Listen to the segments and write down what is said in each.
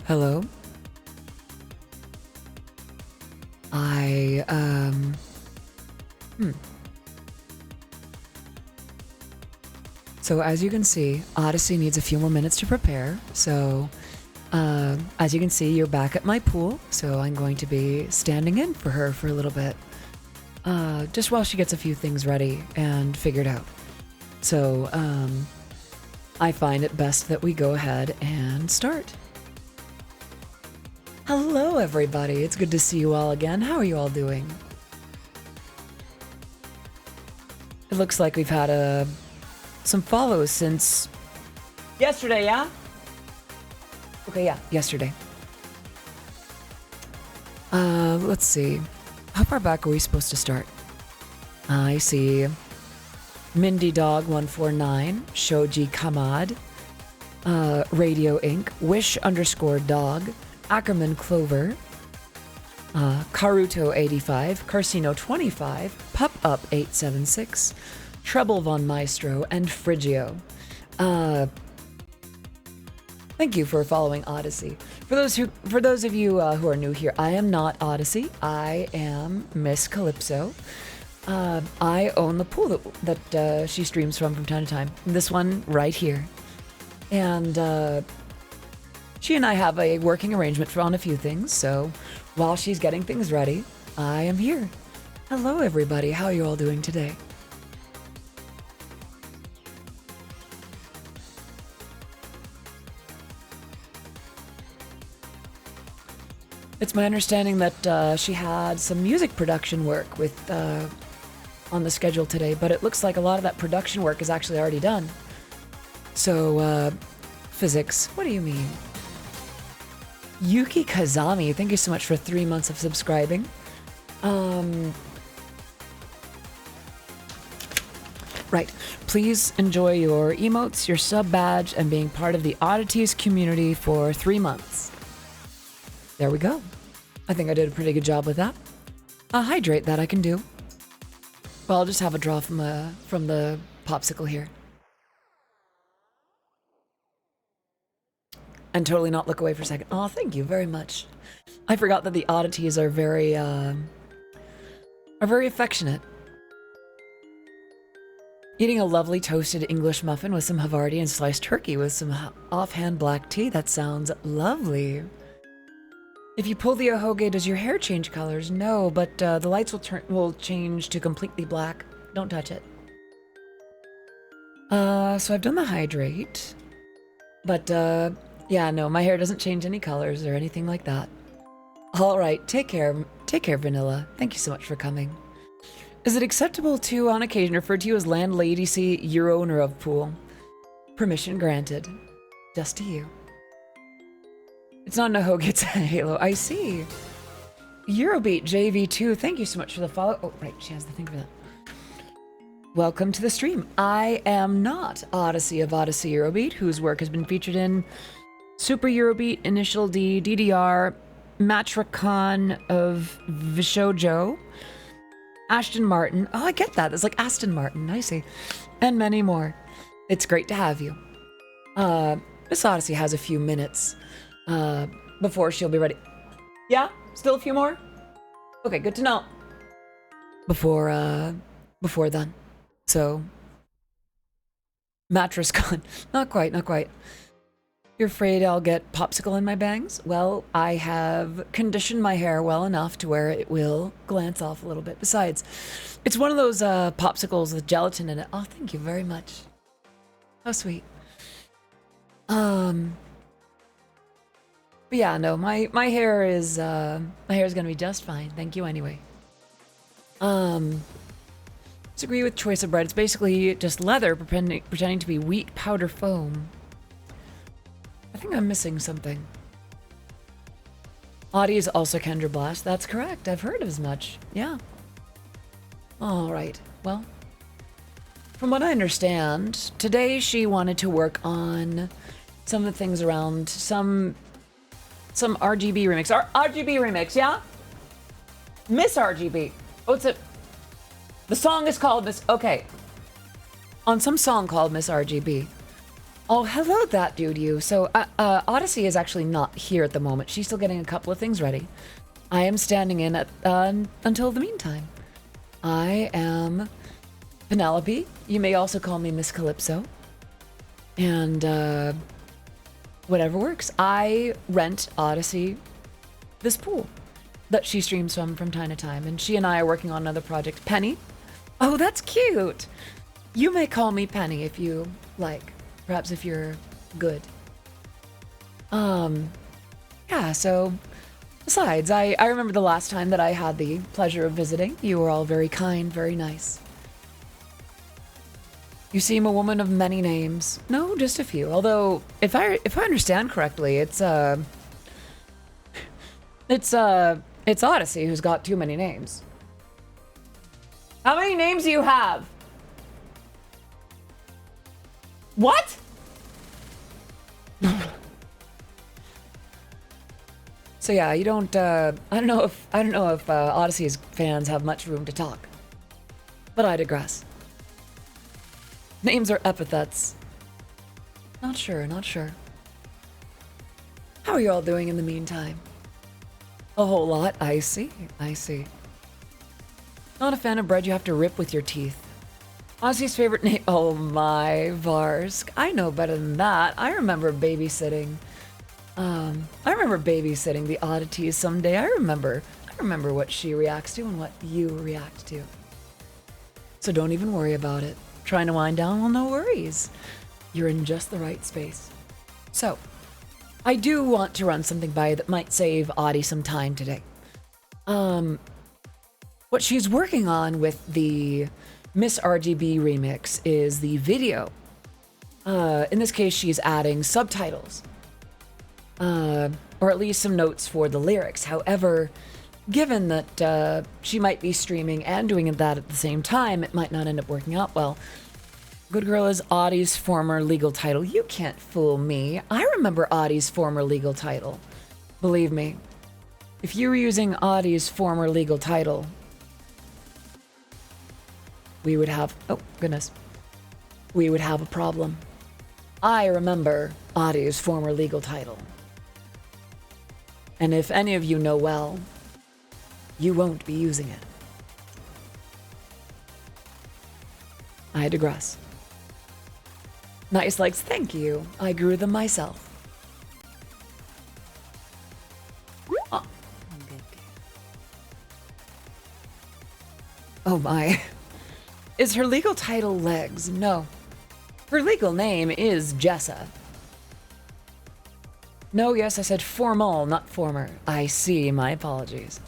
Hello? I, So as you can see, Odyssey needs a few more minutes to prepare. So, as you can see, you're back at my pool. So I'm going to be standing in for her for a little bit. Just while she gets a few things ready and figured out. So, I find it best that we go ahead and start. Hello, everybody. It's good to see you all again. How are you all doing? It looks like we've had some follows since yesterday, yeah? Okay, yeah, yesterday. Let's see. How far back are we supposed to start? I see Mindy Dog 149, Shoji Kamad, Radio Inc., Wish _ Dog, Ackerman Clover, Karuto 85, Carcino 25, Pup Up 876, Treble Von Maestro, and Frigio. Thank you for following Odyssey. For those of you who are new here, I am not Odyssey. I am Miss Calypso. I own the pool that she streams from time to time. This one right here. And she and I have a working arrangement on a few things, so while she's getting things ready, I am here. Hello, everybody. How are you all doing today? It's my understanding that she had some music production work with on the schedule today, but it looks like a lot of that production work is actually already done. So, physics, what do you mean? Yuki Kazami, thank you so much for 3 months of subscribing. Right, please enjoy your emotes, your sub badge, and being part of the Oddities community for 3 months. There we go. I think I did a pretty good job with that. Hydrate, that I can do. Well, I'll just have a draw from the popsicle here. And totally not look away for a second. Oh, thank you very much. I forgot that the Oddities are very affectionate. Eating a lovely toasted English muffin with some Havarti and sliced turkey with some offhand black tea. That sounds lovely. If you pull the ahoge, does your hair change colors? No, but the lights will change to completely black. Don't touch it. So I've done the hydrate, but yeah, no, my hair doesn't change any colors or anything like that. All right, take care, Vanilla. Thank you so much for coming. Is it acceptable to, on occasion, refer to you as landlady, see your owner of pool? Permission granted. Just to you. It's not an ahoge, it's a halo. I see. Eurobeat JV2, thank you so much for the follow. Oh, right, she has the thing for that. Welcome to the stream. I am not Odyssey of Odyssey Eurobeat, whose work has been featured in Super Eurobeat, Initial D, DDR, Matricon of Vishojo, Ashton Martin. Oh, I get that. It's like Aston Martin. I see. And many more. It's great to have you. Miss Odyssey has a few minutes before she'll be ready. Yeah? Still a few more? Okay, good to know. Before then. So, mattress con. Not quite, not quite. You're afraid I'll get popsicle in my bangs? Well, I have conditioned my hair well enough to where it will glance off a little bit. Besides, it's one of those popsicles with gelatin in it. Oh, thank you very much. How sweet. But yeah, no, my hair is gonna be just fine. Thank you anyway. Disagree with choice of bread. It's basically just leather pretending to be wheat powder foam. I think I'm missing something. Audie is also Kendra Blast. That's correct. I've heard as much. Yeah. All right. Well, from what I understand, today she wanted to work on some of the things around some RGB remix. RGB remix, yeah? Miss RGB. What's it? The song is called Miss... Okay. On some song called Miss RGB. Oh, hello, that dude, you. So, Odyssey is actually not here at the moment. She's still getting a couple of things ready. I am standing in at, until the meantime. I am Penelope. You may also call me Miss Calypso. And, whatever works. I rent Odyssey this pool that she streams from time to time. And she and I are working on another project. Penny? Oh, that's cute. You may call me Penny if you like. Perhaps if you're good. Yeah, so besides, I remember the last time that I had the pleasure of visiting. You were all very kind, very nice. You seem a woman of many names. No, just a few. Although, if I understand correctly, it's Odyssey who's got too many names. How many names do you have? What? So yeah, you don't. I don't know if Odyssey's fans have much room to talk, but I digress. Names are epithets. Not sure. How are you all doing in the meantime? A whole lot. I see. Not a fan of bread you have to rip with your teeth. Odyssey's favorite name. Oh my, Varsk. I know better than that. I remember babysitting the oddities someday. I remember what she reacts to and what you react to. So don't even worry about it. Trying to wind down? Well, no worries. You're in just the right space. So, I do want to run something by you that might save Audie some time today. What she's working on with the Miss RGB remix is the video. In this case, she's adding subtitles. Or at least some notes for the lyrics. However, given that she might be streaming and doing that at the same time, it might not end up working out well. Good Girl is Audie's former legal title. You can't fool me. I remember Audie's former legal title. Believe me, if you were using Audie's former legal title, we would have... Oh, goodness. We would have a problem. I remember Audie's former legal title. And if any of you know well, you won't be using it. I digress. Nice legs, thank you. I grew them myself. Oh, oh my. Is her legal title Legs? No. Her legal name is Jessa. No, yes, I said formal, not former. I see, my apologies.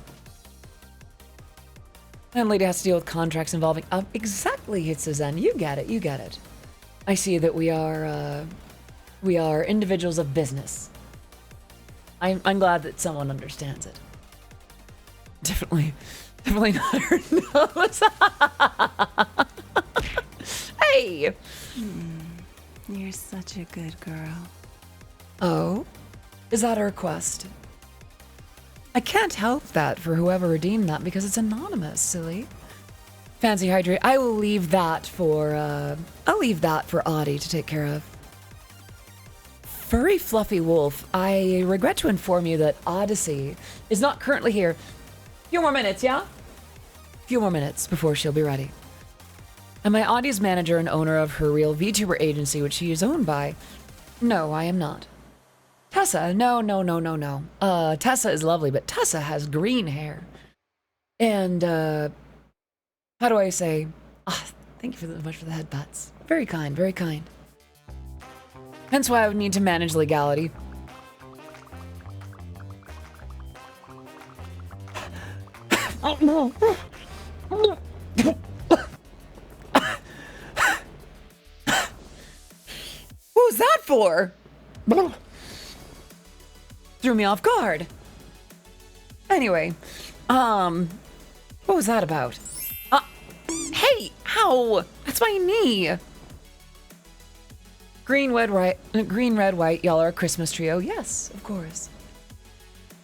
And lady has to deal with contracts involving... exactly, Hitsuzen. You get it. I see that we are individuals of business. I'm glad that someone understands it. Definitely not her nose. Hey! You're such a good girl. Oh? Is that a request? I can't help that for whoever redeemed that because it's anonymous, silly. Fancy hydrate. I will leave that for Audie to take care of. Furry Fluffy Wolf, I regret to inform you that Odyssey is not currently here. Few more minutes, yeah? Few more minutes before she'll be ready. Am I Audie's manager and owner of her real VTuber agency, which she is owned by? No, I am not. Tessa, no. Tessa is lovely, but Tessa has green hair. And, how do I say? Thank you so much for the headbutts. Very kind, very kind. Hence why I would need to manage legality. Oh, no. What was that for? Threw me off guard. Anyway, what was that about? Hey, ow! That's my knee. Green, red, white, y'all are a Christmas trio. Yes, of course.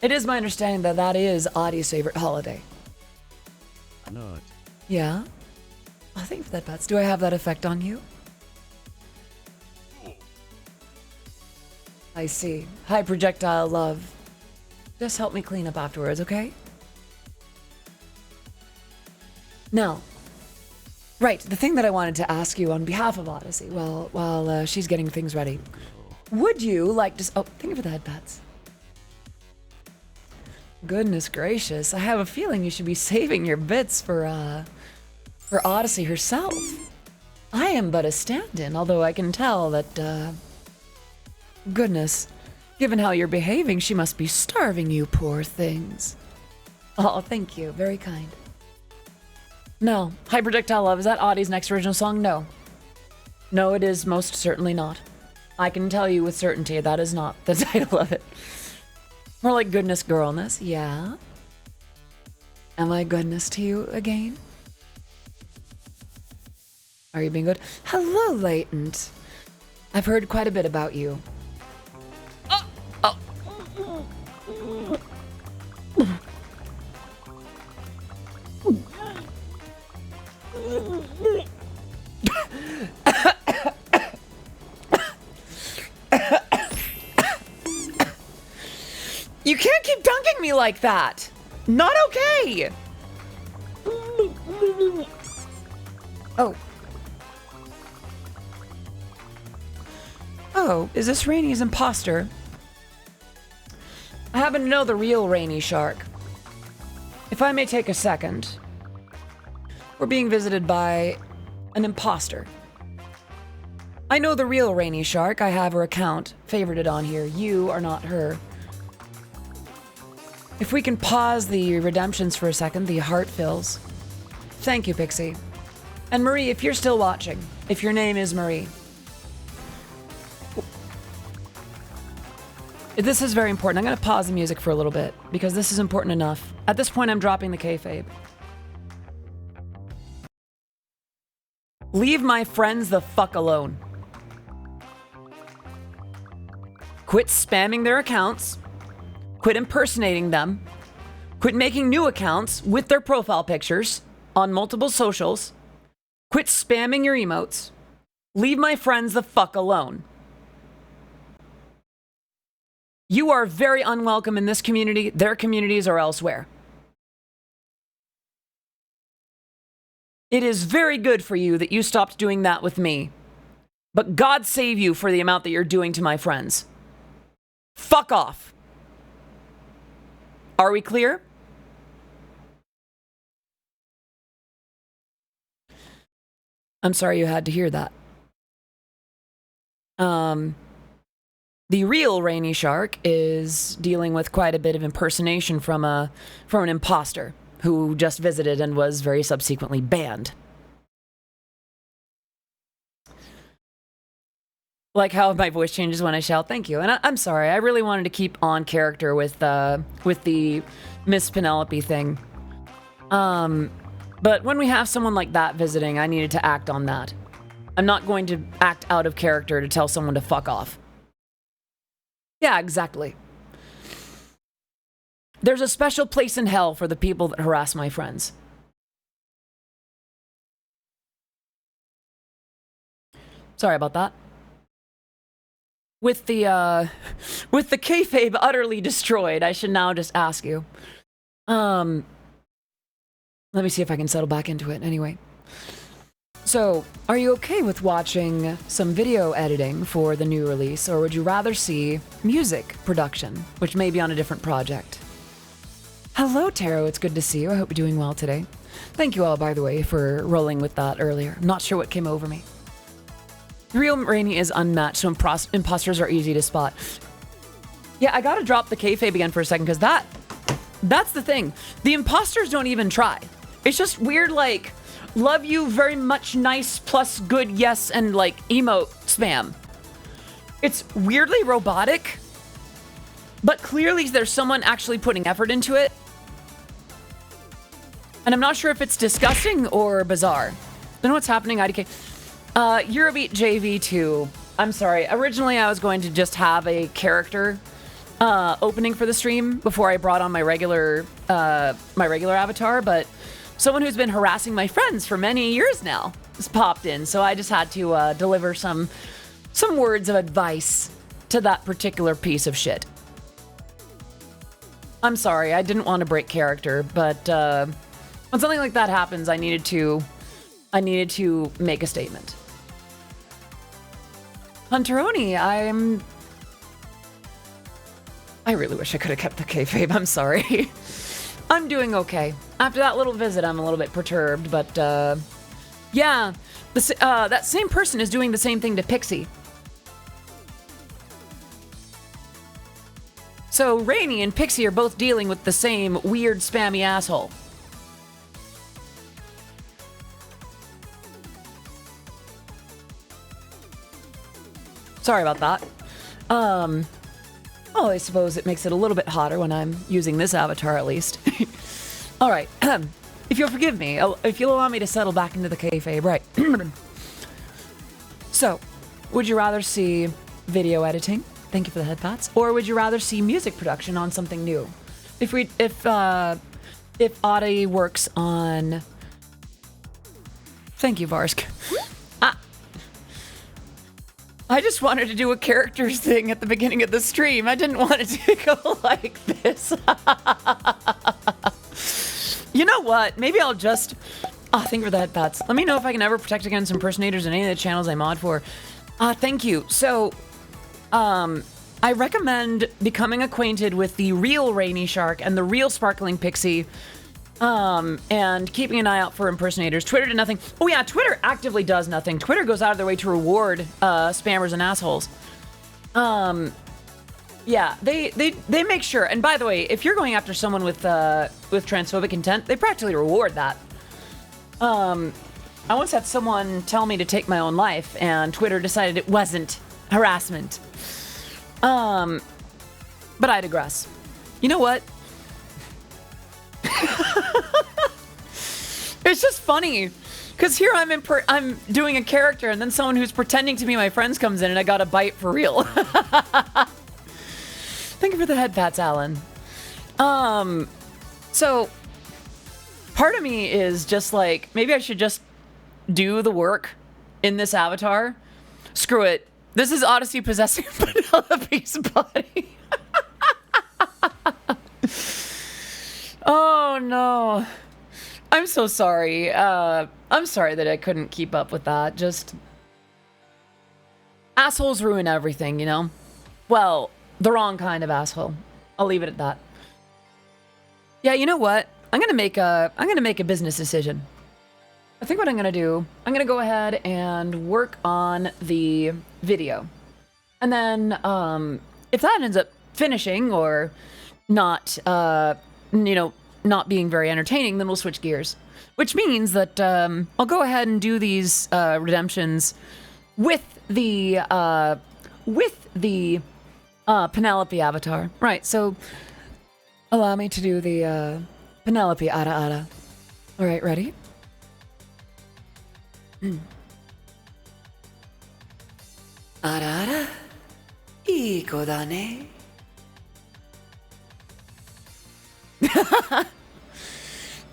It is my understanding that that is Audie's favorite holiday. Not. Yeah? Oh, thank you for that, Bats. Do I have that effect on you? I see. High projectile love. Just help me clean up afterwards, okay? Now, right, the thing that I wanted to ask you on behalf of Odyssey, while she's getting things ready, would you like to... Oh, thank you for the head pats. Goodness gracious, I have a feeling you should be saving your bits for Odyssey herself. I am but a stand-in, although I can tell that, goodness, given how you're behaving, she must be starving you, poor things. Oh, thank you, very kind. No, High Projectile Love, is that Audie's next original song? No. No, it is most certainly not. I can tell you with certainty that is not the title of it. More like Goodness Girlness, yeah. Am I goodness to you again? Are you being good? Hello, Latent. I've heard quite a bit about you. Oh! Oh! You can't keep dunking me like that! Not okay! Oh. Oh, is this Rainy's imposter? I happen to know the real Rainy Shark. If I may take a second. We're being visited by an imposter. I know the real Rainy Shark. I have her account favorited on here. You are not her. If we can pause the redemptions for a second, the heart fills. Thank you, Pixie. And Marie, if you're still watching, if your name is Marie. This is very important. I'm going to pause the music for a little bit because this is important enough. At this point, I'm dropping the kayfabe. Leave my friends the fuck alone. Quit spamming their accounts. Quit impersonating them. Quit making new accounts with their profile pictures on multiple socials. Quit spamming your emotes. Leave my friends the fuck alone. You are very unwelcome in this community, their communities, or elsewhere. It is very good for you that you stopped doing that with me. But God save you for the amount that you're doing to my friends. Fuck off. Are we clear? I'm sorry you had to hear that. The real Rainy Shark is dealing with quite a bit of impersonation from an imposter who just visited and was very subsequently banned. Like how my voice changes when I shout, thank you. And I'm sorry, I really wanted to keep on character with the Miss Penelope thing. But when we have someone like that visiting, I needed to act on that. I'm not going to act out of character to tell someone to fuck off. Yeah, exactly. There's a special place in hell for the people that harass my friends. Sorry about that. With the kayfabe utterly destroyed, I should now just ask you. Let me see if I can settle back into it anyway. So, are you okay with watching some video editing for the new release, or would you rather see music production, which may be on a different project? Hello, Taro. It's good to see you. I hope you're doing well today. Thank you all, by the way, for rolling with that earlier. I'm not sure what came over me. Real Rainy is unmatched, so imposters are easy to spot. Yeah, I gotta drop the kayfabe again for a second, because that's the thing. The imposters don't even try. It's just weird, like, love you very much, nice, plus good, yes, and, like, emote spam. It's weirdly robotic, but clearly there's someone actually putting effort into it. And I'm not sure if it's disgusting or bizarre. Don't know what's happening, IDK. Eurobeat JV2. I'm sorry. Originally, I was going to just have a character opening for the stream before I brought on my regular avatar, but someone who's been harassing my friends for many years now has popped in, so I just had to deliver some words of advice to that particular piece of shit. I'm sorry, I didn't want to break character, but when something like that happens, I needed to make a statement. Hunteroni, I really wish I could have kept the kayfabe. I'm sorry. I'm doing okay. After that little visit, I'm a little bit perturbed, but yeah, that same person is doing the same thing to Pixie. So Rainy and Pixie are both dealing with the same weird spammy asshole. Sorry about that. Well, I suppose it makes it a little bit hotter when I'm using this avatar, at least. All right. If you'll forgive me, if you'll allow me to settle back into the kayfabe, right. So, would you rather see video editing? Thank you for the head pats. Or would you rather see music production on something new? If Audie works on... Thank you, Varsk. I just wanted to do a characters thing at the beginning of the stream. I didn't want it to go like this. You know what? Maybe I'll just... thank you for the head pats. Let me know if I can ever protect against impersonators in any of the channels I mod for. Thank you. So, I recommend becoming acquainted with the real Rainy Shark and the real Sparkling Pixie. And keeping an eye out for impersonators. Twitter did nothing. Oh yeah, Twitter actively does nothing. Twitter goes out of their way to reward spammers and assholes. Yeah, they make sure. And by the way, if you're going after someone with transphobic intent, they practically reward that. I once had someone tell me to take my own life, and Twitter decided it wasn't harassment. But I digress. You know what? It's just funny because here I'm doing a character, and then someone who's pretending to be my friends comes in, and I got a bite for real. Thank you for the head pats, Alan. So part of me is just like, maybe I should just do the work in this avatar. Screw it. This is Odyssey possessing Penelope's body. Oh no. I'm so sorry. I'm sorry that I couldn't keep up with that. Just... assholes ruin everything, you know? Well, the wrong kind of asshole. I'll leave it at that. Yeah, you know what? I'm gonna make a business decision. I think what I'm gonna do, I'm gonna go ahead and work on the video. And then, if that ends up finishing or not, not being very entertaining, then we'll switch gears. Which means that I'll go ahead and do these redemptions with the Penelope avatar. Right, so allow me to do the Penelope Ara Ara. All right, ready? Ara Ara, iko da ne.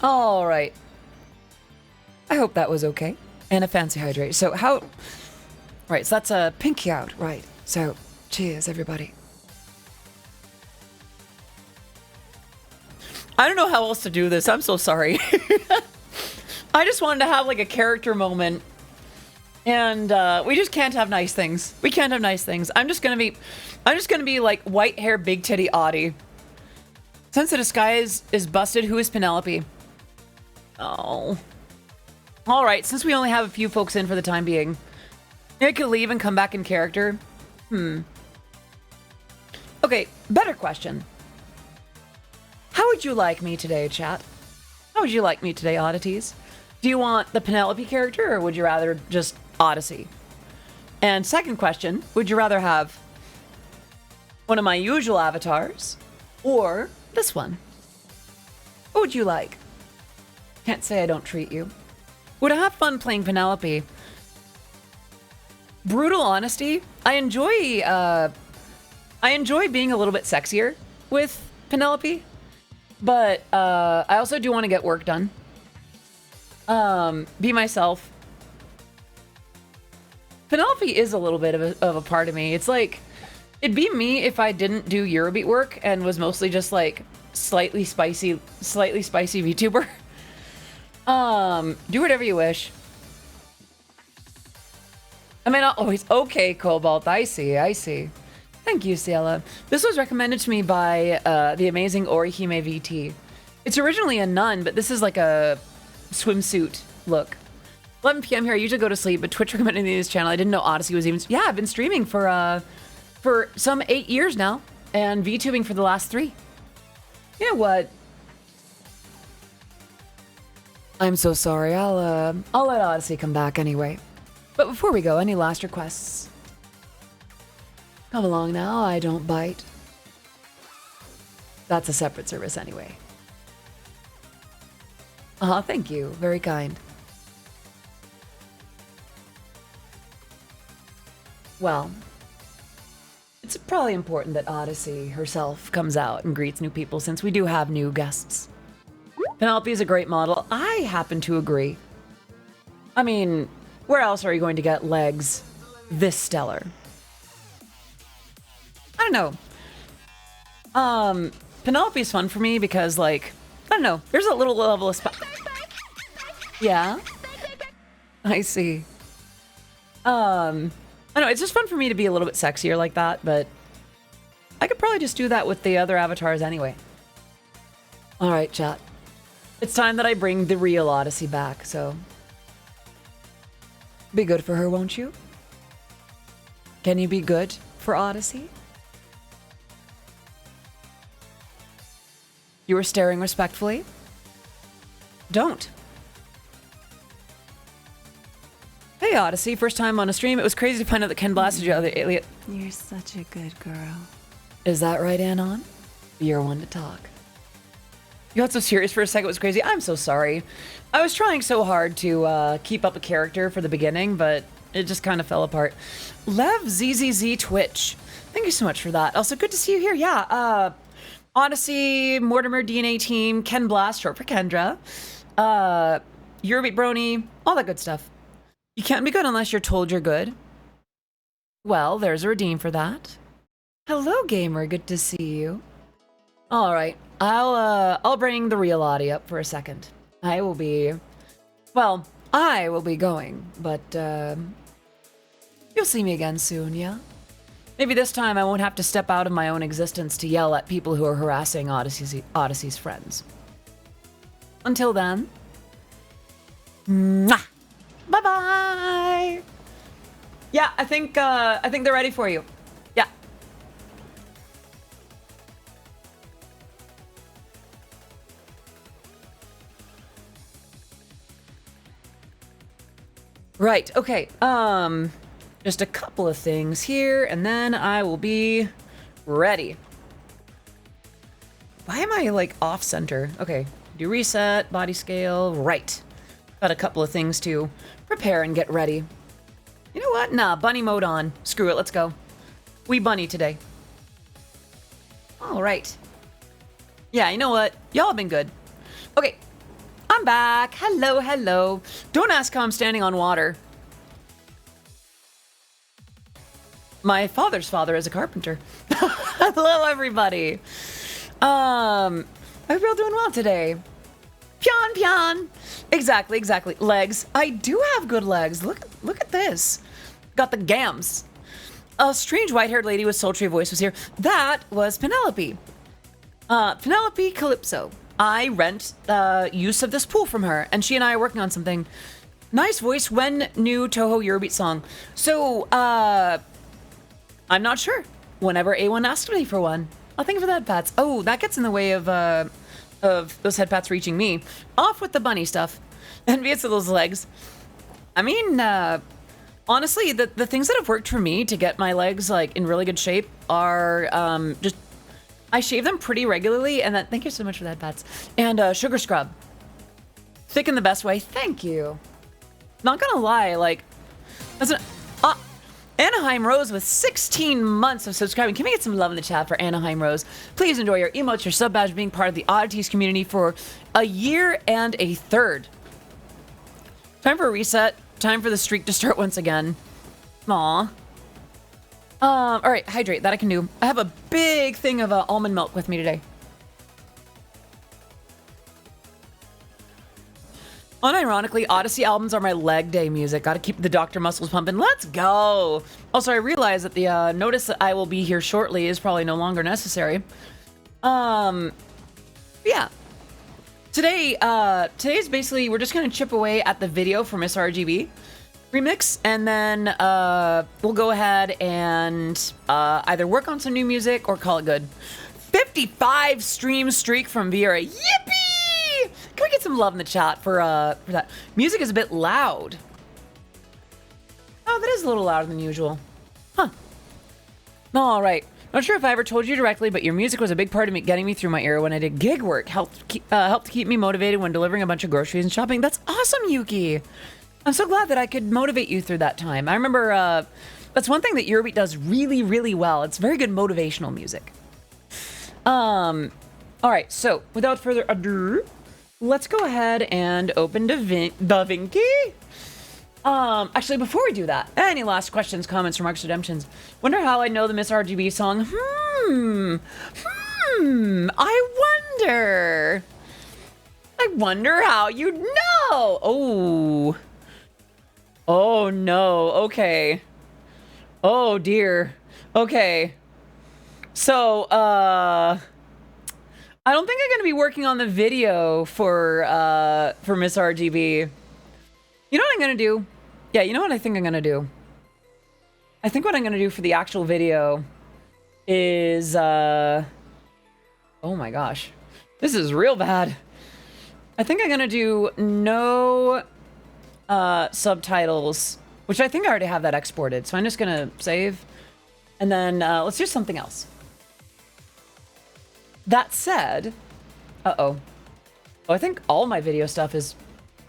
All right. I hope that was okay. And a fancy hydrate. So how... Right, so that's a pinky out. Right. So, cheers, everybody. I don't know how else to do this. I'm so sorry. I just wanted to have like a character moment. And we just can't have nice things. We can't have nice things. I'm just gonna be like white hair, big titty Audie. Since the disguise is busted, who is Penelope? Oh. Alright, since we only have a few folks in for the time being, maybe I could leave and come back in character. Okay, better question. How would you like me today, chat? How would you like me today, oddities? Do you want the Penelope character, or would you rather just Odyssey? And second question, would you rather have one of my usual avatars, or this one? What would you like? Can't say I don't treat you. Would I have fun playing Penelope? Brutal honesty. I enjoy being a little bit sexier with Penelope, but I also do want to get work done. Be myself. Penelope is a little bit of a part of me. It's like It'd be me if I didn't do Eurobeat work and was mostly just like slightly spicy VTuber. Do whatever you wish. I mean, not always. Okay, Cobalt. I see. Thank you, Ciela. This was recommended to me by the amazing Orihime VT. It's originally a nun, but this is like a swimsuit look. 11 p.m. here. I usually go to sleep, but Twitch recommended me this channel. I didn't know Odyssey was even... Yeah, I've been streaming for some 8 years now, and VTubing for the last 3. You know what? I'm so sorry. I'll let Odyssey come back anyway. But before we go, any last requests? Come along now, I don't bite. That's a separate service anyway. Thank you. Very kind. Well, it's probably important that Odyssey herself comes out and greets new people since we do have new guests. Penelope is a great model. I happen to agree. I mean, where else are you going to get legs this stellar? I don't know. Penelope's fun for me because, like, I don't know. There's a little level of Yeah? I see. I know, it's just fun for me to be a little bit sexier like that, but I could probably just do that with the other avatars anyway. Alright, chat. It's time that I bring the real Odyssey back, so... Be good for her, won't you? Can you be good for Odyssey? You were staring respectfully? Don't. Hey, Odyssey. First time on a stream. It was crazy to find out that Ken blasted you. You're such a good girl. Is that right, Anon? You're one to talk. You got so serious for a second. It was crazy. I'm so sorry. I was trying so hard to keep up a character for the beginning, but it just kind of fell apart. Lev ZZZ Twitch. Thank you so much for that. Also, good to see you here. Yeah, Odyssey, Mortimer DNA Team, Ken Blast, short for Kendra, Eurobeat Brony, all that good stuff. You can't be good unless you're told you're good. Well, there's a redeem for that. Hello, gamer. Good to see you. All right, I'll bring the real Audie up for a second. I will be going, but you'll see me again soon, yeah? Maybe this time I won't have to step out of my own existence to yell at people who are harassing Odyssey's friends. Until then, mwah! Bye-bye! Yeah, I think they're ready for you. Yeah. Right, okay. Just a couple of things here, and then I will be ready. Why am I, like, off-center? Okay, do reset, body scale, right. Got a couple of things to prepare and get ready. You know what? Nah, bunny mode on. Screw it, let's go. We bunny today. All right. Yeah, you know what? Y'all have been good. Okay, I'm back. Hello, hello. Don't ask how I'm standing on water. My father's father is a carpenter. Hello, everybody. I hope you're all doing well today. Pion, pion. Exactly. Legs. I do have good legs. Look at this. Got the gams. A strange white-haired lady with sultry voice was here. That was Penelope. Penelope Calypso. I rent use of this pool from her, and she and I are working on something. Nice voice. When new Toho Eurobeat song? So, I'm not sure. Whenever A1 asked me for one. I'll think of that, Pats. Oh, that gets in the way of those head pats reaching me. Off with the bunny stuff. Envious of those legs. I mean, honestly, the things that have worked for me to get my legs, like, in really good shape are, just... I shave them pretty regularly, and then... Thank you so much for that, Pats. And, sugar scrub. Thick in the best way. Thank you. Not gonna lie, like... That's an... Anaheim Rose with 16 months of subscribing. Can we get some love in the chat for Anaheim Rose? Please enjoy your emotes, your sub badge, being part of the Oddities community for a year and a third. Time for a reset. Time for the streak to start once again. Aw. All right, hydrate. That I can do. I have a big thing of almond milk with me today. Unironically, Odyssey albums are my leg day music. Gotta keep the doctor muscles pumping. Let's go. Also, I realize that the notice that I will be here shortly is probably no longer necessary. Yeah. Today's basically, we're just gonna chip away at the video for Miss RGB remix, and then we'll go ahead and either work on some new music or call it good. 55 stream streak from Vera. Yippee! Can we get some love in the chat for that? Music is a bit loud. Oh, that is a little louder than usual. Huh. All right. Not sure if I ever told you directly, but your music was a big part of getting me through my era when I did gig work. Helped to keep me motivated when delivering a bunch of groceries and shopping. That's awesome, Yuki. I'm so glad that I could motivate you through that time. I remember that's one thing that Eurobeat does really, really well. It's very good motivational music. All right. So without further ado, let's go ahead and open DaVinci. Actually, before we do that, any last questions, comments, remarks, redemptions? Wonder how I know the Miss RGB song? I wonder how you'd know. Oh no. Okay. Oh dear. Okay. So, I don't think I'm gonna be working on the video for Miss RGB. You know what I'm gonna do? Yeah, you know what I think I'm gonna do? I think what I'm gonna do for the actual video is, oh my gosh. This is real bad. I think I'm gonna do no subtitles, which I think I already have that exported. So I'm just gonna save, and then let's do something else. That said, oh, I think all my video stuff is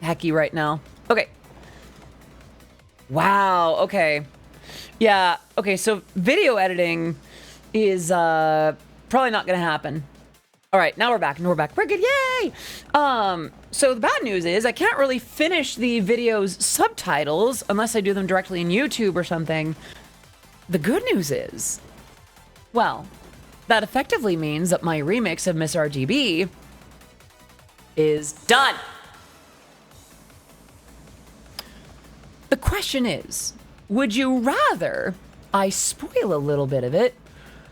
hacky right now. Okay. Wow. Okay. Yeah. Okay. So video editing is probably not going to happen. All right. Now we're back. We're good. Yay. So the bad news is I can't really finish the video's subtitles unless I do them directly in YouTube or something. The good news is, well, that effectively means that my remix of Miss RGB is done. The question is, would you rather I spoil a little bit of it,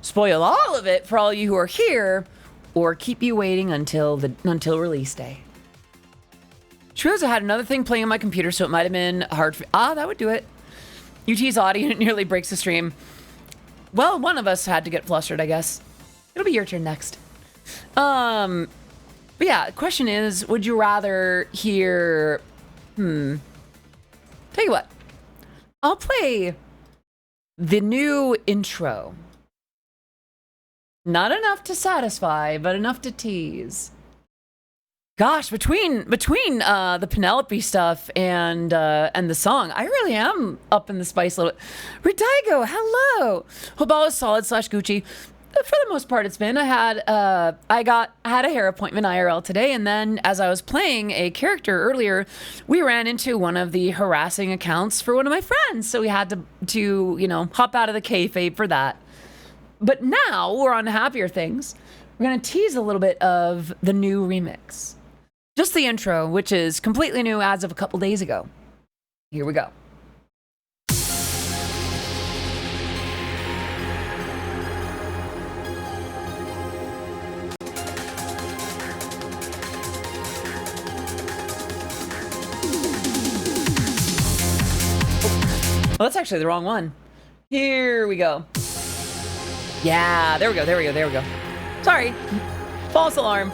spoil all of it for all you who are here, or keep you waiting until release day? True, I had another thing playing on my computer, so it might have been hard for... that would do it. UT's audio and it nearly breaks the stream. Well, one of us had to get flustered, I guess. It'll be your turn next. But yeah, the question is, would you rather hear... Tell you what. I'll play the new intro. Not enough to satisfy, but enough to tease. Gosh, between the Penelope stuff and the song, I really am up in the spice a little bit. Rodaigo, hello. Hope all is solid / Gucci. For the most part, it's been. I had a hair appointment IRL today, and then as I was playing a character earlier, we ran into one of the harassing accounts for one of my friends, so we had to hop out of the kayfabe for that. But now we're on happier things. We're gonna tease a little bit of the new remix. Just the intro, which is completely new as of a couple days ago. Here we go. Oh, that's actually the wrong one. Here we go. Yeah, there we go. Sorry. False alarm.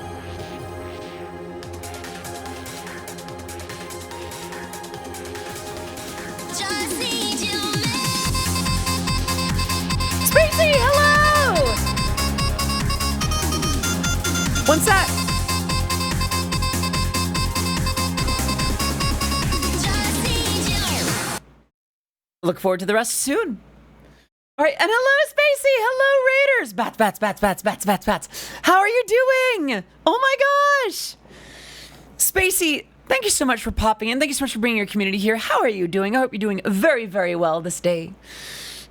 Spacey, hello! One sec. Look forward to the rest soon. All right, and hello, Spacey. Hello, Raiders. Bats. How are you doing? Oh my gosh. Spacey, thank you so much for popping in. Thank you so much for bringing your community here. How are you doing? I hope you're doing very, very well this day.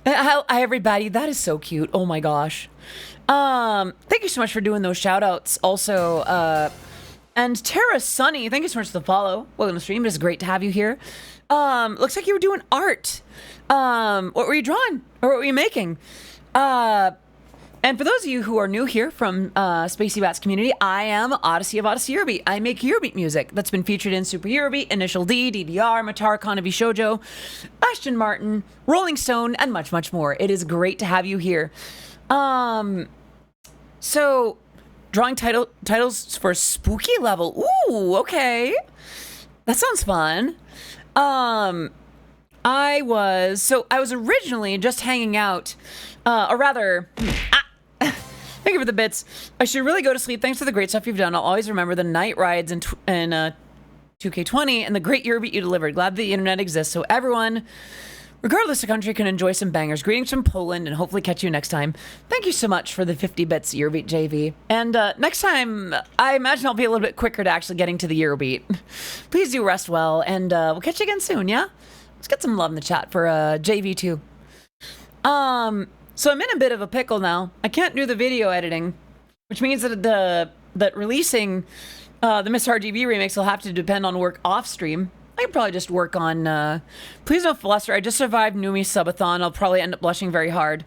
Hi, everybody. That is so cute. Oh my gosh. Thank you so much for doing those shout outs. Also, and Tara Sunny, thank you so much for the follow. Welcome to the stream. It is great to have you here. Looks like you were doing art. What were you drawing? Or what were you making? And for those of you who are new here from Spacey Bats community, I am Odyssey of Odyssey Eurobeat. I make Eurobeat music that's been featured in Super Eurobeat, Initial D, DDR, Matara Kanavi Shoujo, Ashton Martin, Rolling Stone, and much, much more. It is great to have you here. So, drawing titles for spooky level. Ooh, okay. That sounds fun. I was originally just hanging out, or rather, thank you for the bits. I should really go to sleep. Thanks for the great stuff you've done. I'll always remember the night rides in 2K20 and the great Eurobeat you delivered. Glad the internet exists so everyone, regardless of country, can enjoy some bangers. Greetings from Poland and hopefully catch you next time. Thank you so much for the 50 bits, Eurobeat JV. And next time, I imagine I'll be a little bit quicker to actually getting to the Eurobeat. Please do rest well, and we'll catch you again soon, yeah? Let's get some love in the chat for JV2. So I'm in a bit of a pickle now. I can't do the video editing, which means that releasing the Miss RGB remix will have to depend on work off stream. I could probably just work on, please don't fluster. I just survived Numi Subathon. I'll probably end up blushing very hard.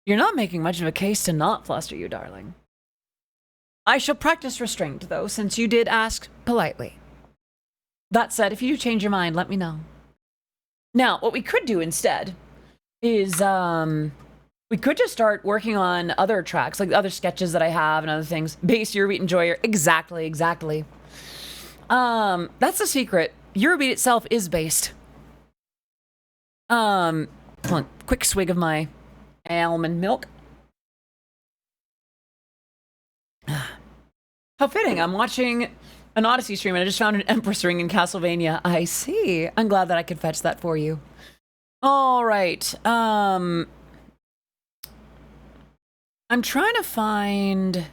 You're not making much of a case to not fluster, you darling. I shall practice restraint, though, since you did ask politely. That said, if you do change your mind, let me know. Now, what we could do instead is, we could just start working on other tracks, like other sketches that I have and other things. Bass, Eurobeat, Enjoyer. Exactly. That's the secret. Eurobeat itself is based. Hold on. Quick swig of my almond milk. How fitting. I'm watching an Odyssey stream and I just found an Empress ring in Castlevania. I see. I'm glad that I could fetch that for you. All right. I'm trying to find...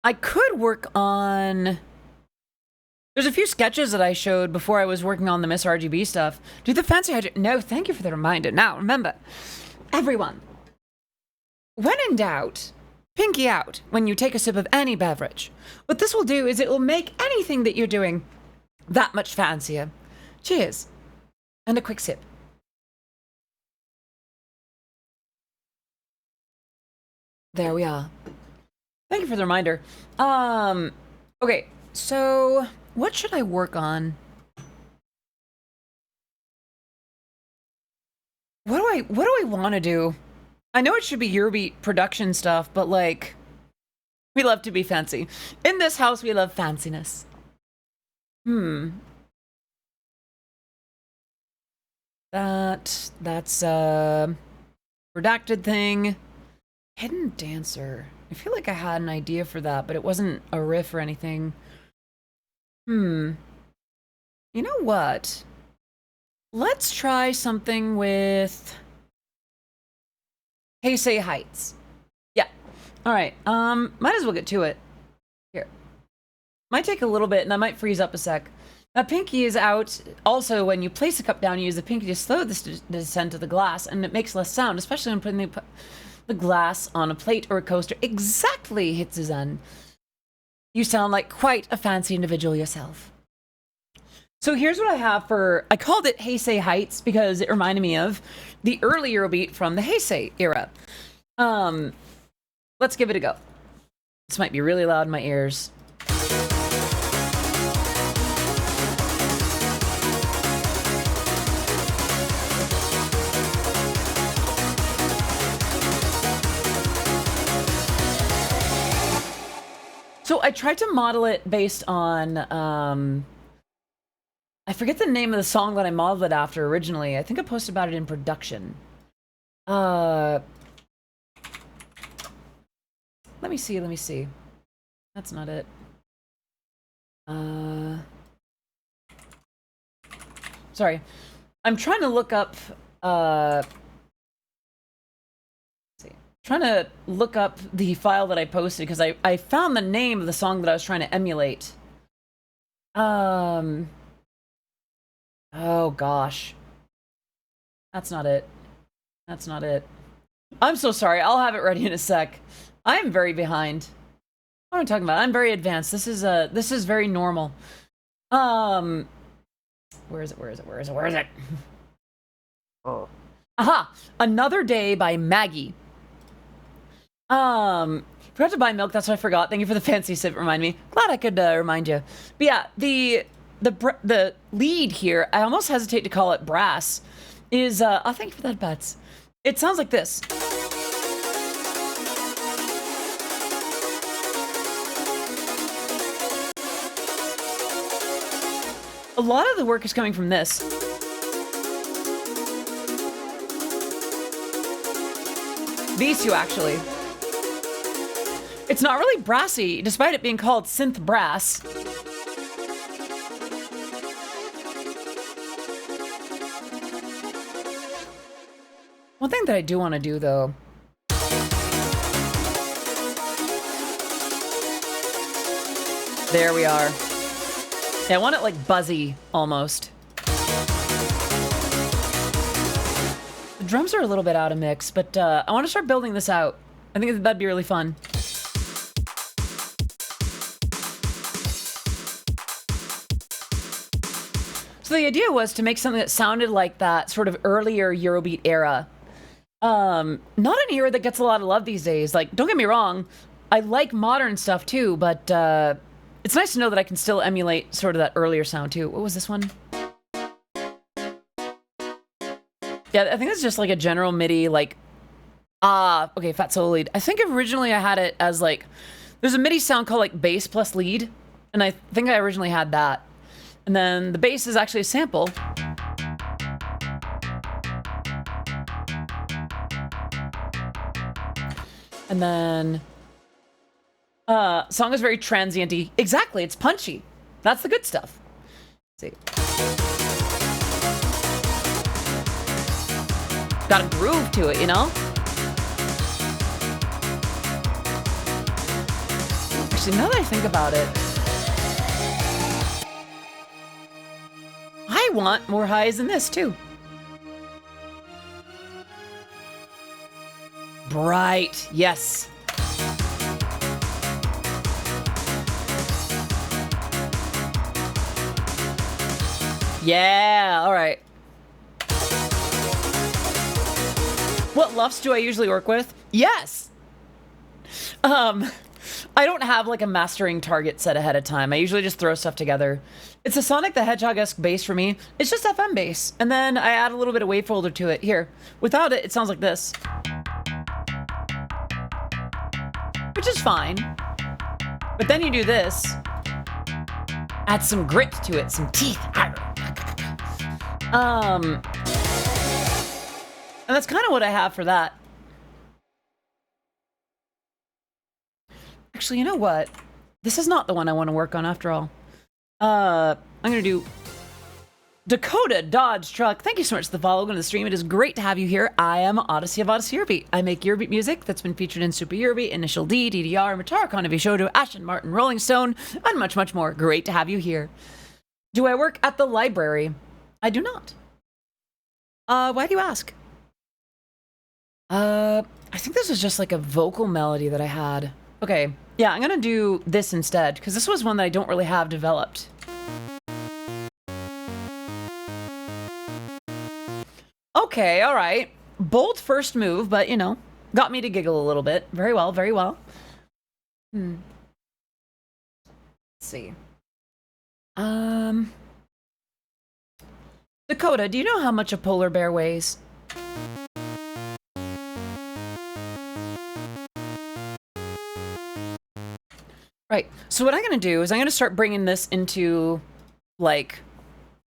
I could work on... There's a few sketches that I showed before I was working on the Miss RGB stuff. Do the fancy hydrant... No, thank you for the reminder. Now, remember, everyone, when in doubt, pinky out when you take a sip of any beverage. What this will do is it will make anything that you're doing that much fancier. Cheers. And a quick sip. There we are. Thank you for the reminder. Okay, so what should I work on? What do I want to do? I know it should be Eurobeat production stuff, but like, we love to be fancy. In this house, we love fanciness. That's a redacted thing. Hidden Dancer. I feel like I had an idea for that, but it wasn't a riff or anything. You know what? Let's try something with Heisei Heights. Yeah. All right. Might as well get to it. Here. Might take a little bit, and I might freeze up a sec. Now, pinky is out. Also, when you place the cup down, you use the pinky to slow the descent of the glass, and it makes less sound, especially when putting the glass on a plate or a coaster. Exactly, Hitsuzen. You sound like quite a fancy individual yourself. So here's what I have for... I called it Heisei Heights because it reminded me of the early Eurobeat from the Heisei era. Let's give it a go. This might be really loud in my ears. So I tried to model it based on, I forget the name of the song that I modeled it after originally. I think I posted about it in production. Let me see. That's not it. Sorry. I'm trying to look up, trying to look up the file that I posted because I found the name of the song that I was trying to emulate. Oh, gosh. That's not it. That's not it. I'm so sorry. I'll have it ready in a sec. I am very behind. What am I talking about? I'm very advanced. This is very normal. Where is it? Oh. Aha! Another Day by Maggie. Forgot to buy milk, that's what I forgot. Thank you for the fancy sip, remind me. Glad I could remind you. But yeah, the lead here, I almost hesitate to call it brass, is, oh, thank you for that, Bats. It sounds like this. A lot of the work is coming from this. These two, actually. It's not really brassy, despite it being called synth brass. One thing that I do want to do, though, there we are. Yeah, I want it like buzzy, almost. The drums are a little bit out of mix, but I want to start building this out. I think that'd be really fun. So the idea was to make something that sounded like that sort of earlier Eurobeat era. Not an era that gets a lot of love these days. Like, don't get me wrong, I like modern stuff too, but it's nice to know that I can still emulate sort of that earlier sound too. What was this one? Yeah, I think it's just like a general MIDI, like, okay, fat solo lead. I think originally I had it as like, there's a MIDI sound called like bass plus lead, and I think I originally had that. And then the bass is actually a sample. And then, song is very transient-y. Exactly, it's punchy. That's the good stuff. Let's see. Got a groove to it, you know? Actually, now that I think about it, I want more highs than this, too. Bright, yes. Yeah, all right. What LUFs do I usually work with? Yes. I don't have like a mastering target set ahead of time. I usually just throw stuff together. It's a Sonic the Hedgehog-esque bass for me. It's just FM bass. And then I add a little bit of wave folder to it. Here. Without it, it sounds like this. Which is fine. But then you do this. Add some grit to it, some teeth. And that's kind of what I have for that. Actually, you know what? This is not the one I want to work on after all. I'm gonna do Dakota Dodge Truck. Thank you so much for the follow on the stream. It is great to have you here. I am Odyssey of Odyssey Eurobeat. I make Eurobeat music that's been featured in Super Eurobeat, Initial D, DDR, Matara Konavi Shodo, Ashton Martin, Rolling Stone, and much, much more. Great to have you here. Do I work at the library? I do not. Why do you ask? I think this was just like a vocal melody that I had. Okay, yeah, I'm gonna do this instead, because this was one that I don't really have developed. Okay, alright. Bold first move, but, you know, got me to giggle a little bit. Very well, very well. Let's see. Dakota, do you know how much a polar bear weighs? Right, so what I'm gonna do is I'm gonna start bringing this into, like,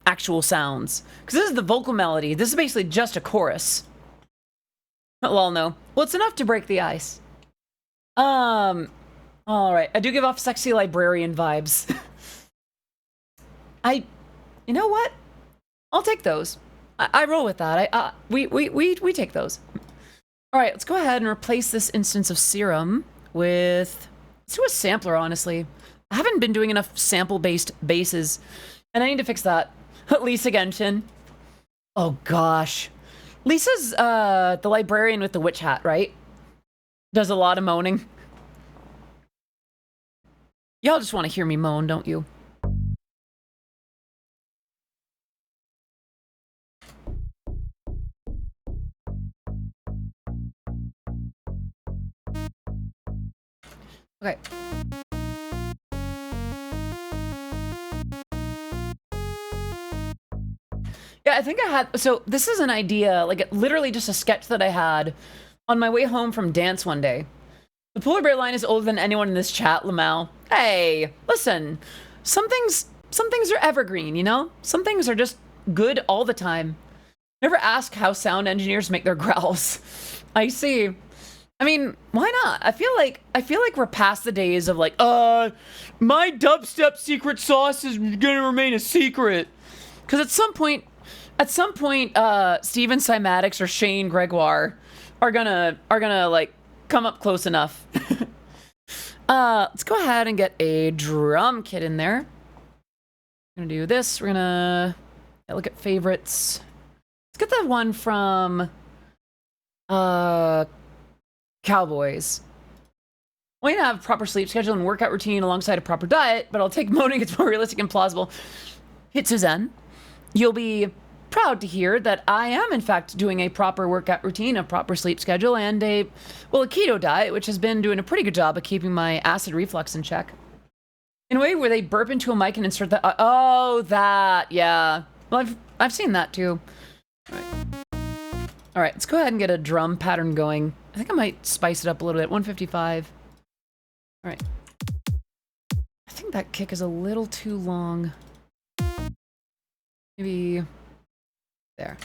actual sounds. Because this is the vocal melody. This is basically just a chorus. Well, no. Well, it's enough to break the ice. Alright, I do give off sexy librarian vibes. You know what? I'll take those. I roll with that. We take those. Alright, let's go ahead and replace this instance of Serum with... Let's do a sampler, honestly. I haven't been doing enough sample-based basses, and I need to fix that. Lisa Genshin. Oh gosh. Lisa's the librarian with the witch hat, right? Does a lot of moaning. Y'all just want to hear me moan, don't you? Okay. Yeah, I think I had... So this is an idea, like literally just a sketch that I had on my way home from dance one day. The polar bear line is older than anyone in this chat, Lamau. Hey, listen. Some things are evergreen, you know? Some things are just good all the time. Never ask how sound engineers make their growls. I see. I mean, why not? I feel like we're past the days of like, my dubstep secret sauce is gonna remain a secret. Because at some point, Steven Cymatics or Shane Gregoire are gonna like come up close enough. Let's go ahead and get a drum kit in there. We're gonna do this. We're gonna look at favorites. Let's get the one from Cowboys. I want you to have a proper sleep schedule and workout routine alongside a proper diet, but I'll take moaning. It's more realistic and plausible. Hit Suzanne. You'll be proud to hear that I am, in fact, doing a proper workout routine, a proper sleep schedule, and a keto diet, which has been doing a pretty good job of keeping my acid reflux in check. In a way where they burp into a mic and insert that. Oh, that. Yeah. Well, I've seen that too. All right, let's go ahead and get a drum pattern going. I think I might spice it up a little bit. 155. All right. I think that kick is a little too long. Maybe there.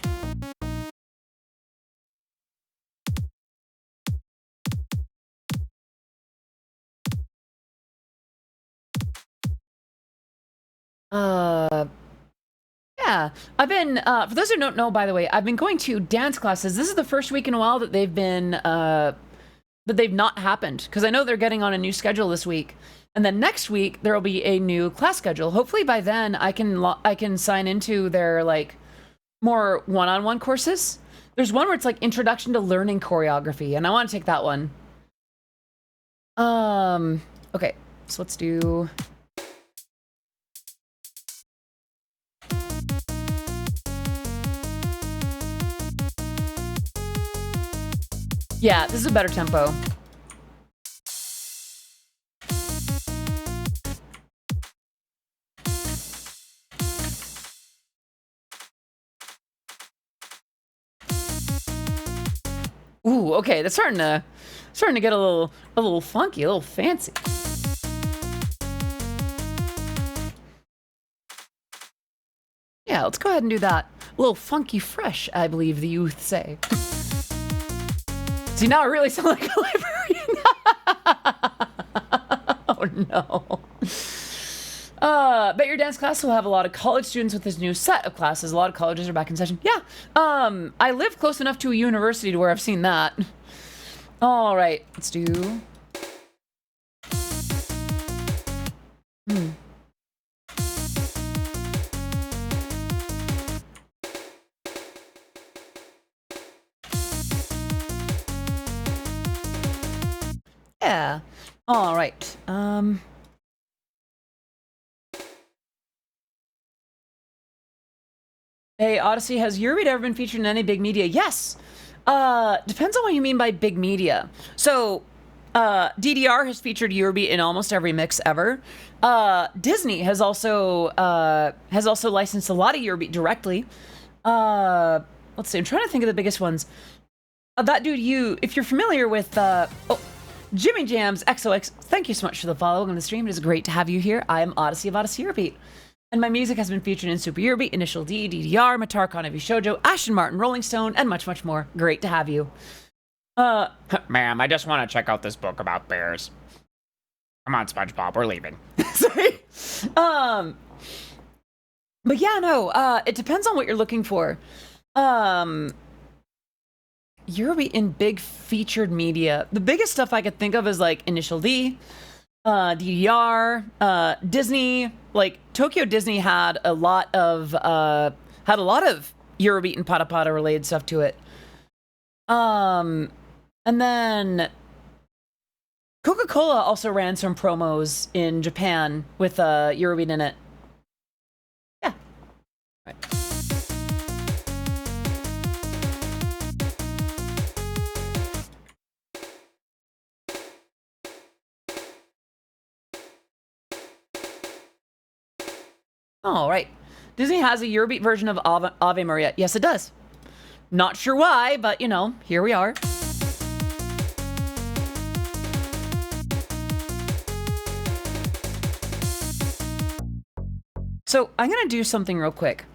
Yeah, I've been, for those who don't know, by the way, I've been going to dance classes. This is the first week in a while that they've been, that they've not happened. Because I know they're getting on a new schedule this week. And then next week, there'll be a new class schedule. Hopefully by then, I can sign into their, like, more one-on-one courses. There's one where it's, like, Introduction to Learning Choreography. And I want to take that one. Okay, so let's do... Yeah, this is a better tempo. Ooh, okay, that's starting to get a little funky, a little fancy. Yeah, let's go ahead and do that. A little funky fresh, I believe the youth say. See, now I really sound like a librarian. Oh no. Bet your dance class will have a lot of college students with this new set of classes. A lot of colleges are back in session. Yeah, I live close enough to a university to where I've seen that. All right, let's do... Yeah. All right. Hey, Odyssey, has Eurobeat ever been featured in any big media? Yes. Depends on what you mean by big media. So, DDR has featured Eurobeat in almost every mix ever. Disney has also licensed a lot of Eurobeat directly. Let's see. I'm trying to think of the biggest ones. That dude, if you're familiar with, Jimmy Jams XOX, thank you so much for the follow on the stream. It is great to have you here. I am Odyssey of Odyssey Eurobeat. And my music has been featured in Super Eurobeat, Initial D, DDR, Matar Kanavi Shoujo, Ashton Martin, Rolling Stone, and much, much more. Great to have you. Ma'am, I just want to check out this book about bears. Come on, SpongeBob, we're leaving. Sorry. But yeah, no, it depends on what you're looking for. Eurobeat in big featured media. The biggest stuff I could think of is like Initial D, DDR, Disney, like Tokyo Disney had a lot of Eurobeat and Pata Pata related stuff to it. And then Coca-Cola also ran some promos in Japan with Eurobeat in it. Yeah. Right. All right. Disney has a Eurobeat version of Ave Maria. Yes, it does. Not sure why, but you know, here we are. So I'm gonna do something real quick.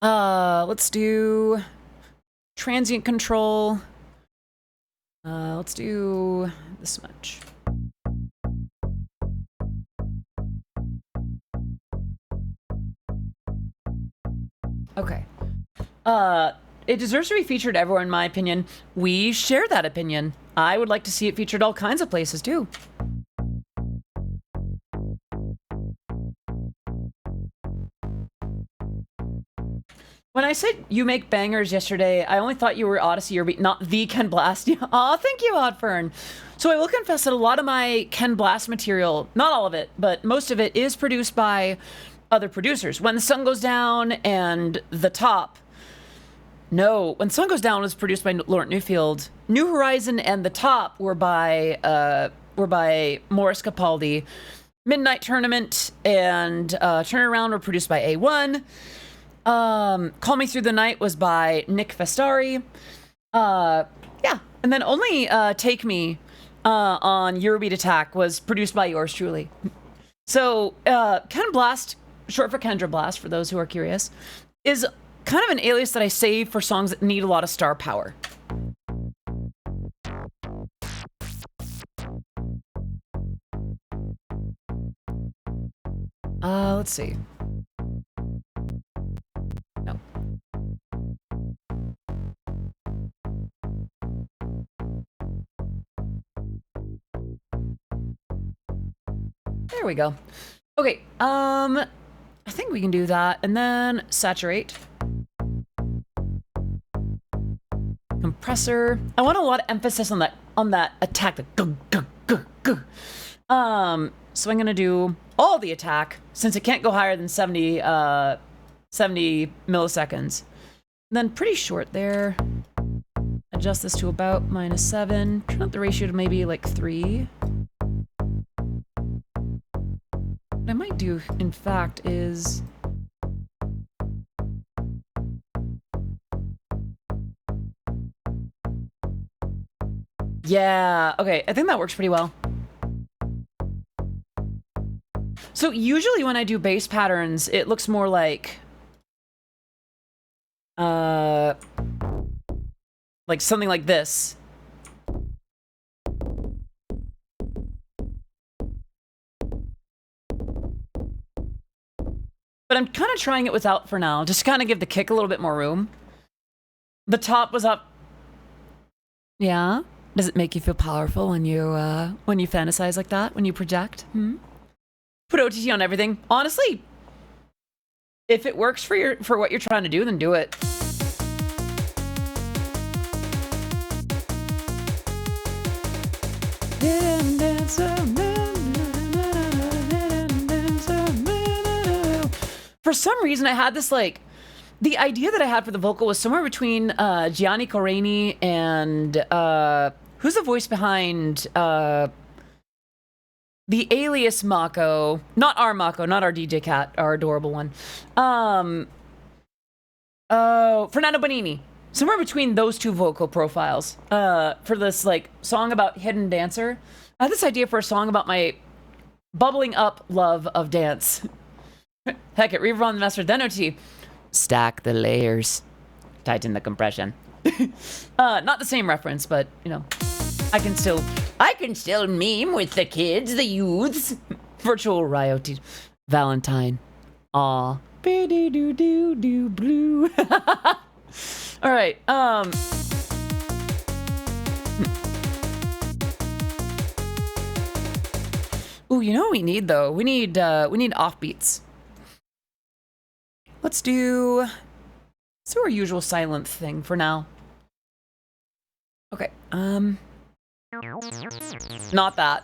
Let's do transient control. Let's do this much. Okay. It deserves to be featured everywhere, in my opinion. We share that opinion. I would like to see it featured all kinds of places, too. When I said you make bangers yesterday, I only thought you were Odyssey Eurobeat, not the Ken Blast. Aw, thank you, Oddfern. So I will confess that a lot of my Ken Blast material, not all of it, but most of it is produced by other producers. When the Sun Goes Down and The Top. No, When the Sun Goes Down was produced by Laurent Newfield. New Horizon and The Top were by Morris Capaldi. Midnight Tournament and Turnaround were produced by A1. Call Me Through the Night was by Nick Festari. Yeah, and then only Take Me on Eurobeat Attack was produced by yours truly. So Ken Blast, short for Kendra Blast, for those who are curious, is kind of an alias that I save for songs that need a lot of star power. Let's see. No. There we go. Okay, I think we can do that, and then saturate. Compressor. I want a lot of emphasis on that attack. So I'm gonna do all the attack since it can't go higher than 70 milliseconds. And then pretty short there. Adjust this to about -7. Turn up the ratio to maybe like 3. What I might do, in fact, is yeah, okay, I think that works pretty well. So usually when I do bass patterns, it looks more like something like this. But I'm kind of trying it without for now, just kind of give the kick a little bit more room. The top was up. Yeah? Does it make you feel powerful when you fantasize like that, when you project? Put OTT on everything. Honestly, if it works for what you're trying to do, then do it. For some reason, I had this the idea that I had for the vocal was somewhere between Gianni Coreni and who's the voice behind the alias Mako, not our Mako, not our DJ Cat, our adorable one. Fernando Bonini. Somewhere between those two vocal profiles for this song about hidden dancer. I had this idea for a song about my bubbling up love of dance. Heck it, Reverb on the master, then OT. Stack the layers. Tighten the compression. Not the same reference, but you know, I can still meme with the kids, the youths. Virtual Riot Valentine. Aw. Be-do-do-do-do blue. All right. Ooh, you know what we need though? We need offbeats. Let's do our usual silent thing for now. Okay, not that.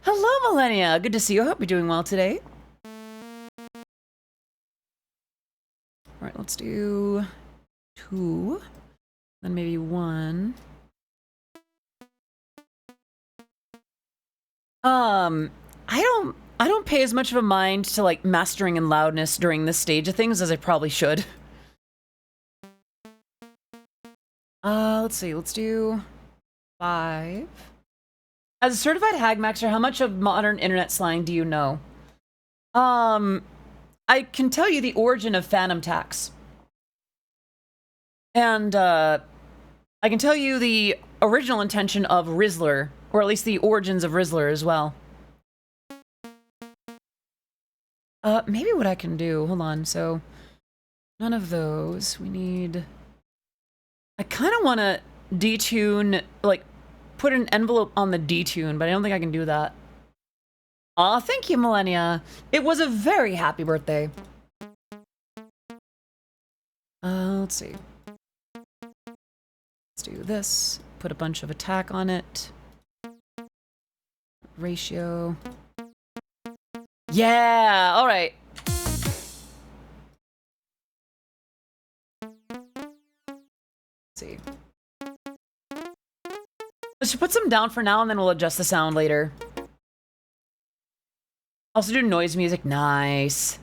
Hello, Millennia. Good to see you. I hope you're doing well today. All right, let's do 2, then maybe 1. I don't pay as much of a mind to like mastering and loudness during this stage of things as I probably should. Let's see. Let's do 5. As a certified hagmaxer, how much of modern internet slang do you know? I can tell you the origin of phantom tax. And, I can tell you the original intention of Rizzler, or at least the origins of Rizzler as well. Maybe what I can do, hold on, so none of those. We need, I kind of want to detune, like, put an envelope on the detune, but I don't think I can do that. Aw, thank you, Millennia. It was a very happy birthday. Let's see. Let's do this. Put a bunch of attack on it. Ratio. Yeah, all right. Let's see. Let's just put some down for now and then we'll adjust the sound later. Also do noise music. Nice.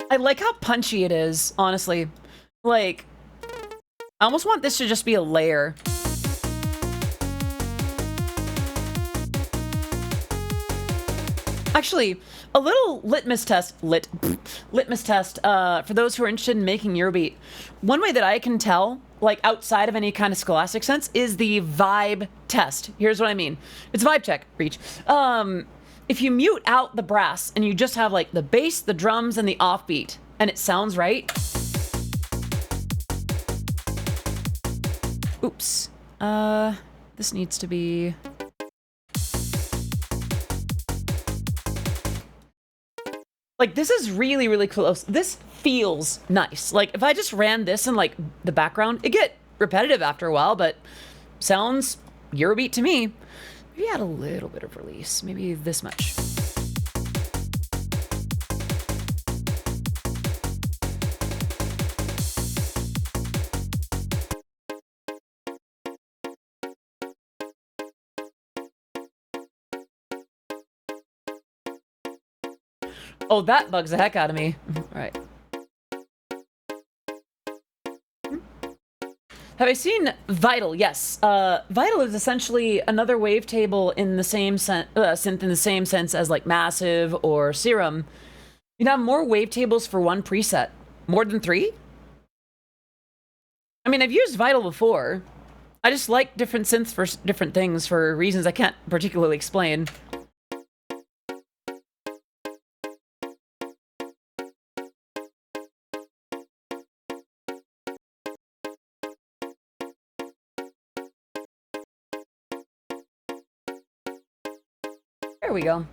I like how punchy it is, honestly. Like, I almost want this to just be a layer. Actually, a little litmus test, litmus test, for those who are interested in making Eurobeat. One way that I can tell, like outside of any kind of scholastic sense, is the vibe test. Here's what I mean. It's vibe check, Reach. If you mute out the brass and you just have like the bass, the drums, and the offbeat, and it sounds right. Oops. This needs to be... Like, this is really, really close. This feels nice. Like, if I just ran this in, like, the background, it'd get repetitive after a while, but sounds Eurobeat to me. Maybe add a little bit of release. Maybe this much. Oh, that bugs the heck out of me. All right. Have I seen Vital? Yes. Vital is essentially another wavetable in the same synth in the same sense as like Massive or Serum. You can have more wavetables for one preset. More than 3? I mean, I've used Vital before. I just like different synths for different things for reasons I can't particularly explain. There we go.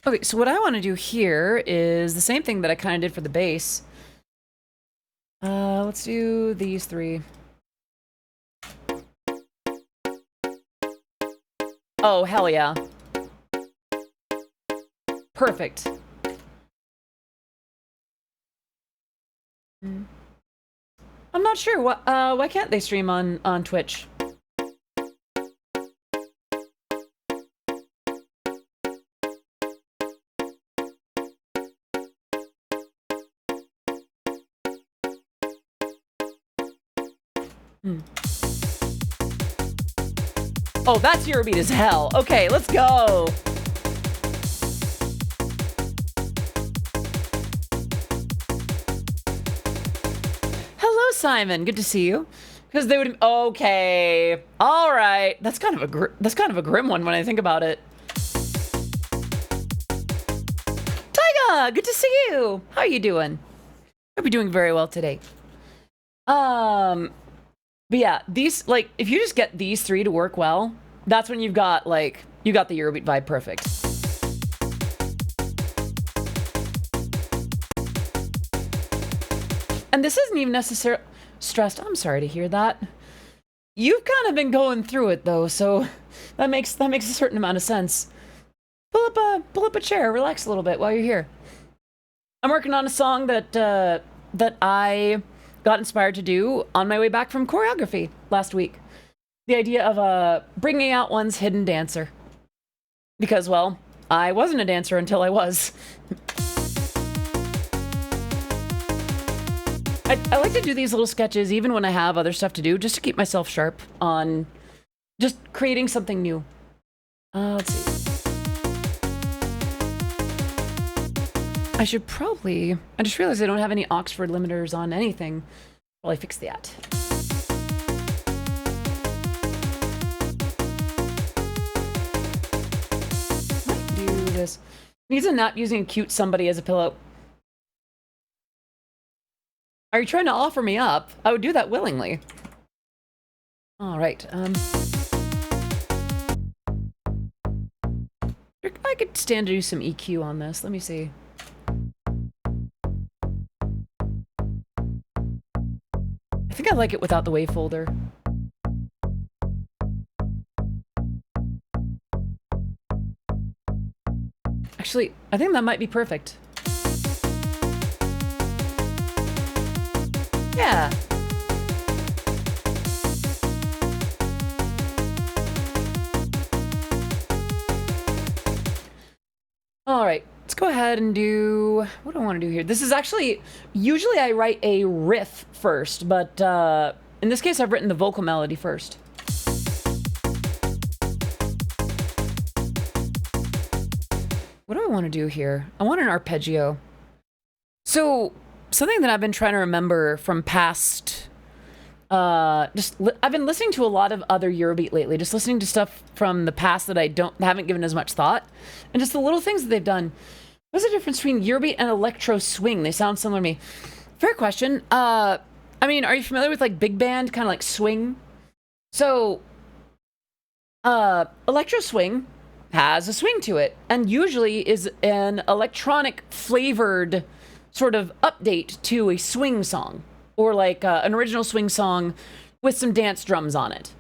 Okay, so what I want to do here is the same thing that I kind of did for the bass. Let's do these 3. Oh, hell yeah. Perfect. I'm not sure. Why can't they stream on Twitch? Oh, that's Eurobeat as hell. Okay, let's go. Hello, Simon. Good to see you. Because they would. Okay. All right. That's kind of a grim one when I think about it. Taiga, good to see you. How are you doing? Hope you're doing very well today. But yeah, these, like, if you just get these three to work well, that's when you've got, like, you got the Eurobeat vibe perfect. And this isn't even necessarily stressed. I'm sorry to hear that. You've kind of been going through it though, so that makes a certain amount of sense. Pull up a chair, relax a little bit while you're here. I'm working on a song that that I got inspired to do on my way back from choreography last week. The idea of bringing out one's hidden dancer. Because, well, I wasn't a dancer until I was. I like to do these little sketches even when I have other stuff to do, just to keep myself sharp on just creating something new. Let's see. I should probably... I just realized I don't have any Oxford limiters on anything. Well, I fix that. Might do this. Needs a nap using a cute somebody as a pillow. Are you trying to offer me up? I would do that willingly. All right. I could stand to do some EQ on this. Let me see. I think I like it without the wave folder. Actually, I think that might be perfect. Yeah. All right, let's go ahead and do... What do I want to do here? This is actually... Usually I write a riff first, but in this case I've written the vocal melody first. What do I want to do here? I want an arpeggio. So... Something that I've been trying to remember from past, I've been listening to a lot of other Eurobeat lately, just listening to stuff from the past that I haven't given as much thought, and just the little things that they've done. What's the difference between Eurobeat and electro swing? They sound similar to me. Fair question. I mean, are you familiar with like big band, kind of like swing? So, electro swing has a swing to it, and usually is an electronic flavored sort of update to a swing song, or like an original swing song with some dance drums on it.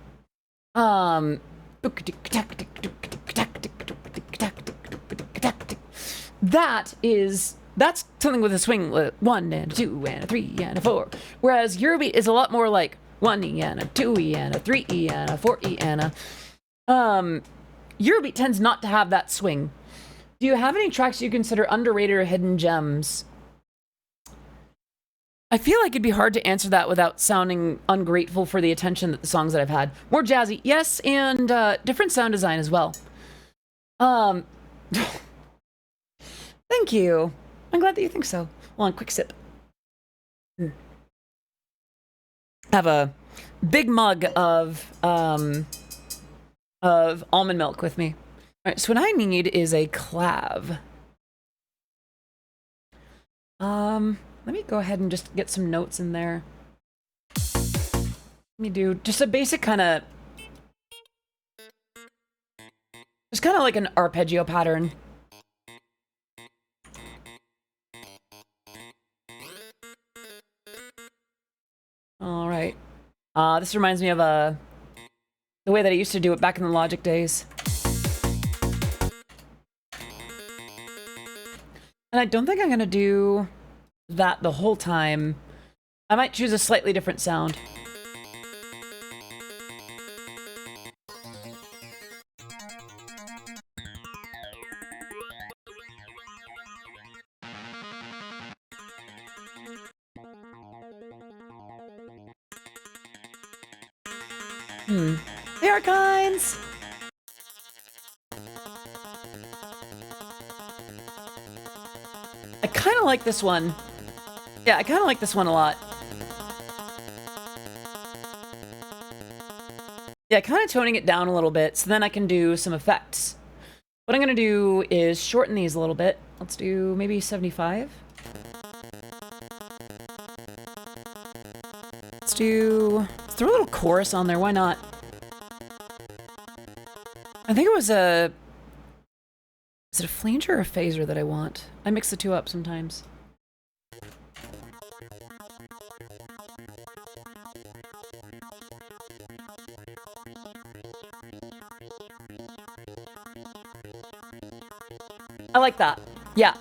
That's something with a swing, 1 and a 2 and a 3 and a 4. Whereas Eurobeat is a lot more like 1E and a 2E and a 3E and a 4E and a... Eurobeat tends not to have that swing. Do you have any tracks you consider underrated or hidden gems? I feel like it'd be hard to answer that without sounding ungrateful for the attention that the songs that I've had. More jazzy, yes, and different sound design as well. Thank you. I'm glad that you think so. Hold on, quick sip. Have a big mug of almond milk with me. All right, so what I need is a clav. Let me go ahead and just get some notes in there. Let me do just a basic kind of... Just kind of like an arpeggio pattern. All right. This reminds me of the way that I used to do it back in the Logic days. And I don't think I'm gonna do that the whole time. I might choose a slightly different sound. Hey, Arkines! I kind of like this one. Yeah, I kind of like this one a lot. Yeah, kind of toning it down a little bit, so then I can do some effects. What I'm going to do is shorten these a little bit. Let's do maybe 75. let's throw a little chorus on there. Why not? I think it was a... Is it a flanger or a phaser that I want? I mix the two up sometimes. I like that. Yeah.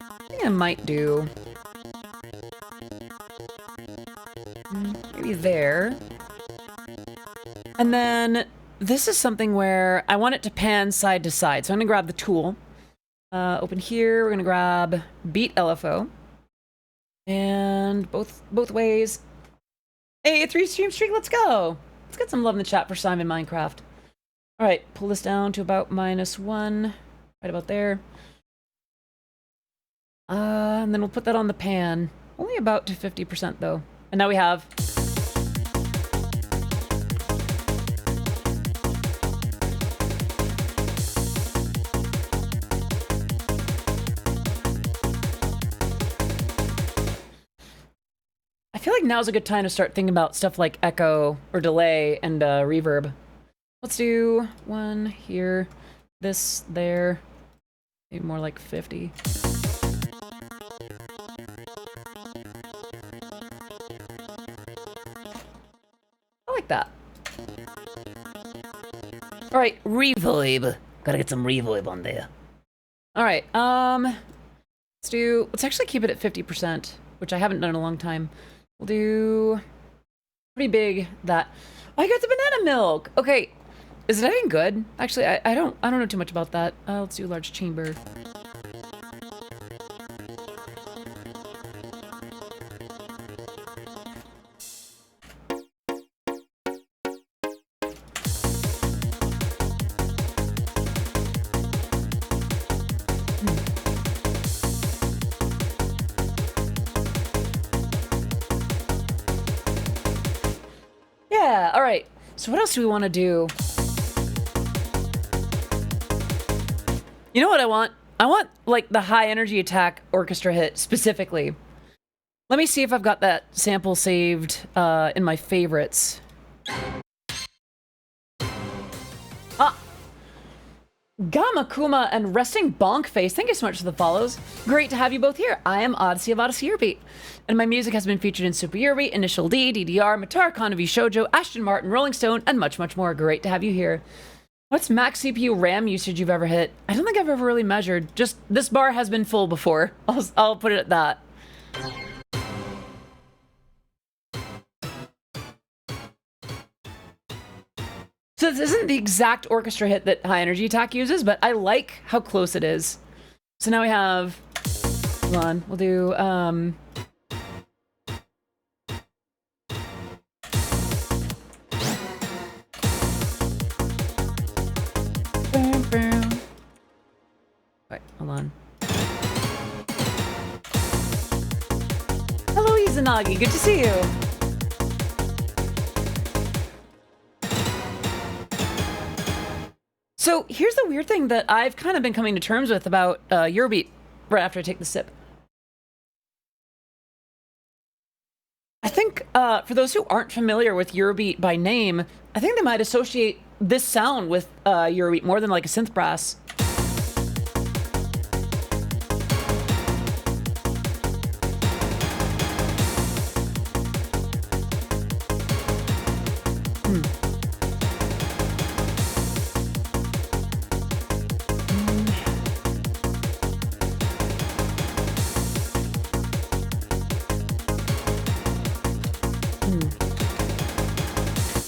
I think I might do... maybe there. And then this is something where I want it to pan side to side. So I'm gonna grab the tool. Open here, we're gonna grab Beat LFO. And both ways. Hey, 3 stream streak, let's go! Let's get some love in the chat for Simon Minecraft. Alright, pull this down to about -1. Right about there. And then we'll put that on the pan. Only about to 50% though. And now we have... I feel like now's a good time to start thinking about stuff like echo or delay and reverb. Let's do 1 here, this there, maybe more like 50. I like that. All right, reverb. Gotta get some reverb on there. All right, let's actually keep it at 50%, which I haven't done in a long time. We'll do pretty big that. Oh, I got the banana milk. Okay, is it any good? Actually, I don't know too much about that. Let's do large chamber. Yeah, all right. So what else do we want to do? You know what I want? I want, like, the high energy attack orchestra hit specifically. Let me see if I've got that sample saved in my favorites. Ah! Gamakuma and Resting Bonk Face, thank you so much for the follows. Great to have you both here. I am Odyssey of Odyssey Eurobeat, and my music has been featured in Super Eurobeat, Initial D, DDR, Matar, Konavi Shoujo, Ashton Martin, Rolling Stone, and much, much more. Great to have you here. What's max CPU RAM usage you've ever hit? I don't think I've ever really measured. Just, this bar has been full before. I'll put it at that. So this isn't the exact orchestra hit that High Energy Attack uses, but I like how close it is. So now we have... Hold on, we'll do... Wait, hold on. Hello, Izanagi. Good to see you. So here's the weird thing that I've kind of been coming to terms with about Eurobeat right after I take the sip. I think for those who aren't familiar with Eurobeat by name, I think they might associate this sound with Eurobeat more than like a synth brass.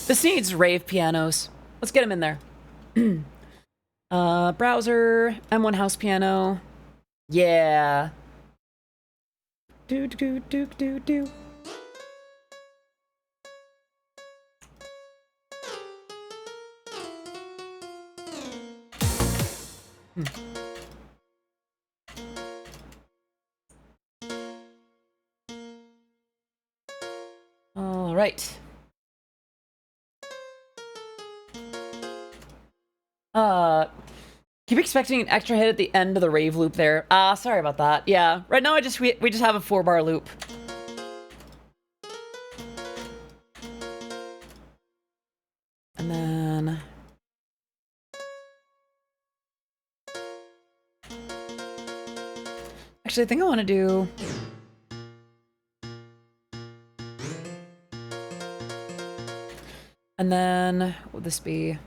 This needs rave pianos. Let's get them in there. Browser, M1 house piano. Yeah. Do do do do do. All right. Keep expecting an extra hit at the end of the rave loop there. Ah, sorry about that. Yeah, right now we just have a 4-bar loop. And then... Actually, I think I want to do... And then, what would this be?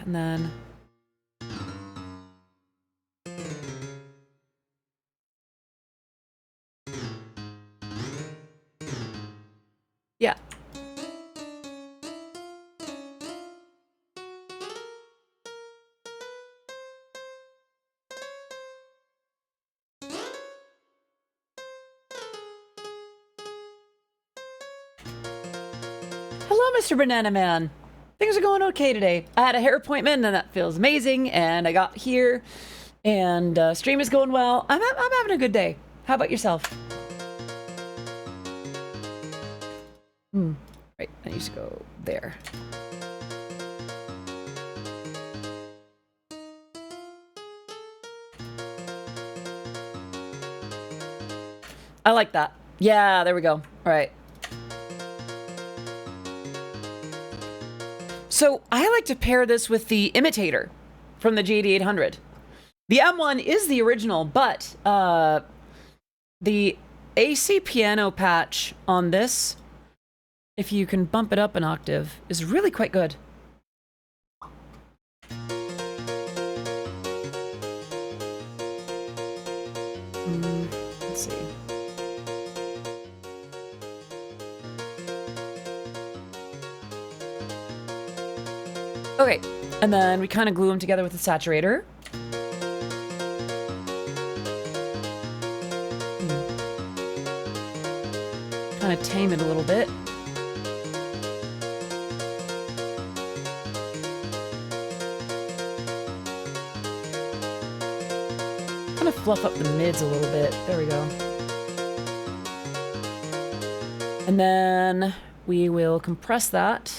And then... Yeah. Hello, Mr. Banana Man. Things are going okay today. I had a hair appointment and that feels amazing, and I got here, and stream is going well. I'm having a good day. How about yourself? Right, I need to go there. I like that. Yeah, there we go. All right. So I like to pair this with the imitator from the JD800. The M1 is the original, but the AC piano patch on this, if you can bump it up an octave, is really quite good. Let's see. Okay, and then we kind of glue them together with the saturator. Kind of tame it a little bit. Kind of fluff up the mids a little bit. There we go. And then we will compress that.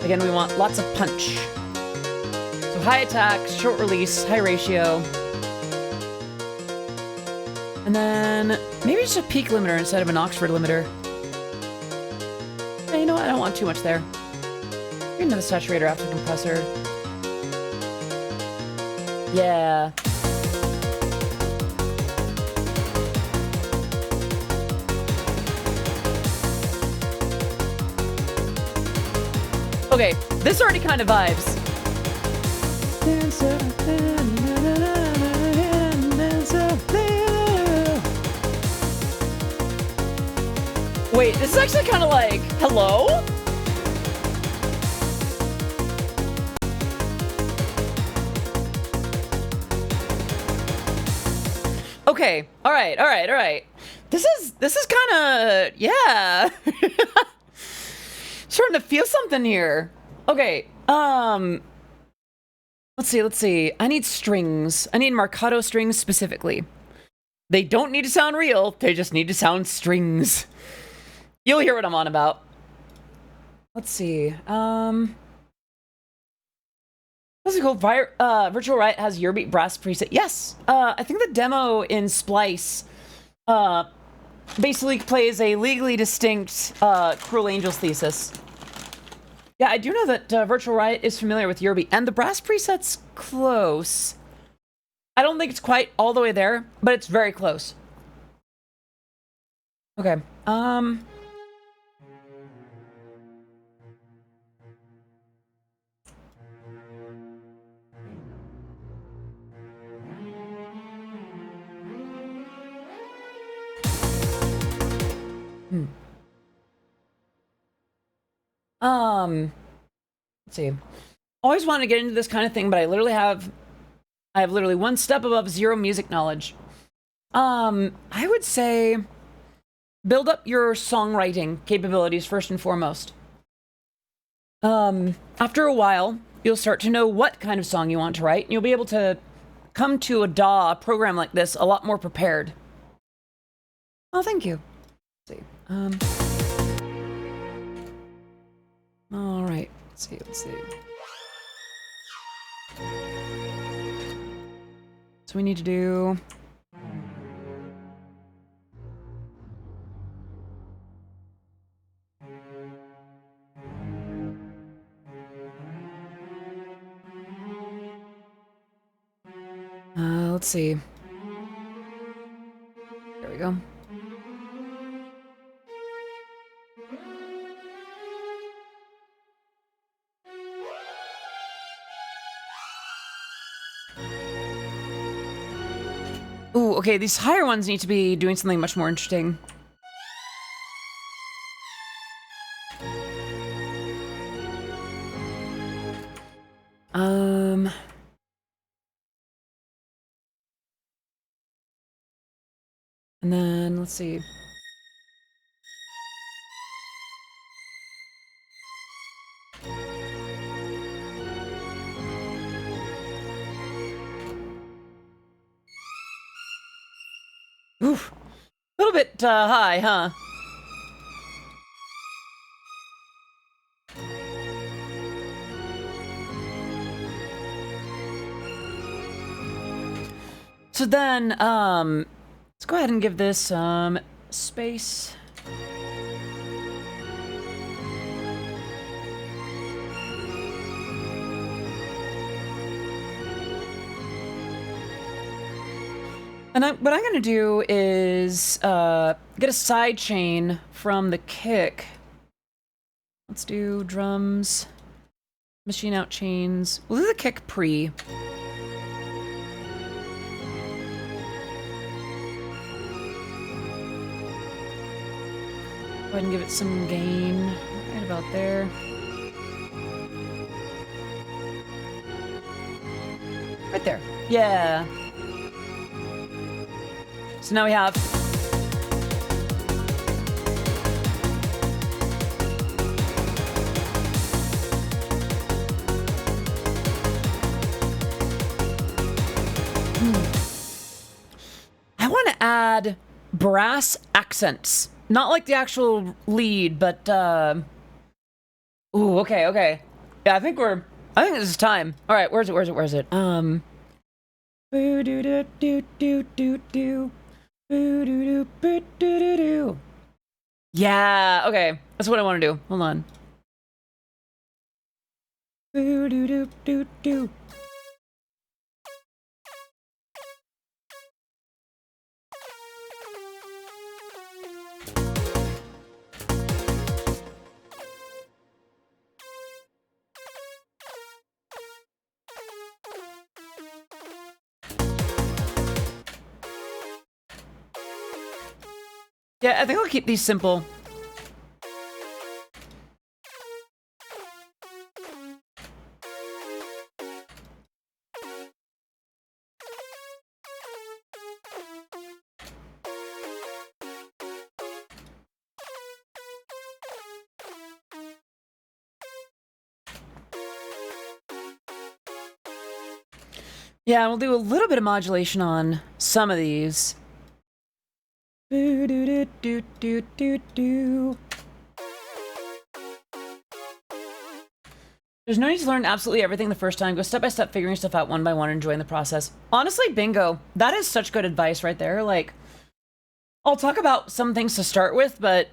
Again, we want lots of punch. So high attack, short release, high ratio. And then maybe just a peak limiter instead of an Oxford limiter. Yeah, you know what? I don't want too much there. Get into the saturator after the compressor. Yeah. Okay, this already kind of vibes. Wait, this is actually kind of like, hello? Okay, all right. This is kind of, yeah. Starting to feel something here. Okay, let's see. I need strings. I need Marcato strings specifically. They don't need to sound real. They just need to sound strings. You'll hear what I'm on about. Let's see. What's it called? Virtual Riot has Eurobeat brass preset. Yes. I think the demo in Splice basically plays a legally distinct Cruel Angels thesis. Yeah, I do know that Virtual Riot is familiar with Eurobeat, and the brass preset's close. I don't think it's quite all the way there, but it's very close. Okay. Let's see. Always wanted to get into this kind of thing, but I have literally one step above zero music knowledge. I would say build up your songwriting capabilities first and foremost. After a while, you'll start to know what kind of song you want to write, and you'll be able to come to a DAW program like this a lot more prepared. Oh, thank you. Let's see. All right. Let's see. So we need to do... let's see. There we go. Ooh, okay, these higher ones need to be doing something much more interesting. And then, let's see. Oof. A little bit high, huh? So then, let's go ahead and give this some space. And what I'm gonna do is get a side chain from the kick. Let's do drums, machine out chains. We'll do the kick pre. Go ahead and give it some gain right about there. Right there. Yeah. So now we have... I want to add brass accents. Not like the actual lead, but, Ooh, okay. Yeah, I think this is time. All right, where's it? Boo-doo-doo-doo-doo-doo-doo. Boo-doo-doo-boo-doo-doo-doo. Yeah, okay. That's what I want to do. Hold on. Boo-doo-doo-doo-doo. Yeah, I think I'll keep these simple. Yeah, we'll do a little bit of modulation on some of these. Boo-doo-doo-doo-doo-doo. There's no need to learn absolutely everything the first time. Go step by step, figuring stuff out one by one, enjoying the process. Honestly, bingo. That is such good advice right there. Like, I'll talk about some things to start with, but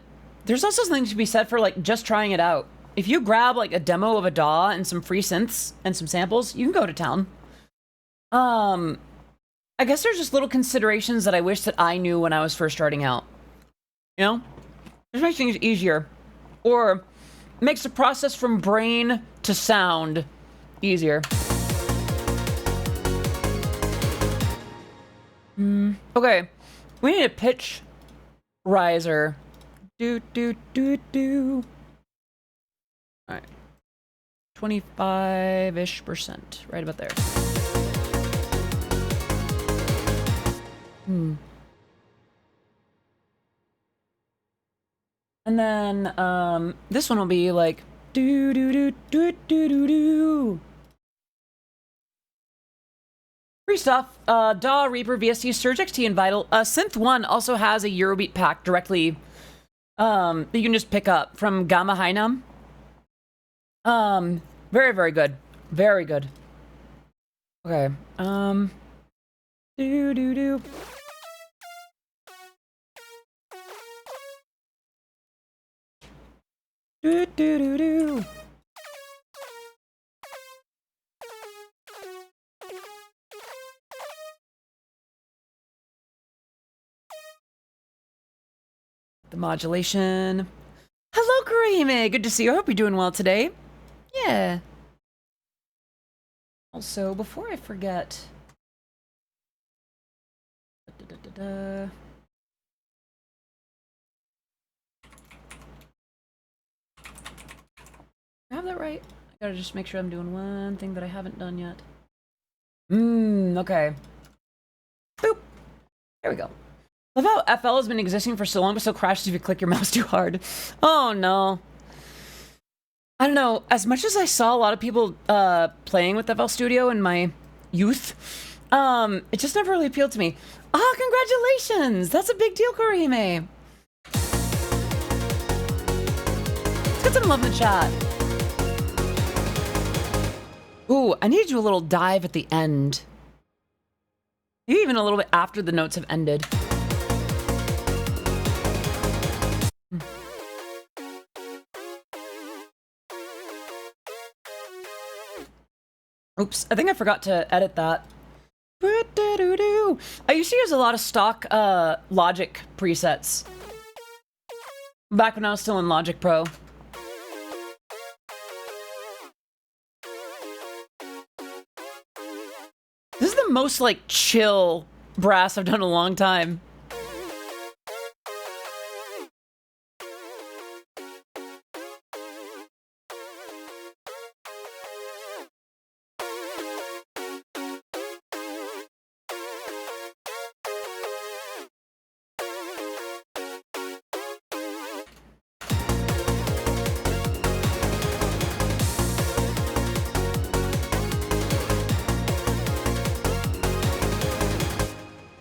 there's also something to be said for, like, just trying it out. If you grab, like, a demo of a DAW and some free synths and some samples, you can go to town. I guess there's just little considerations that I wish that I knew when I was first starting out. You know? Just makes things easier. Or makes the process from brain to sound easier. Okay. We need a pitch riser. Do. Alright. 25-ish%. Right about there. And then, this one will be like, do. Free stuff. DAW, Reaper, VST, Surge XT, and Vital. Synth 1 also has a Eurobeat pack directly that you can just pick up from Gamma Heinam. Very, very good. Very good. Okay. Do. Do. The modulation. Hello, Karime. Good to see you. I hope you're doing well today. Yeah. Also, before I forget... I have that right? I gotta just make sure I'm doing one thing that I haven't done yet. Okay. Boop. There we go. Love how FL has been existing for so long, but still crashes if you click your mouse too hard. Oh, no. I don't know. As much as I saw a lot of people playing with FL Studio in my youth, it just never really appealed to me. Ah, congratulations! That's a big deal, Karime. Let's get some love in the chat. Ooh, I need to do a little dive at the end. Maybe even a little bit after the notes have ended. Oops, I think I forgot to edit that. I used to use a lot of stock Logic presets. Back when I was still in Logic Pro. This is the most, like, chill brass I've done in a long time.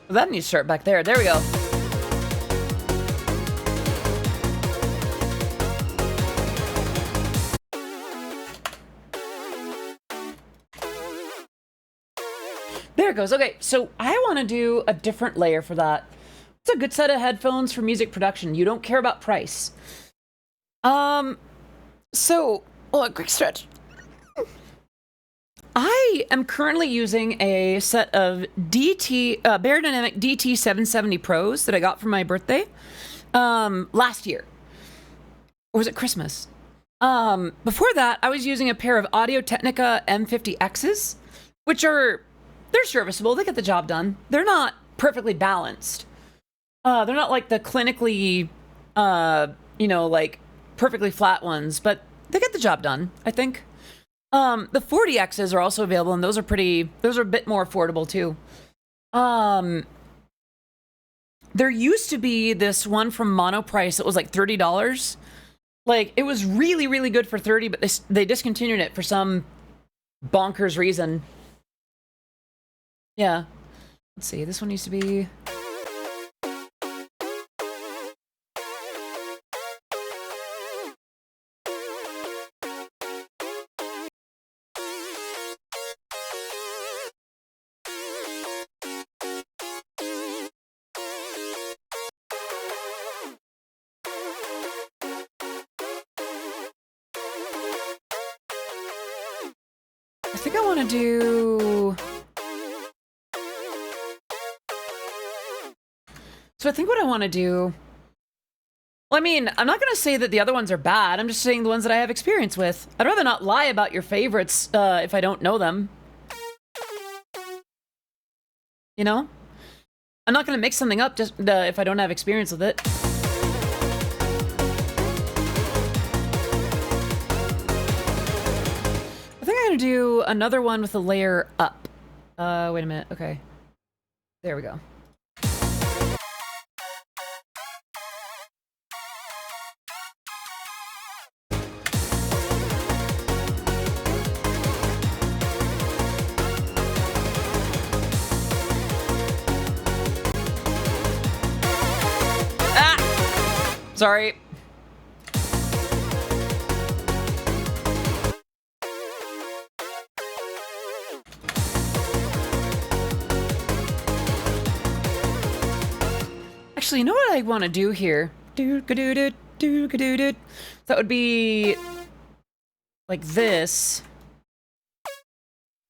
That needs to start back there. There we go. There it goes. Okay, so I want to do a different layer for that. It's a good set of headphones for music production. You don't care about price. So, a quick stretch. I am currently using a set of Beyerdynamic DT770 Pros that I got for my birthday last year. Or was it Christmas? Before that, I was using a pair of Audio-Technica M50Xs, which they're serviceable. They get the job done. They're not perfectly balanced. They're not like the clinically, like perfectly flat ones, but they get the job done, I think. The 40Xs are also available, and those are a bit more affordable too. There used to be this one from Monoprice that was like $30. Like, it was really, really good for 30, but they discontinued it for some bonkers reason. Yeah. Let's see, this one used to be... I think I want to do... So I think what I want to do... Well, I mean, I'm not going to say that the other ones are bad. I'm just saying the ones that I have experience with. I'd rather not lie about your favorites if I don't know them. You know? I'm not going to make something up just if I don't have experience with it. I think I'm going to do another one with a layer up. Wait a minute. Okay. There we go. Sorry. Actually, you know what I want to do here? That would be like this.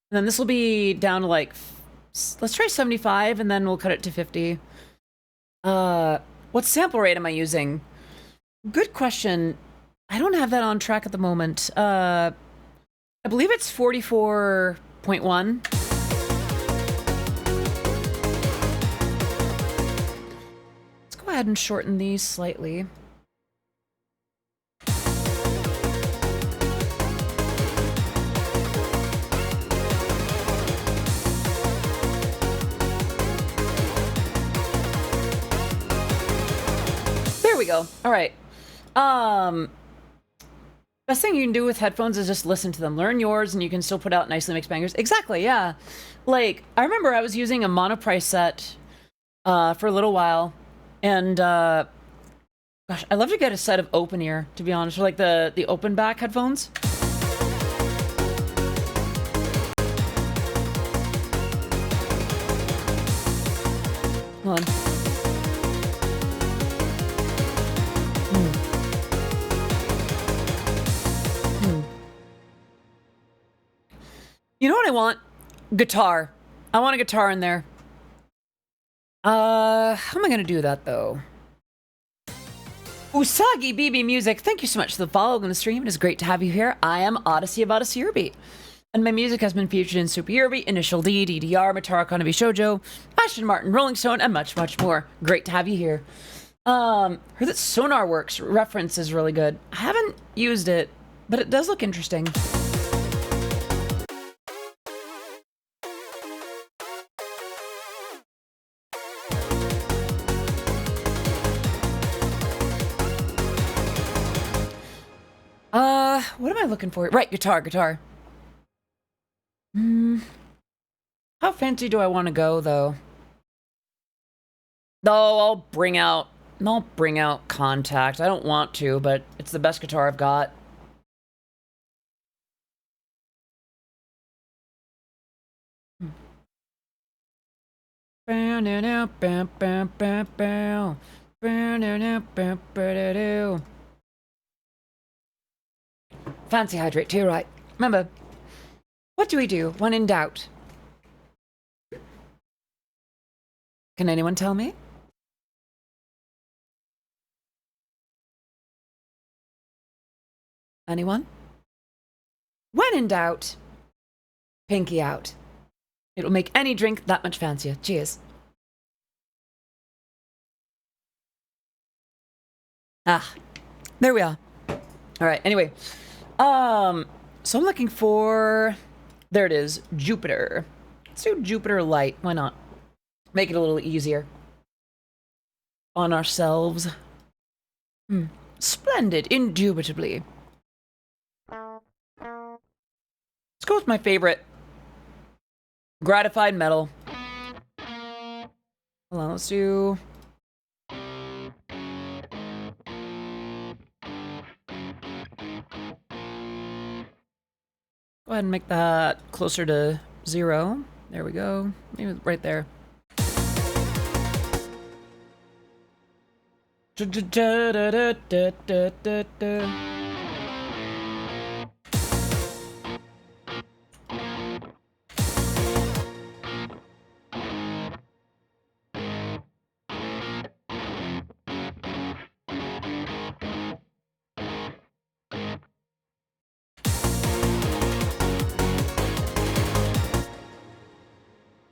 And then this will be down to like, let's try 75 and then we'll cut it to 50. What sample rate am I using? Good question. I don't have that on track at the moment. I believe it's 44.1. Let's go ahead and shorten these slightly. There we go. All right. Best thing you can do with headphones is just listen to them. Learn yours, and you can still put out nicely mixed bangers. Exactly, yeah. Like, I remember I was using a monoprice set for a little while, and gosh, I'd love to get a set of open ear, to be honest, or like the open back headphones. Hold on. You know what I want? Guitar. I want a guitar in there. How am I gonna do that though? Usagi BB Music, thank you so much for the follow on the stream. It is great to have you here. I am Odyssey of Odyssey Eurobeat, and my music has been featured in Super Eurobeat, Initial D, DDR, Matara Konabe Shoujo, Ashton Martin, Rolling Stone, and much, much more. Great to have you here. Heard that SonarWorks reference is really good. I haven't used it, but it does look interesting. What am I looking for? Right, guitar. How fancy do I want to go, though? No, I'll bring out Contact. I don't want to, but it's the best guitar I've got. Fancy hydrate too, right? Remember, what do we do when in doubt? Can anyone tell me? Anyone? When in doubt, pinky out. It'll make any drink that much fancier. Cheers. Ah, there we are. All right, anyway. So I'm looking for... There it is, Jupiter. Let's do Jupiter Light. Why not? Make it a little easier on ourselves. Splendid, indubitably. Let's go with my favorite. Gratified Metal. Hold on, let's do... Go ahead and make that closer to 0. There we go. Maybe right there.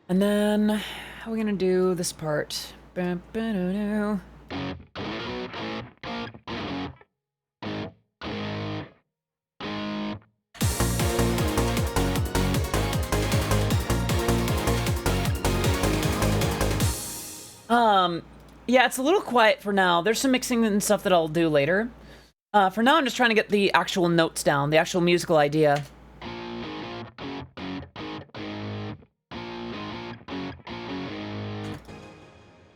And then, how are we gonna do this part? Yeah, it's a little quiet for now. There's some mixing and stuff that I'll do later. For now, I'm just trying to get the actual notes down, the actual musical idea.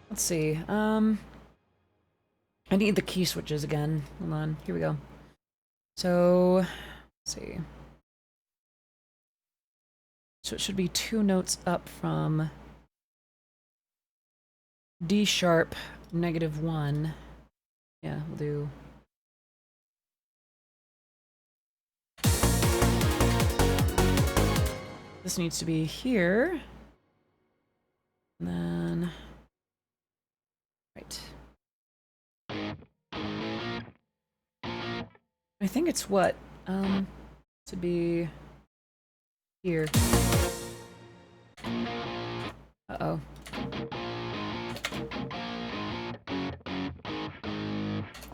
Let's see, I need the key switches again. Hold on. Here we go. So, let's see. So it should be 2 notes up from D sharp -1. Yeah, we'll do. This needs to be here. And then. Right. I think it's what? To be here. Uh-oh.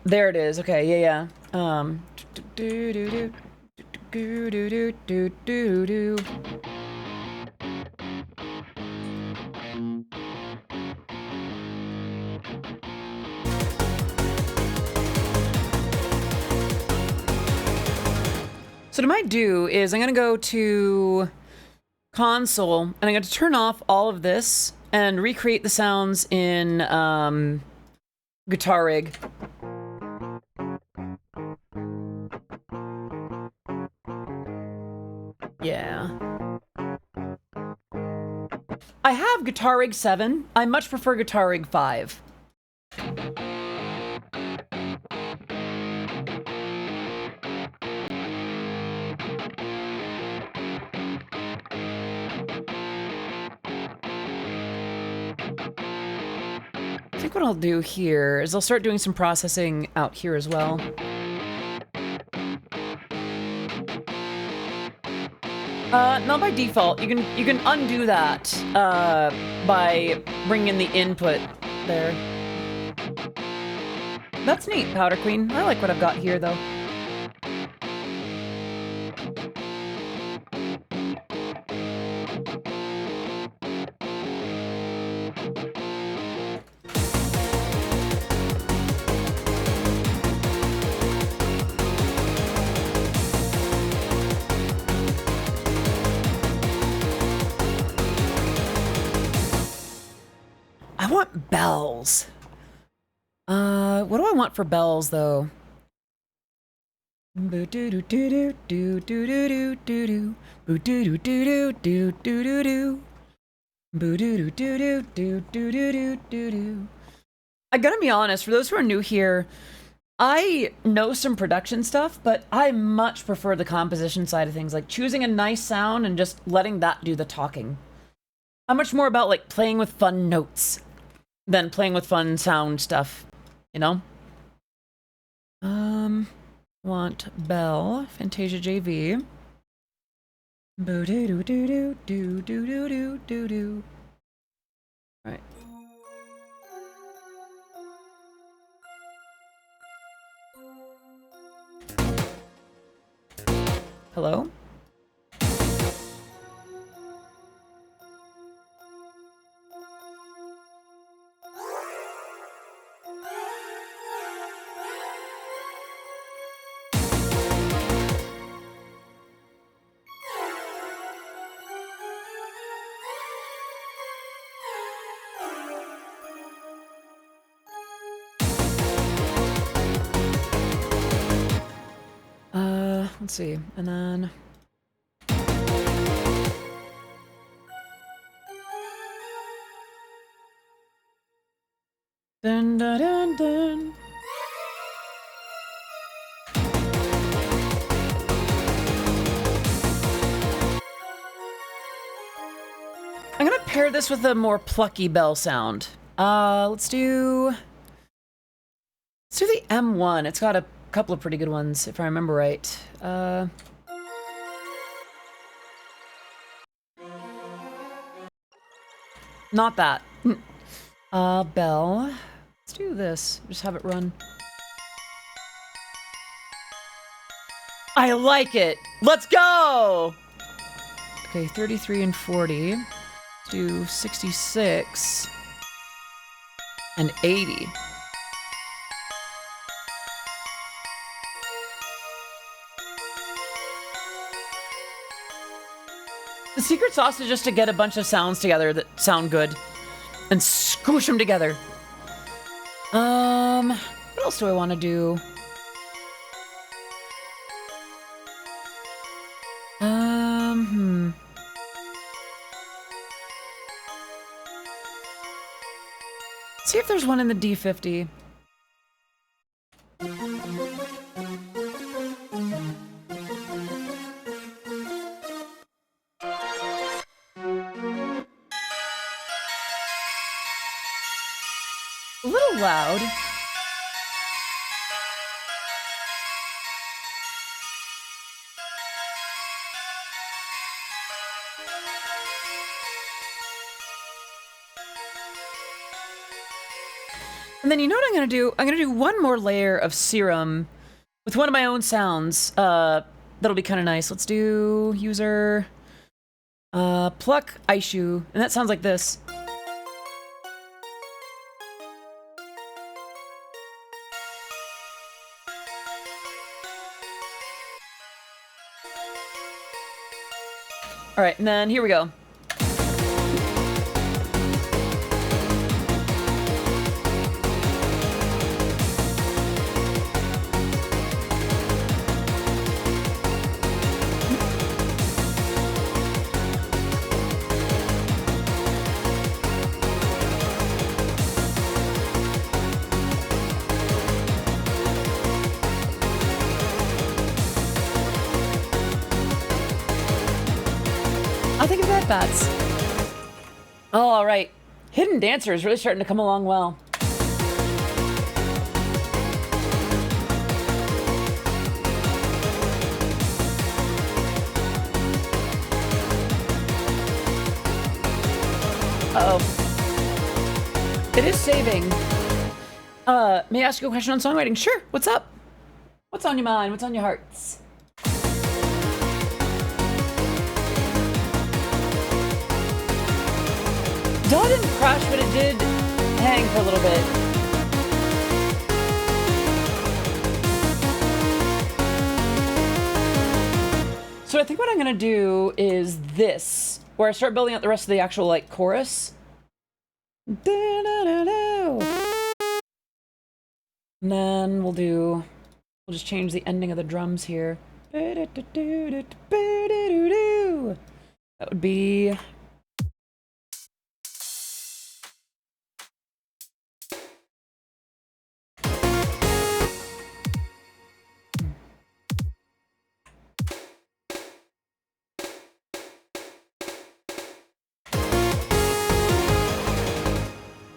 There it is. Okay, yeah. Do do do do do do do do do. So what I might do is I'm gonna go to console and I'm going to turn off all of this and recreate the sounds in Guitar Rig. Yeah. I have Guitar Rig 7. I much prefer Guitar Rig 5. I think what I'll do here is I'll start doing some processing out here as well. Not by default. You can undo that by bringing in the input there. That's neat, Powder Queen. I like what I've got here, though. I want bells. What do I want for bells, though? Boo doo doo doo doo doo doo doo doo doo. Boo doo doo doo doo doo doo doo. Boo doo doo doo doo doo doo doo doo doo. I gotta be honest, for those who are new here, I know some production stuff, but I much prefer the composition side of things, like choosing a nice sound and just letting that do the talking. I'm much more about like playing with fun notes than playing with fun sound stuff, you know? Want bell, Fantasia JV. Boo doo doo doo doo doo doo doo doo doo doo. Right. Hello? Let's see, and then... Dun dun dun dun. I'm gonna pair this with a more plucky bell sound. Let's do the M1. It's got a couple of pretty good ones, if I remember right. Not that. Bell. Let's do this. Just have it run. I like it! Let's go! Okay, 33 and 40. Let's do 66 and 80. The secret sauce is just to get a bunch of sounds together that sound good and squish them together. What else do I want to do? Hmm. See if there's one in the D50. A little loud. And then you know what I'm gonna do? I'm gonna do one more layer of serum with one of my own sounds. That'll be kind of nice. Let's do user pluck Aishu, and that sounds like this. All right, and then here we go. I think of that bats. Oh, all right. Hidden Dancer is really starting to come along well. Uh-oh. It is saving. May I ask you a question on songwriting? Sure. What's up? What's on your mind? What's on your hearts? DAW didn't crash, but it did hang for a little bit. So I think what I'm gonna do is this, where I start building out the rest of the actual like chorus. And then we'll just change the ending of the drums here. That would be.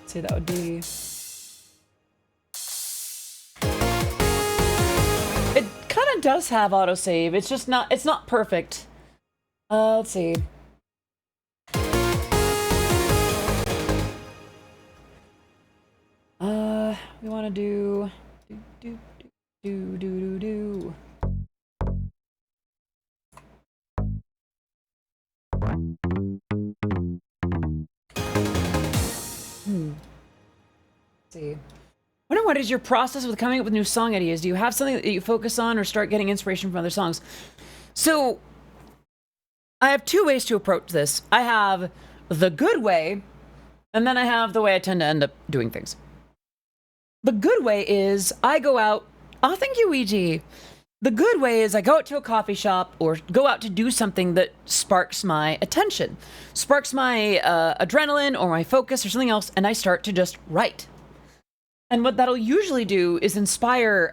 Say that would be. It kind of does have autosave. It's just not. It's not perfect. Let's see. We want to do. Do. See. Wonder what is your process with coming up with new song ideas? Do you have something that you focus on or start getting inspiration from other songs? So, I have two ways to approach this. I have the good way, and then I have the way I tend to end up doing things. The good way is I go out. Oh, thank you, Ouija. The good way is I go out to a coffee shop or go out to do something that sparks my attention, sparks my adrenaline or my focus or something else, and I start to just write. And what that'll usually do is inspire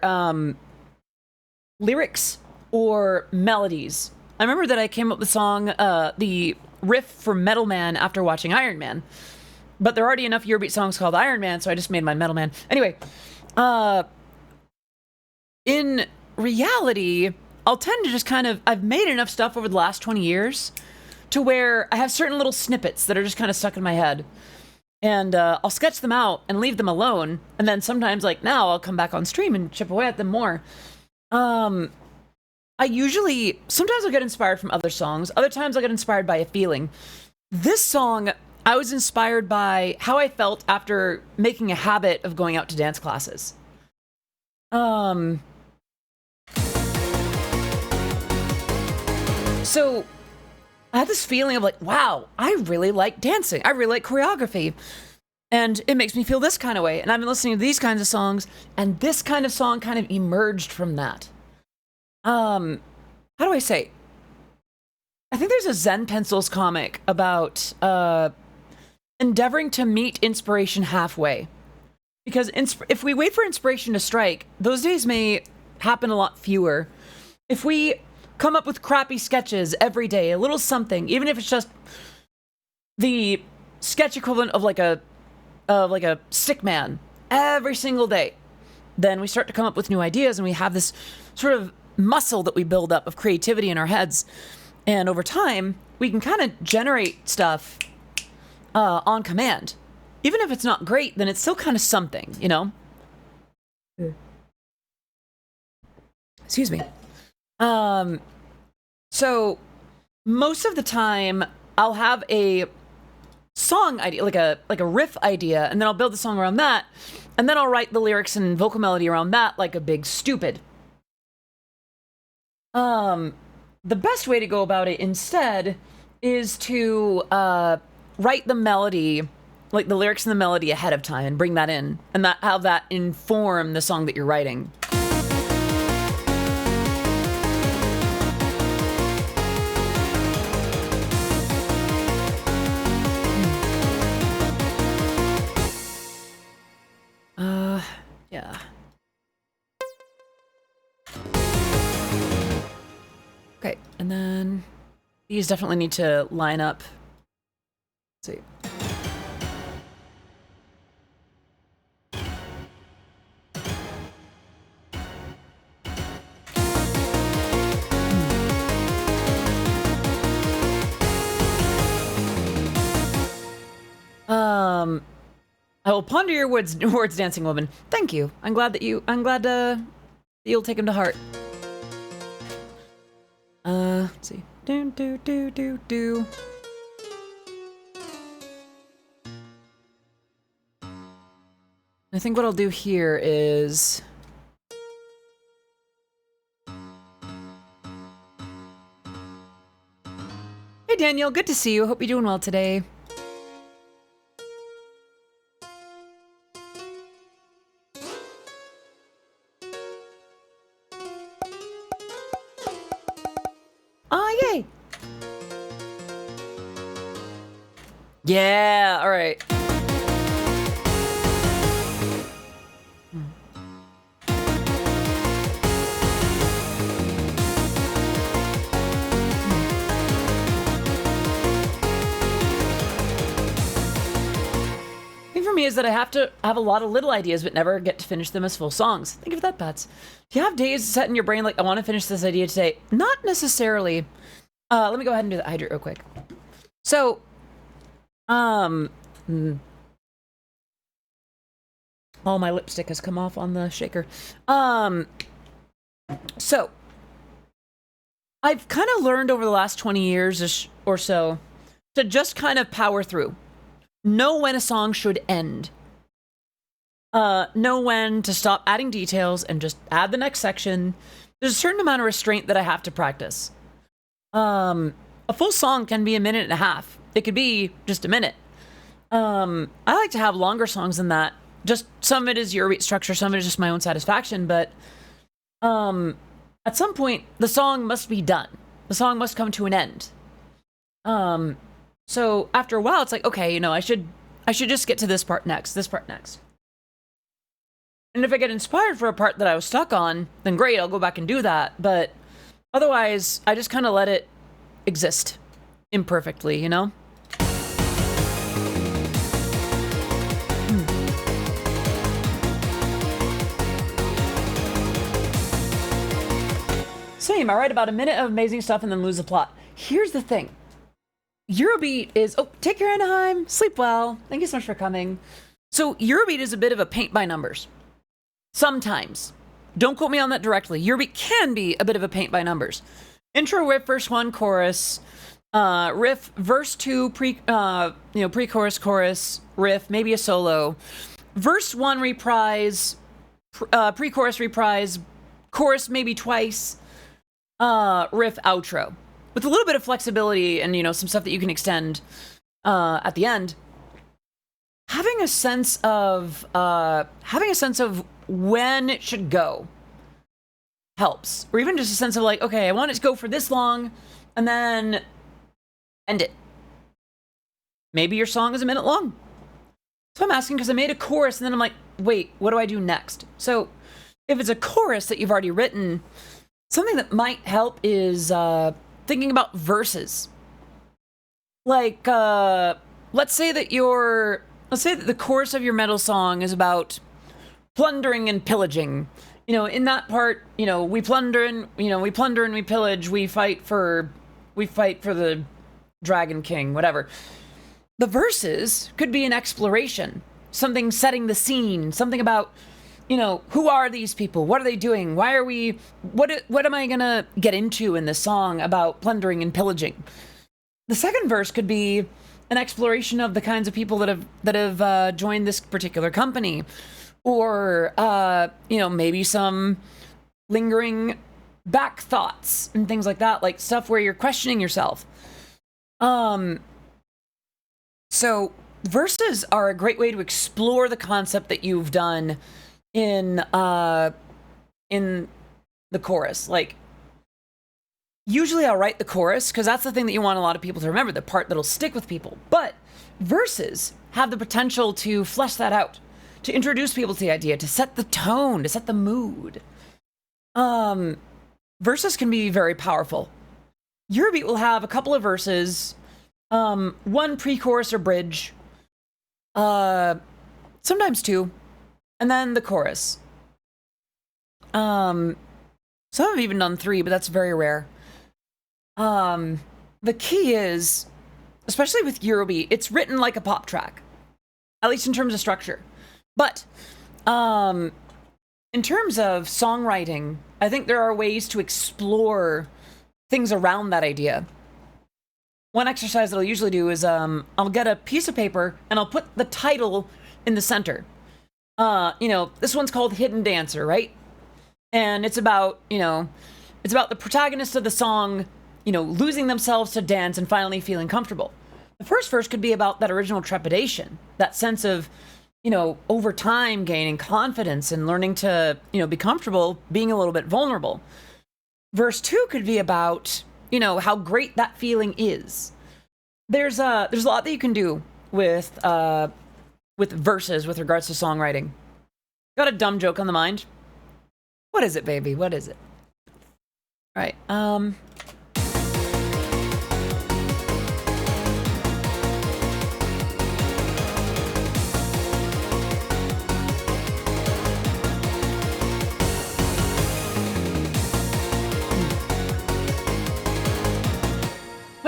lyrics or melodies. I remember that I came up with the song, the riff for Metal Man after watching Iron Man. But there are already enough Eurobeat songs called Iron Man, so I just made my Metal Man. Anyway, in reality, I'll tend to just kind of, I've made enough stuff over the last 20 years to where I have certain little snippets that are just kind of stuck in my head. And I'll sketch them out and leave them alone. And then sometimes, like now, I'll come back on stream and chip away at them more. Sometimes I'll get inspired from other songs. Other times I'll get inspired by a feeling. This song, I was inspired by how I felt after making a habit of going out to dance classes. So I had this feeling of like, wow, I really like dancing. I really like choreography. And it makes me feel this kind of way. And I've been listening to these kinds of songs, and this kind of song kind of emerged from that. How do I say? I think there's a Zen Pencils comic about endeavoring to meet inspiration halfway. Because if we wait for inspiration to strike, those days may happen a lot fewer. If we come up with crappy sketches every day, a little something, even if it's just the sketch equivalent of like a stick man every single day, then we start to come up with new ideas, and we have this sort of muscle that we build up of creativity in our heads. And over time, we can kind of generate stuff on command. Even if it's not great, then it's still kind of something, you know? Excuse me. So most of the time I'll have a song idea, like a riff idea, and then I'll build the song around that, and then I'll write the lyrics and vocal melody around that like a big stupid. The best way to go about it instead is to write the melody, like the lyrics and the melody ahead of time, and bring that in, and have that inform the song that you're writing. Yeah. Okay, and then these definitely need to line up. Let's see. I will ponder your words, dancing woman. Thank you. I'm glad you'll take them to heart. Let's see. Do. I think what I'll do here is... Hey Daniel, good to see you. Hope you're doing well today. Yay! Yeah, all right. For me is that I have to have a lot of little ideas but never get to finish them as full songs. Think of that, Pats. Do you have days set in your brain like, I want to finish this idea today? Not necessarily. Let me go ahead and do the hydrate real quick. So, oh, my lipstick has come off on the shaker. So, I've kind of learned over the last 20 years or so to just kind of power through. Know when a song should end. Know when to stop adding details and just add the next section. There's a certain amount of restraint that I have to practice. A full song can be a minute and a half. It could be just a minute. I like to have longer songs than that. Just some of it is Eurobeat structure, some of it is just my own satisfaction, but at some point the song must be done. The song must come to an end. So after a while, it's like, okay, you know, I should just get to this part next. And if I get inspired for a part that I was stuck on, then great, I'll go back and do that. But otherwise, I just kind of let it exist imperfectly, you know? Same, I write about a minute of amazing stuff and then lose the plot. Here's the thing. Eurobeat is... Oh, take care, Anaheim. Sleep well. Thank you so much for coming. So, Eurobeat is a bit of a paint by numbers. Sometimes. Don't quote me on that directly. Eurobeat can be a bit of a paint by numbers. Intro, riff, verse 1, chorus. Riff, verse 2, pre-chorus, chorus, riff, maybe a solo. Verse 1, reprise. Pre-chorus, reprise. Chorus, maybe twice. Riff, outro. With a little bit of flexibility and, you know, some stuff that you can extend at the end. having a sense of when it should go helps, or even just a sense of like, okay, I want it to go for this long, and then end it. Maybe your song is a minute long. So I'm asking because I made a chorus, and then I'm like, wait, what do I do next? So if it's a chorus that you've already written, something that might help is thinking about verses. Like, let's say that the chorus of your metal song is about plundering and pillaging. You know, in that part, you know, we plunder and we pillage, we fight for the Dragon King, whatever. The verses could be an exploration, something setting the scene, something about, you know, who are these people? What are they doing? Why are we, what am I gonna get into in this song about plundering and pillaging? The second verse could be an exploration of the kinds of people that have joined this particular company, or you know, maybe some lingering back thoughts and things like that, like stuff where you're questioning yourself. So verses are a great way to explore the concept that you've done in the chorus. Like, usually I'll write the chorus because that's the thing that you want a lot of people to remember, the part that'll stick with people. But verses have the potential to flesh that out, to introduce people to the idea, to set the tone, to set the mood. Verses can be very powerful. Eurobeat will have a couple of verses, one pre-chorus or bridge, sometimes two, and then the chorus. Some have even done three, but that's very rare. The key is, especially with Eurobeat, it's written like a pop track, at least in terms of structure. But in terms of songwriting, I think there are ways to explore things around that idea. One exercise that I'll usually do is I'll get a piece of paper and I'll put the title in the center. You know, this one's called Hidden Dancer, right? And it's about, you know, it's about the protagonist of the song, you know, losing themselves to dance and finally feeling comfortable. The first verse could be about that original trepidation, that sense of, you know, over time gaining confidence and learning to, you know, be comfortable being a little bit vulnerable. Verse 2 could be about, you know, how great that feeling is. There's a lot that you can do with verses with regards to songwriting. Got a dumb joke on the mind? What is it, baby? What is it? All right.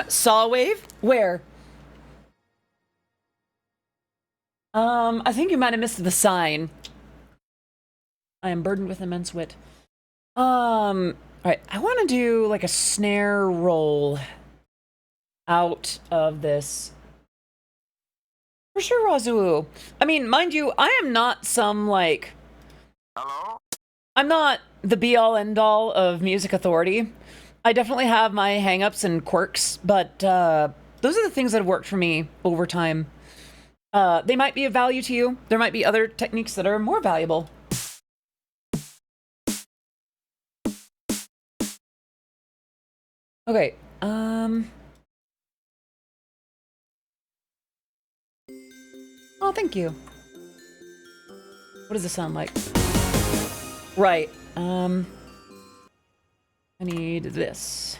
Saw a wave? Where? I think you might have missed the sign. I am burdened with immense wit. All right, I want to do like a snare roll out of this. For sure, Razu. I mean, mind you, I am not some like... Hello? I'm not the be-all, end-all of music authority. I definitely have my hang-ups and quirks, but those are the things that have worked for me over time. They might be of value to you. There might be other techniques that are more valuable. Okay, oh, thank you. What does this sound like? Right, I need this.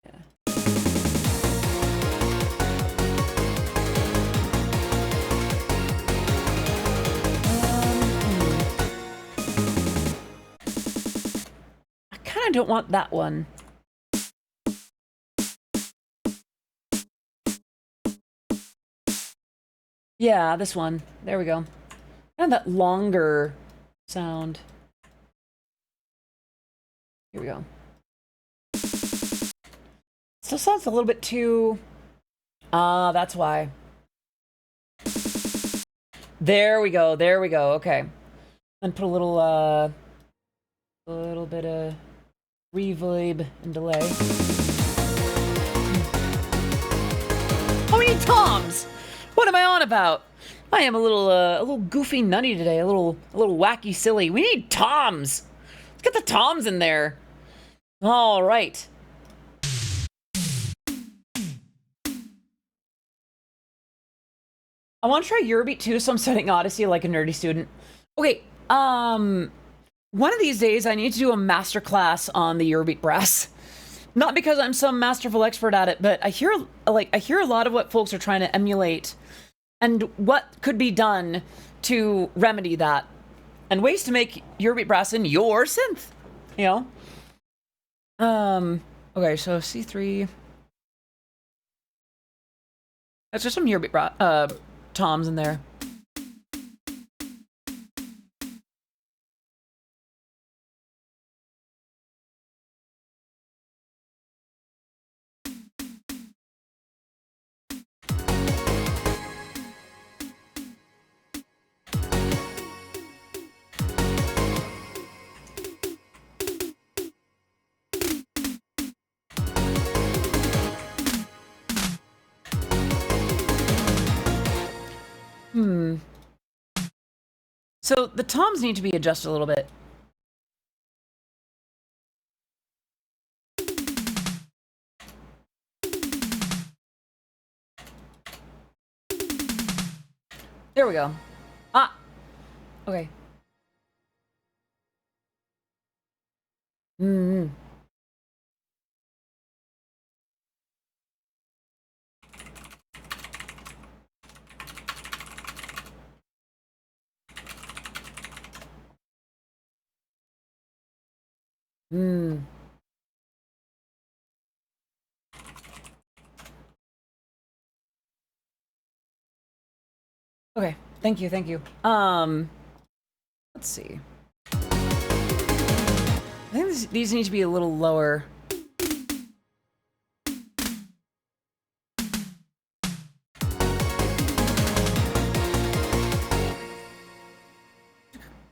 Yeah. I kind of don't want that one. Yeah, this one. There we go. Kind of that longer sound. Here we go. Still sounds a little bit too... that's why. There we go, there we go, okay. And put a little bit of reverb and delay. Toms! What am I on about? I am a little goofy nutty today, a little wacky silly. We need Toms! Let's get the Toms in there. All right. I want to try Eurobeat too, so I'm studying Odyssey like a nerdy student. Okay, one of these days I need to do a masterclass on the Eurobeat brass. Not because I'm some masterful expert at it, but I hear a lot of what folks are trying to emulate and what could be done to remedy that. And ways to make Eurobeat brass in your synth, you know? Okay, so C3. That's just some Eurobeat toms in there. So the toms need to be adjusted a little bit. There we go. Ah! Okay. Mm-hmm. Okay, thank you, thank you. Let's see. I think these need to be a little lower.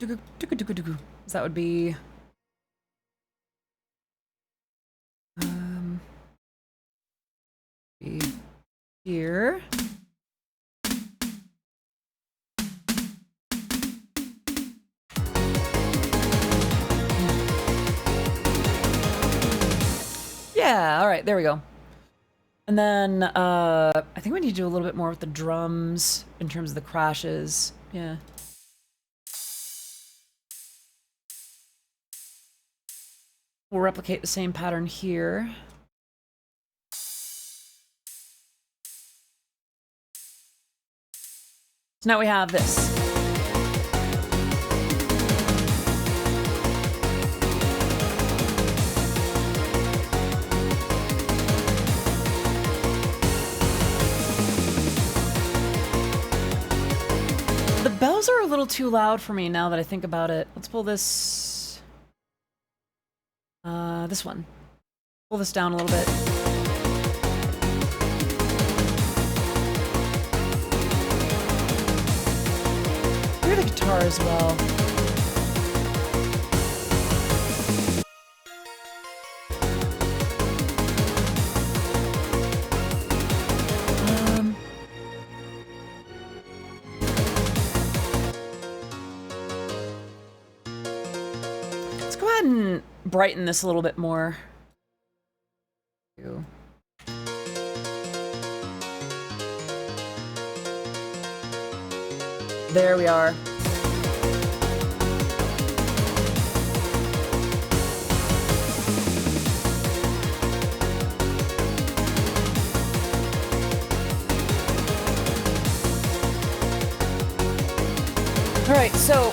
So that would be here. Yeah, all right, there we go. And then I think we need to do a little bit more with the drums in terms of the crashes. Yeah. We'll replicate the same pattern here. So now we have this. The bells are a little too loud for me now that I think about it. Let's pull this. This one. Pull this down a little bit. Hear the guitar as well. Let's go ahead and brighten this a little bit more. There we are. All right, so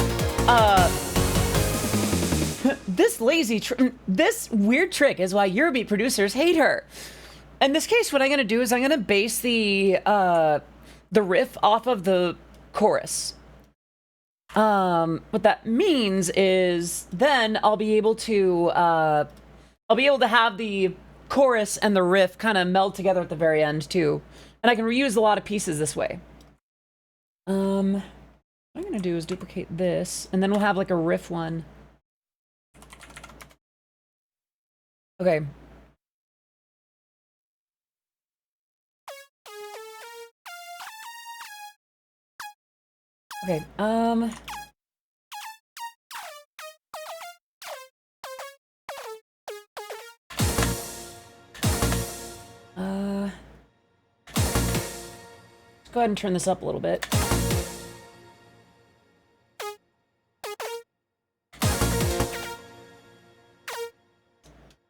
this weird trick is why Eurobeat producers hate her. In this case, what I'm gonna do is I'm gonna base the riff off of the chorus. What that means is then I'll be able to have the chorus and the riff kind of meld together at the very end too, and I can reuse a lot of pieces this way. What I'm gonna do is duplicate this, and then we'll have like a riff one. Okay. Okay, let's go ahead and turn this up a little bit.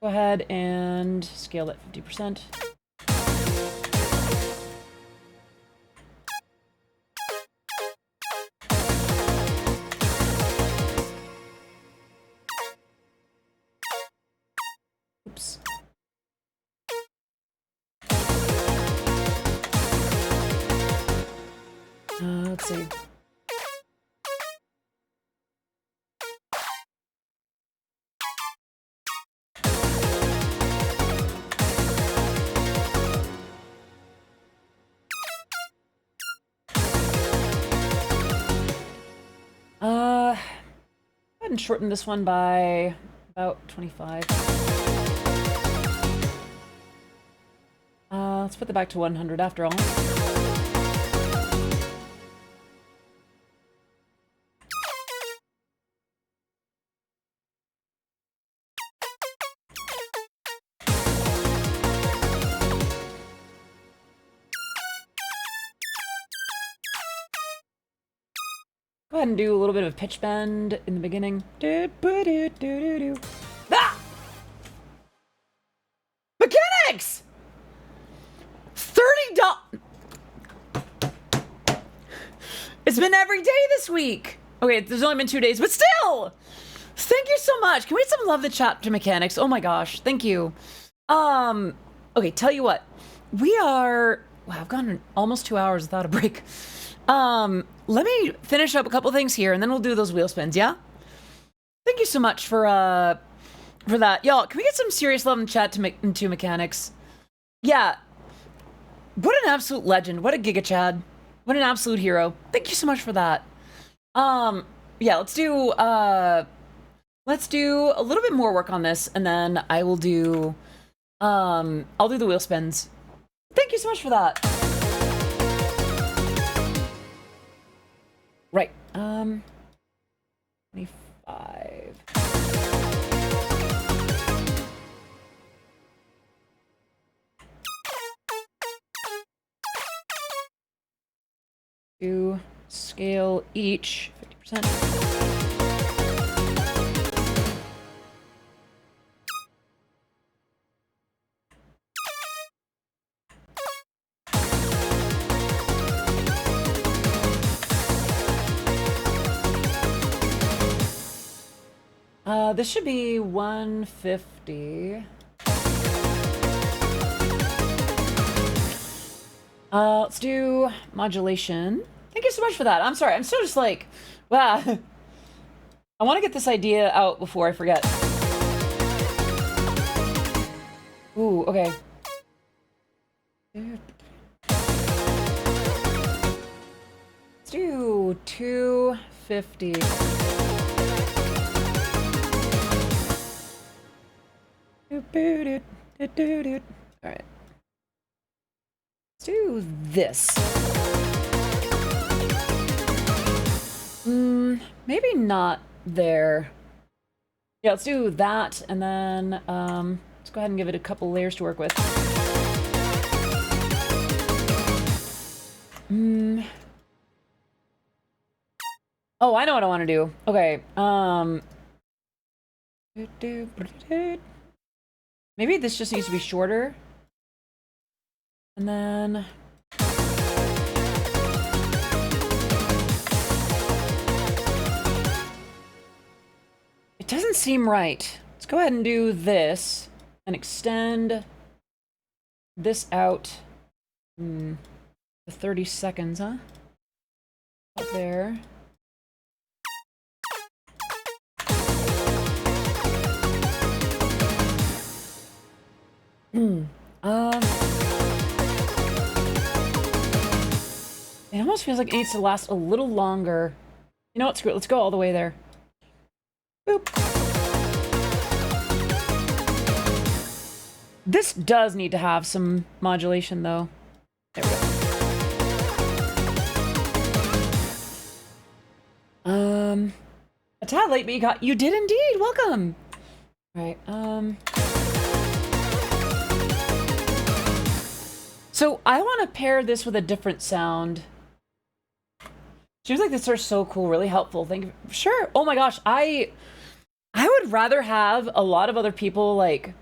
Go ahead and scale that 50%. Oops. Let's see. Go ahead and shorten this one by about 25. Let's put that back to 100 after all. Go ahead and do a little bit of pitch bend in the beginning. Ah! Mechanics! $30. It's been every day this week. Okay, there's only been 2 days, but still! Thank you so much. Can we get some love in the chat to Mechanics? Oh my gosh, thank you. Okay, tell you what. We are... Wow, I've gone almost 2 hours without a break. Let me finish up a couple things here, and then we'll do those wheel spins, yeah? Thank you so much for that. Y'all, can we get some serious love in chat to Mechanics? Yeah. What an absolute legend. What a Giga Chad. What an absolute hero. Thank you so much for that. Yeah, let's do a little bit more work on this, and then I will do, I'll do the wheel spins. Thank you so much for that. Right. 25. To scale each 50%. This should be 150. Let's do modulation. Thank you so much for that. I'm sorry, I'm still just like, wow. I want to get this idea out before I forget. Ooh, okay. Let's do 250. All right. Let's do this. Maybe not there. Yeah, let's do that, and then let's go ahead and give it a couple layers to work with. Oh, I know what I want to do. Okay. Maybe this just needs to be shorter. And then... It doesn't seem right. Let's go ahead and do this and extend this out to 30 seconds, huh? Up there. It almost feels like it needs to last a little longer. You know what? Screw it. Let's go all the way there. Boop. This does need to have some modulation, though. There we go. A tad late, but you did indeed. Welcome. All right. So I want to pair this with a different sound. Seems like this are so cool, really helpful. Thank you. Sure. Oh my gosh, I would rather have a lot of other people like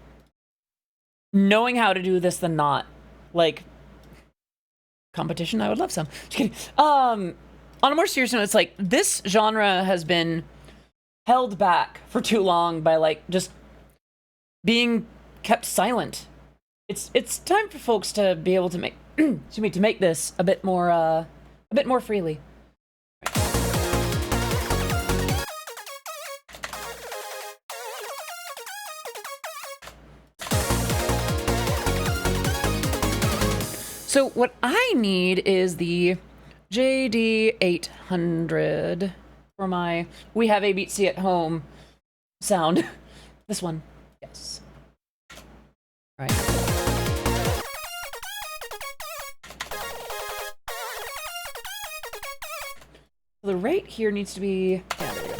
knowing how to do this than not. Like competition, I would love some. Just kidding. On a more serious note, it's like this genre has been held back for too long by like just being kept silent. It's time for folks to be able to make excuse me, to make this a bit more freely. So what I need is the JD800 for my "We Have ABC at Home" sound. This one, yes. All right. The rate here needs to be, yeah, there we go.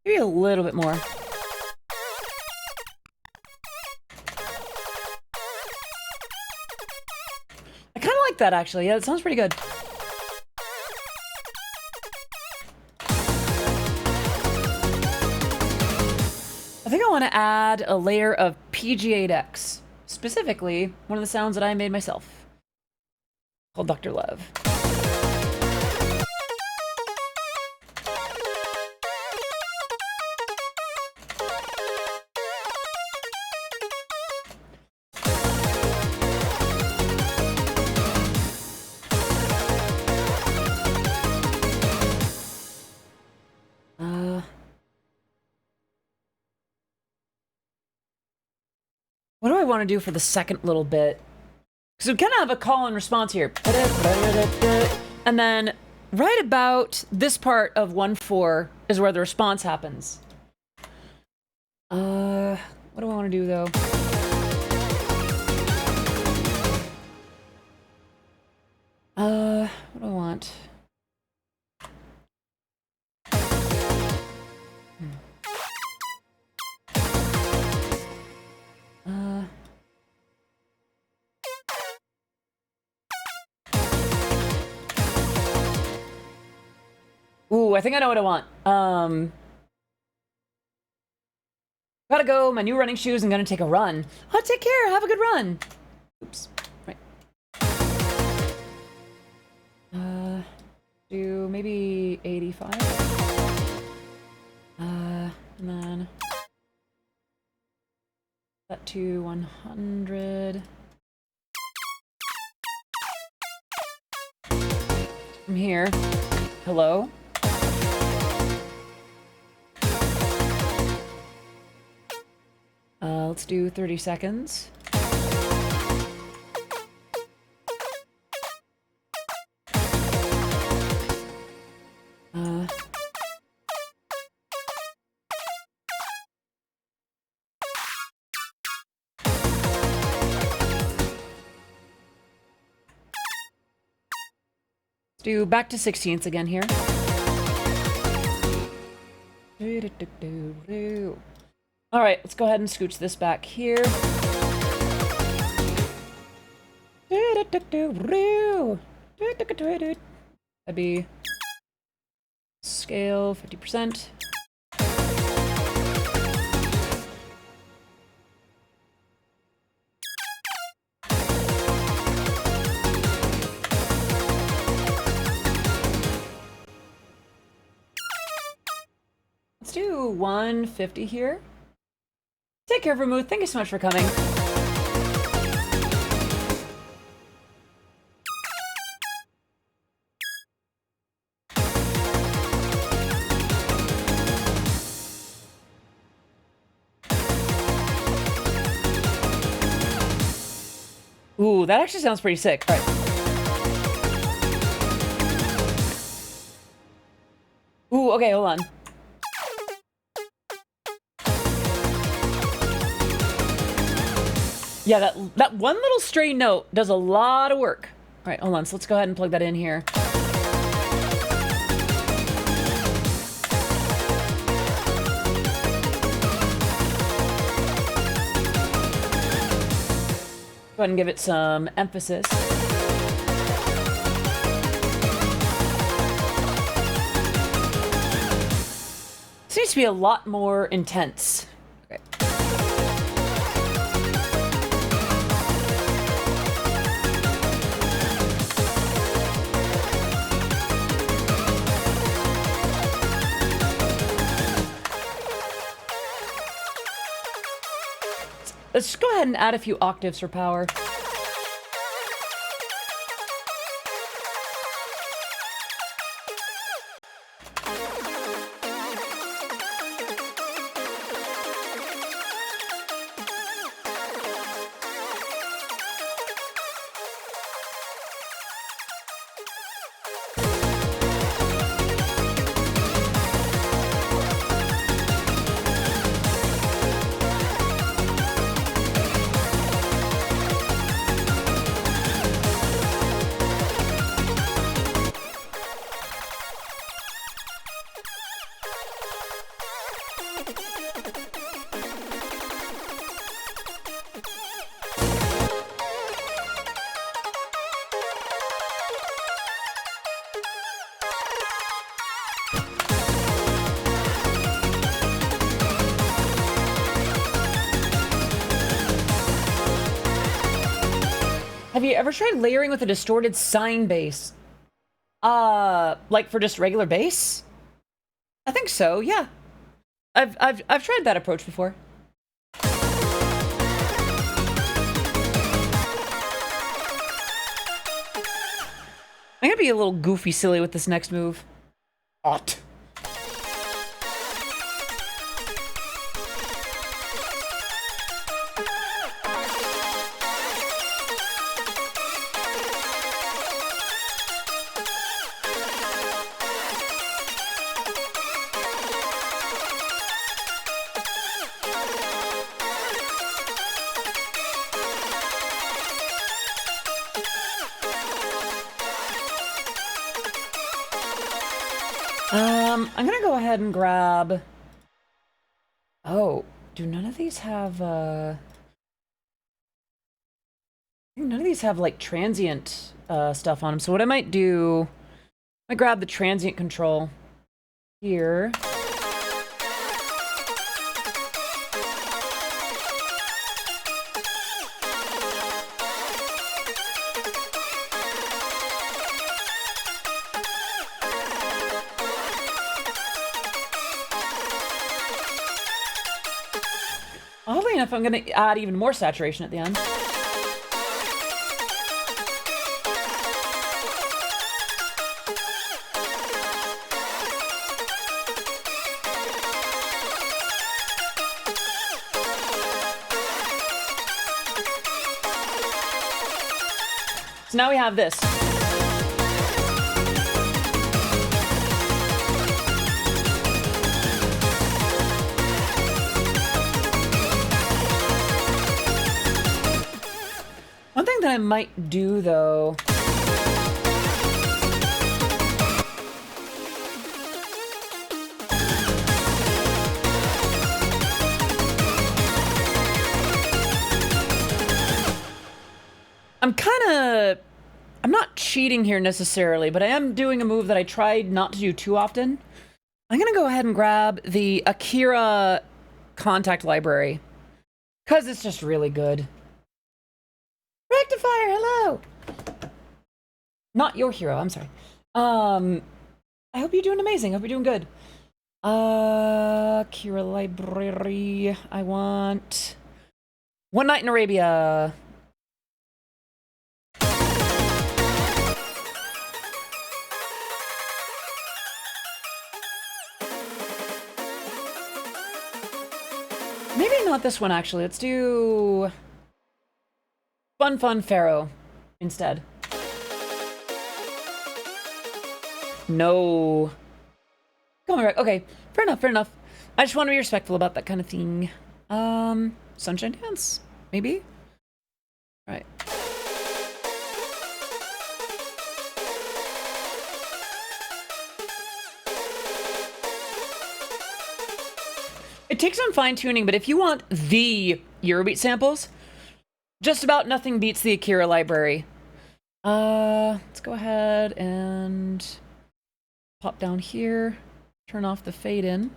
Maybe a little bit more. I kind of like that, actually. Yeah, that sounds pretty good. I think I want to add a layer of PG8X. Specifically, one of the sounds that I made myself. Called Dr. Love. What do I want to do for the second little bit? Because we kind of have a call and response here. And then right about this part of 1/4 is where the response happens. What do I want to do though? What do I want? Ooh, I think I know what I want. Gotta go. My new running shoes. I'm gonna take a run. Oh, take care. Have a good run. Oops. Right. Do maybe 85. And then that to 100. From here. Hello. Let's do 30 seconds. Let's do back to 16ths again here. All right, let's go ahead and scooch this back here. That'd be scale 50%. Let's do 150 here. Take care, Vermouth. Thank you so much for coming. Ooh, that actually sounds pretty sick. All right. Ooh, okay, hold on. Yeah, that one little stray note does a lot of work. All right, hold on. So let's go ahead and plug that in here. Go ahead and give it some emphasis. This needs to be a lot more intense. Okay. Let's go ahead and add a few octaves for power. Have you ever tried layering with a distorted sine bass? Like for just regular bass? I think so, yeah. I've tried that approach before. I'm gonna be a little goofy silly with this next move. Ought. I'm gonna go ahead and grab... Oh, do none of these have, I think none of these have, like, transient, stuff on them. So what I might do... I might grab the transient control here. Oddly enough, I'm going to add even more saturation at the end. So now we have this. One thing that I might do, though... I'm not cheating here necessarily, but I am doing a move that I tried not to do too often. I'm gonna go ahead and grab the Akira contact library, because it's just really good. Rectifier, hello! Not your hero, I'm sorry. I hope you're doing amazing. I hope you're doing good. Akira library. I want... One Night in Arabia. Maybe not this one, actually. Let's do... Fun Pharaoh instead. No. Come on, right. Okay, fair enough, fair enough. I just want to be respectful about that kind of thing. Sunshine Dance, maybe? It takes some fine tuning, but if you want the Eurobeat samples, just about nothing beats the Akira library. Let's go ahead and pop down here, turn off the fade in.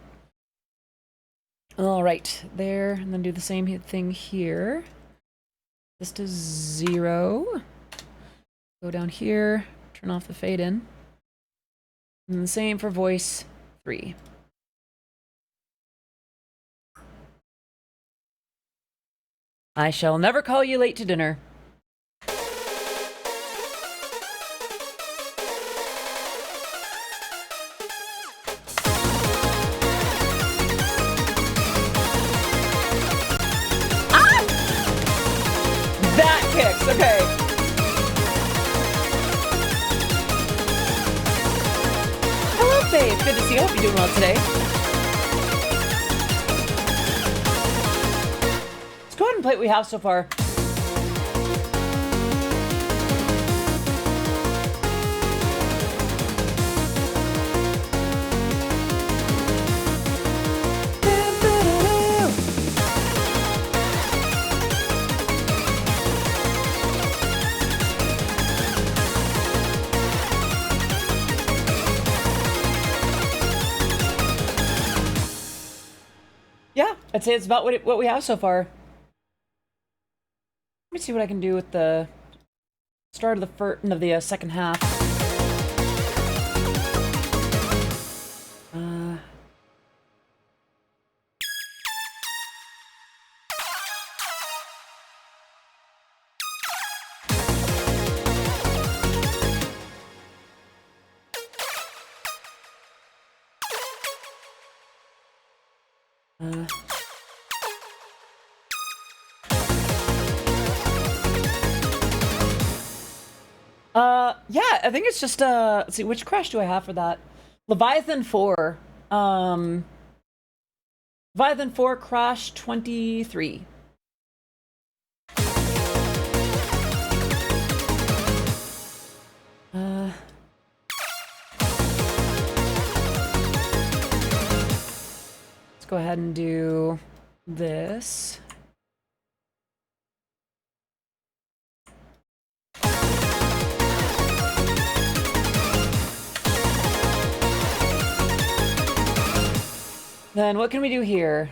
All right, there, and then do the same thing here. This to 0. Go down here, turn off the fade in. And the same for voice 3. I shall never call you late to dinner. That kicks, okay. Hello, Faith. Good to see you. Hope you're doing well today. Let's go ahead and play what we have so far. Yeah, I'd say it's about what we have so far. Let me see what I can do with the start of the second half. Yeah, I think it's just, let's see, which crash do I have for that? Leviathan 4. Leviathan 4 crash 23. Let's go ahead and do this. Then what can we do here?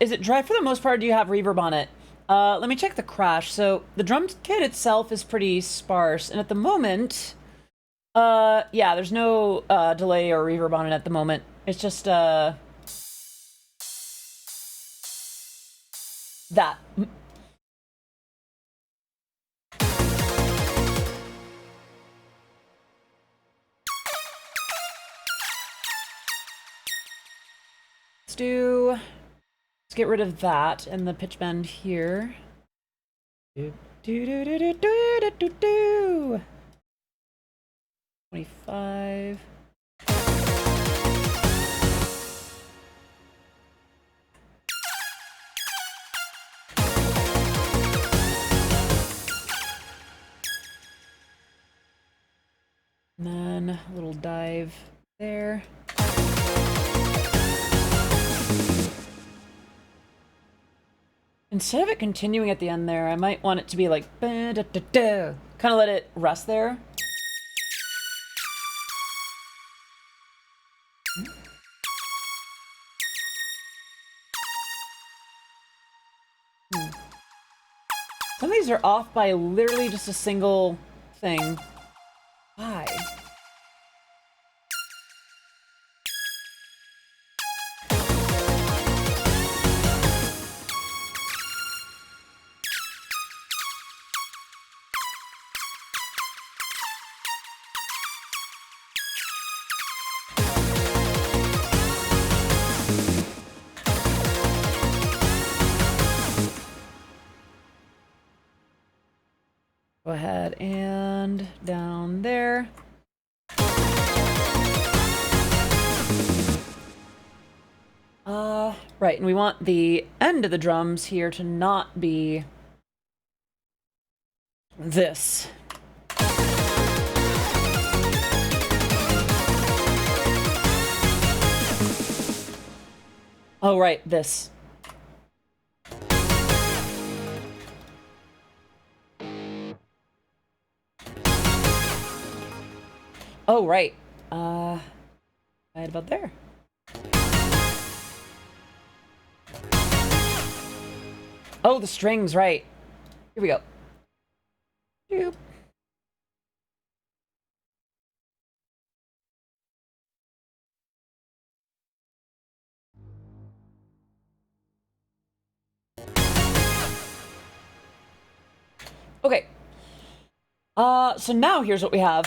Is it dry for the most part? Do you have reverb on it? Let me check the crash. So the drum kit itself is pretty sparse, and at the moment, yeah, there's no delay or reverb on it at the moment. It's just that. Let's get rid of that and the pitch bend here. 25. And then a little dive there. Instead of it continuing at the end there, I might want it to be like kind of let it rest there. Some of these are off by literally just a single thing. Why? Go ahead and down there. Right, and we want the end of the drums here to not be this. Oh, right, this. Oh, right. Right about there. Oh, the strings, right. Here we go. Doop. Okay. So now here's what we have.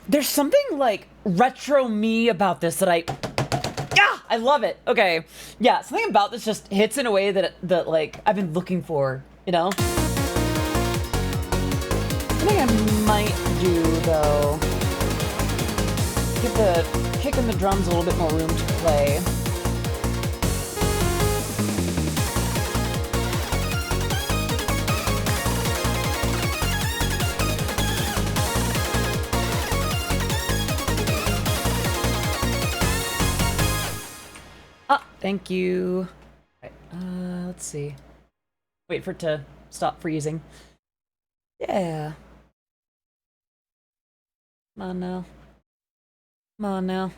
There's something like retro me about this that I love it. Okay, yeah, something about this just hits in a way that like I've been looking for, you know. Something I might do though, give the kick in the drums a little bit more room to play. Thank you. Right, let's see. Wait for it to stop freezing. Yeah. Come on now. Come on now.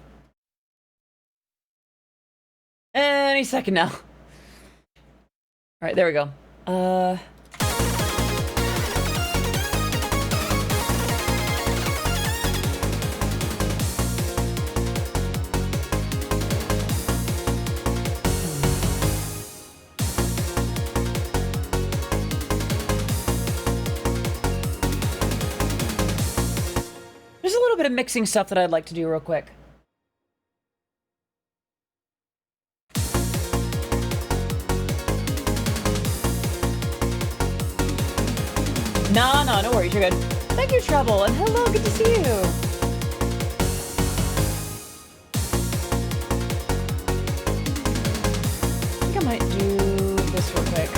Any second now. All right, there we go. There's a little bit of mixing stuff that I'd like to do real quick. No worries, you're good. Thank you, Trouble, and hello, good to see you. I think I might do this real quick.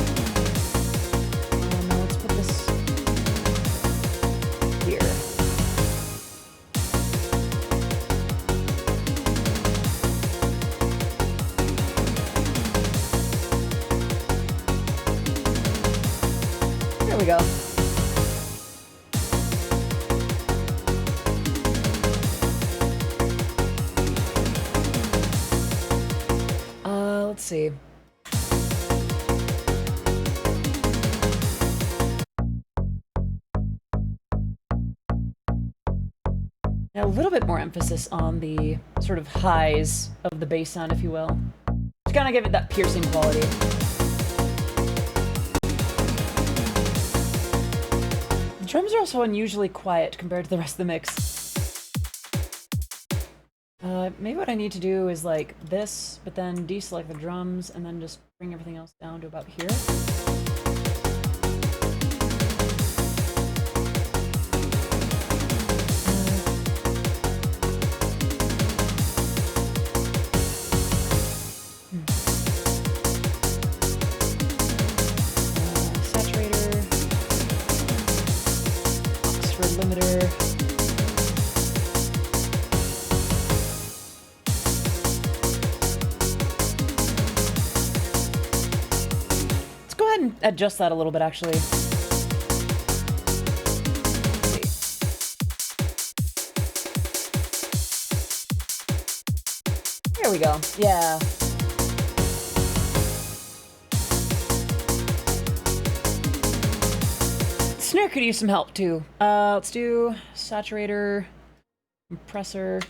No, let's put this here. There we go. Let's see. A little bit more emphasis on the sort of highs of the bass sound, if you will. Just kind of give it that piercing quality. The drums are also unusually quiet compared to the rest of the mix. Maybe what I need to do is like this, but then deselect the drums and then just bring everything else down to about here. Saturator, Oxford limiter. Adjust that a little bit, actually. There we go. Yeah. Snare could use some help, too. Let's do saturator, compressor.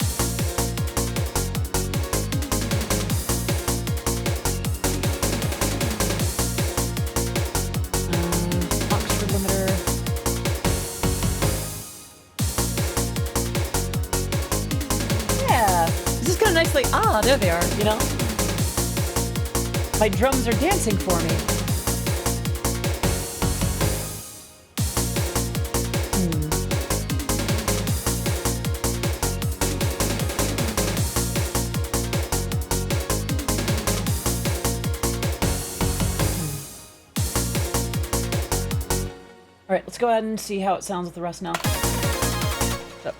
nicely. Ah, there they are, you know? My drums are dancing for me. All right, let's go ahead and see how it sounds with the rest now. So.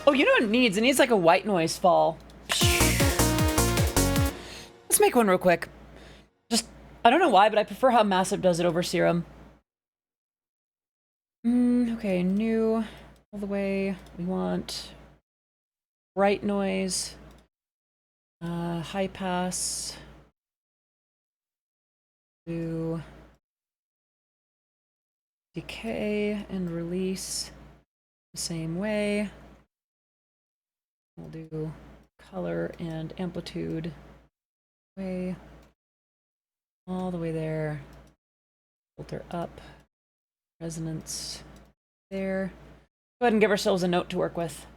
Oh, you know what it needs? It needs like a white noise fall. Let's make one real quick. Just, I don't know why, but I prefer how Massive does it over Serum. Okay, new, all the way. We want bright noise, high pass, do decay and release the same way. We'll do color and amplitude way all the way there. Filter up, resonance there. Go ahead and give ourselves a note to work with.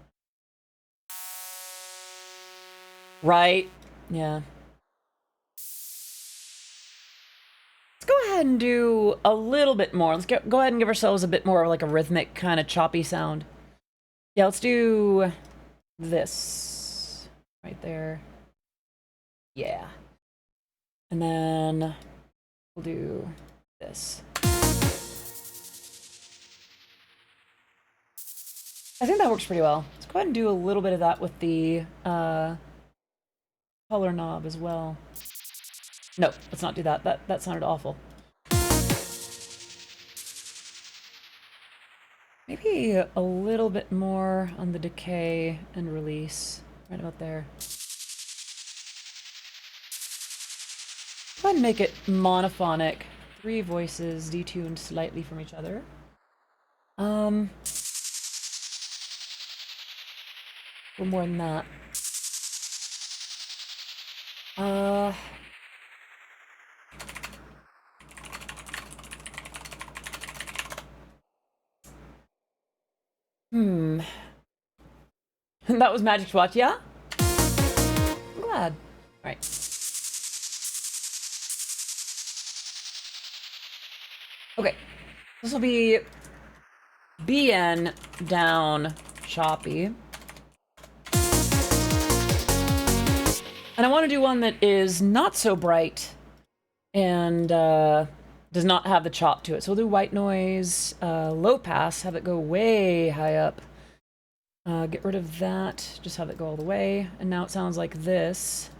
Right, yeah. Let's go ahead and do a little bit more. Let's go ahead and give ourselves a bit more like a rhythmic kind of choppy sound. Yeah, let's do this right there. Yeah. And then we'll do this. I think that works pretty well. Let's go ahead and do a little bit of that with the color knob as well. No, let's not do that. That sounded awful. Maybe a little bit more on the decay and release. Right about there. Go ahead and make it monophonic. 3 voices detuned slightly from each other. A little more than that. That was magic to watch, yeah? I'm glad. All right. Okay. This will be BN down choppy. And I want to do one that is not so bright and does not have the chop to it. So we'll do white noise, low pass, have it go way high up. Get rid of that, just have it go all the way. And now it sounds like this.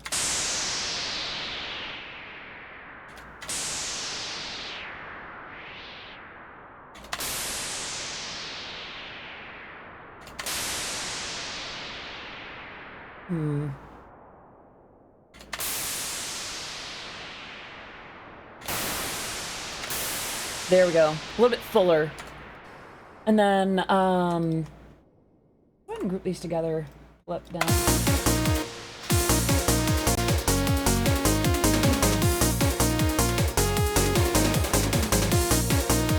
There we go. A little bit fuller. And then, go ahead and group these together. Flip down.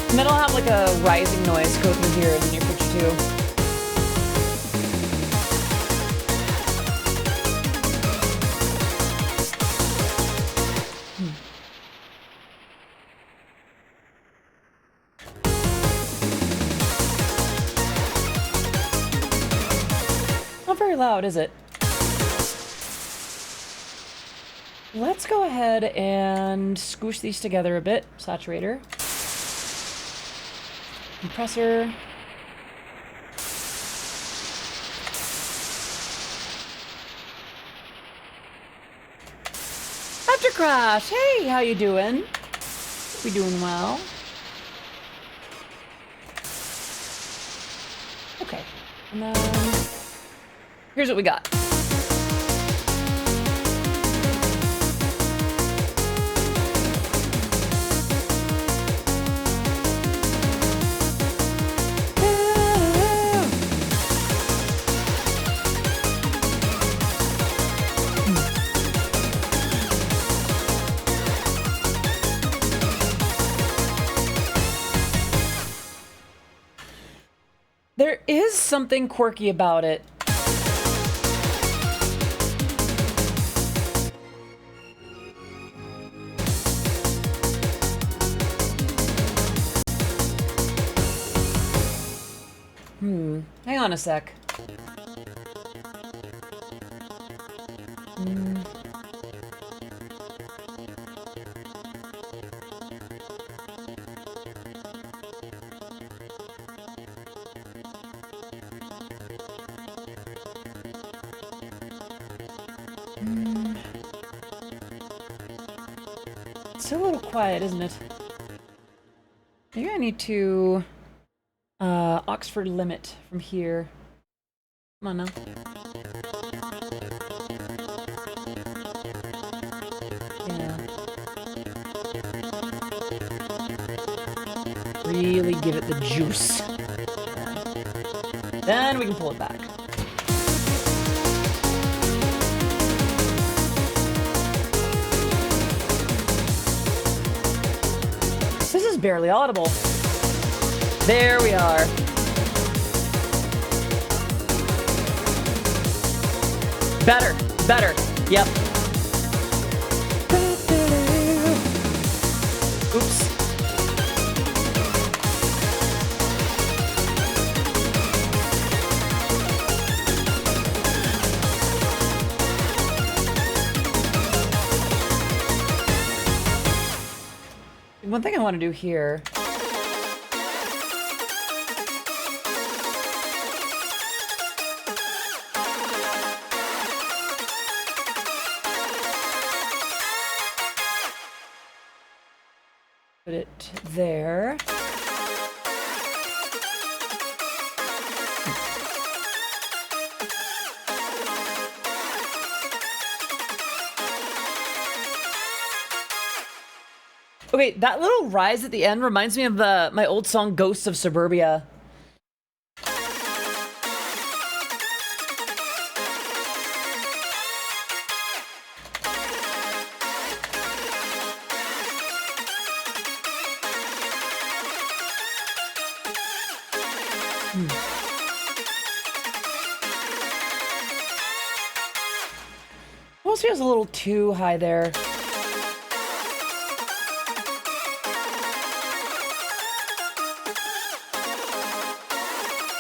And then I'll have like a rising noise go through here in the near future too. Not very loud, is it? Let's go ahead and squish these together a bit. Saturator. Compressor. After Crash, hey, how you doing? We doing well? Okay, and then here's what we got. There is something quirky about it. Hang on a sec. It's a little quiet, isn't it? Maybe I need to Oxford limit from here. Come on now. Yeah. Really give it the juice. Then we can pull it back. This is barely audible. There we are. Better, better. Yep. Oops. One thing I want to do here. Put it there. Okay, that little rise at the end reminds me of my old song Ghosts of Suburbia. Almost feels a little too high there.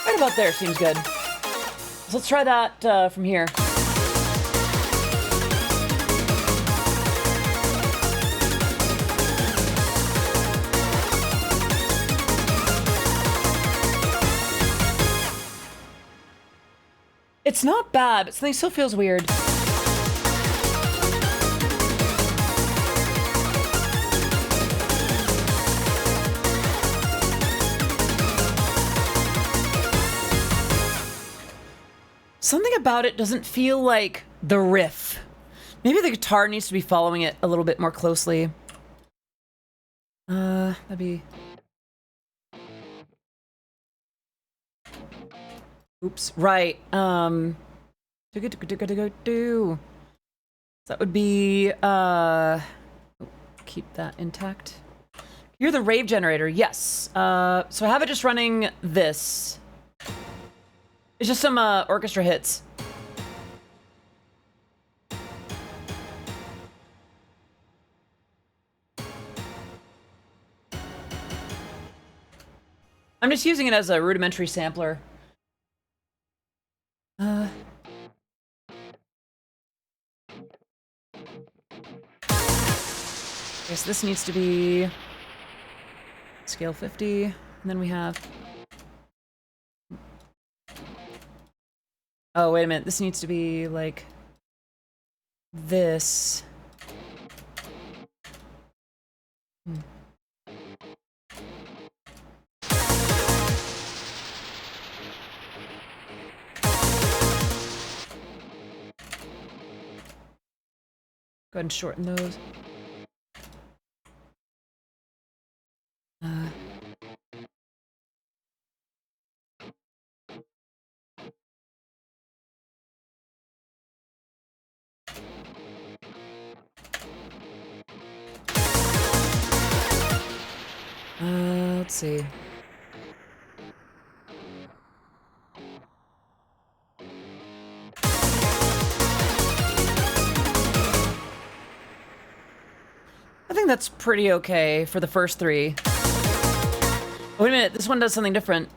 Right about there seems good. So let's try that from here. It's not bad, but something still feels weird. Something about it doesn't feel like the riff. Maybe the guitar needs to be following it a little bit more closely. That'd be... Oops, right. So that would be, keep that intact. You're the rave generator, yes. So I have it just running this. It's just some orchestra hits. I'm just using it as a rudimentary sampler. Guess this needs to be scale 50, and then we have... Oh, wait a minute. This needs to be like this. Go ahead and shorten those. Let's see. that's pretty okay for the first three. Wait a minute, this one does something different.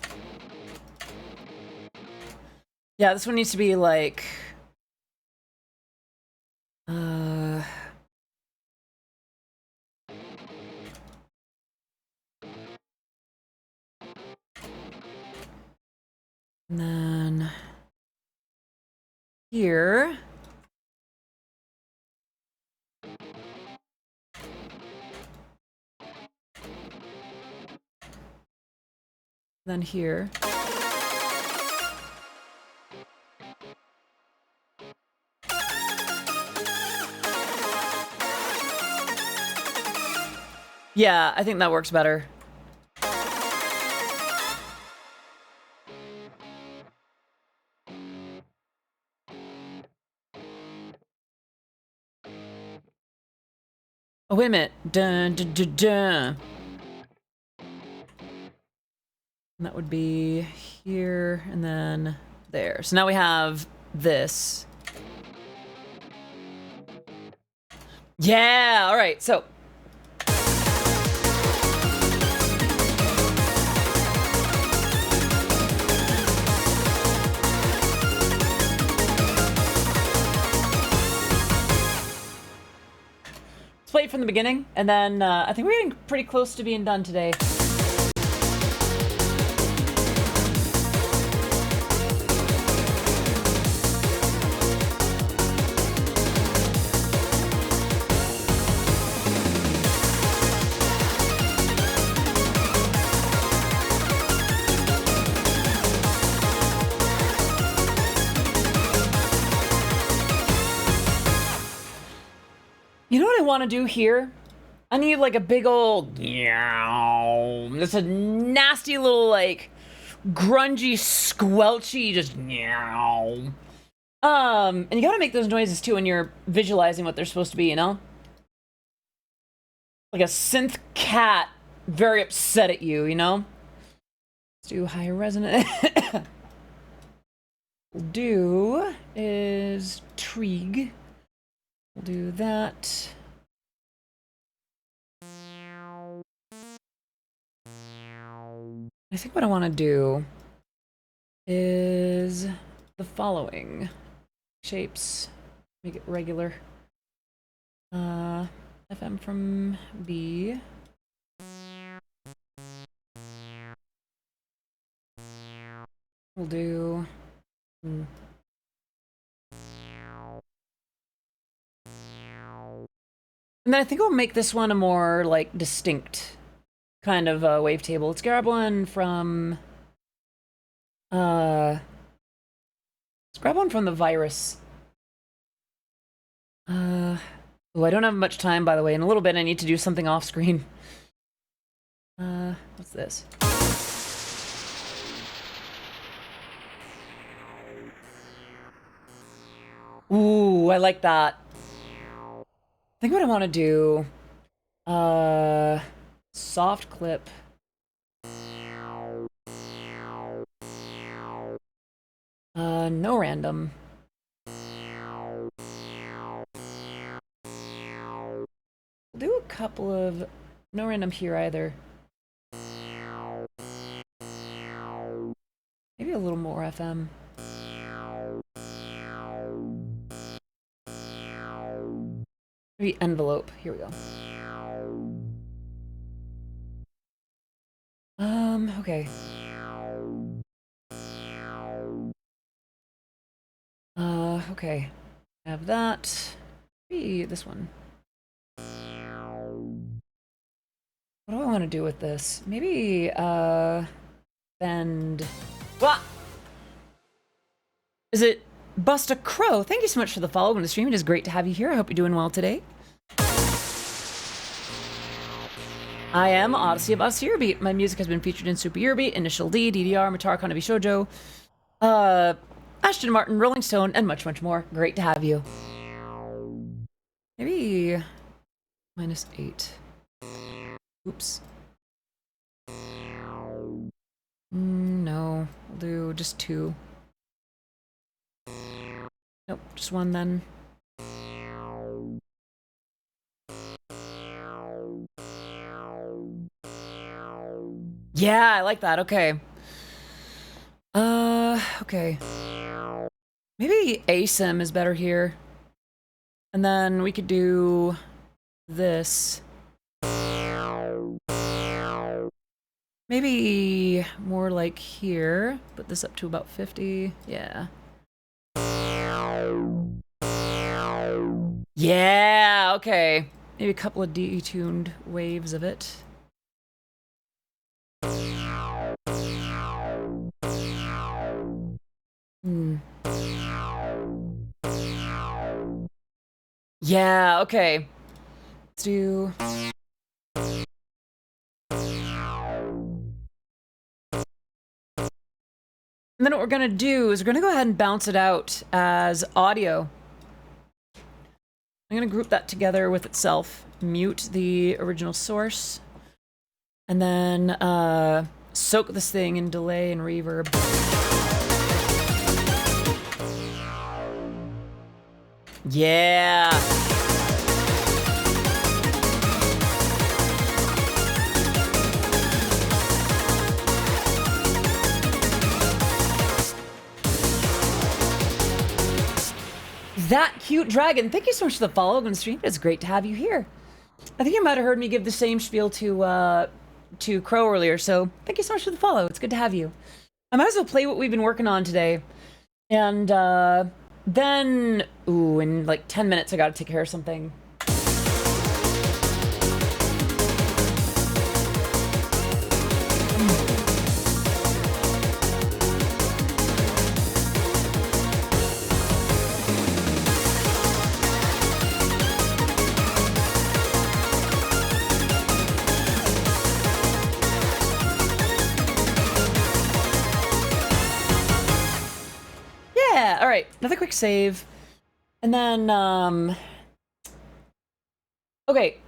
Yeah, this one needs to be like... And then... Here... Then here. Yeah, I think that works better. Oh, wait a minute. Dun, dun, dun, dun. And that would be here and then there. So now we have this. Yeah, all right, so. Let's play it from the beginning, and then I think we're getting pretty close to being done today. You know what I want to do here? I need like a big old meow. That's a nasty little like grungy, squelchy, just meow. And you gotta make those noises too when you're visualizing what they're supposed to be, you know? Like a synth cat very upset at you, you know? Let's do higher resonant. We'll do is Trig. We'll do that. I think what I want to do is the following. Shapes. Make it regular. FM from B. We'll do... And then I think we'll make this one a more, like, distinct kind of wavetable. Let's grab one from... let's grab one from the virus. Oh, I don't have much time, by the way. In a little bit, I need to do something off screen. What's this? Ooh, I like that. I think what I want to do, soft clip. No random. We'll do a couple of, no random here either. Maybe a little more FM. Maybe envelope. Here we go. Okay. Okay. I have that. Maybe this one. What do I want to do with this? Maybe, bend... What? Is it Busta Crow? Thank you so much for the follow on the stream. It is great to have you here. I hope you're doing well today. I am Odyssey of Us Eurobeat. My music has been featured in Super Eurobeat, Initial D, DDR, Matar Kanabi Shoujo, Ashton Martin, Rolling Stone, and much, much more. Great to have you. Maybe -8. Oops. No, we'll do just 2. Nope, just 1 then. Yeah, I like that. Okay. Okay. Maybe ASIM is better here. And then we could do this. Maybe more like here. Put this up to about 50. Yeah. Yeah, okay. Maybe a couple of detuned waves of it. Hmm. Yeah, okay. Let's do... And then what we're gonna do is we're gonna go ahead and bounce it out as audio. I'm gonna group that together with itself, mute the original source, and then soak this thing in delay and reverb. Yeah. That cute dragon, thank you so much for the follow on the stream. It's great to have you here. I think you might have heard me give the same spiel to Crow earlier, so thank you so much for the follow. It's good to have you. I might as well play what we've been working on today. And then, ooh, in like 10 minutes I gotta take care of something. Yeah, all right, another quick save. And then, okay.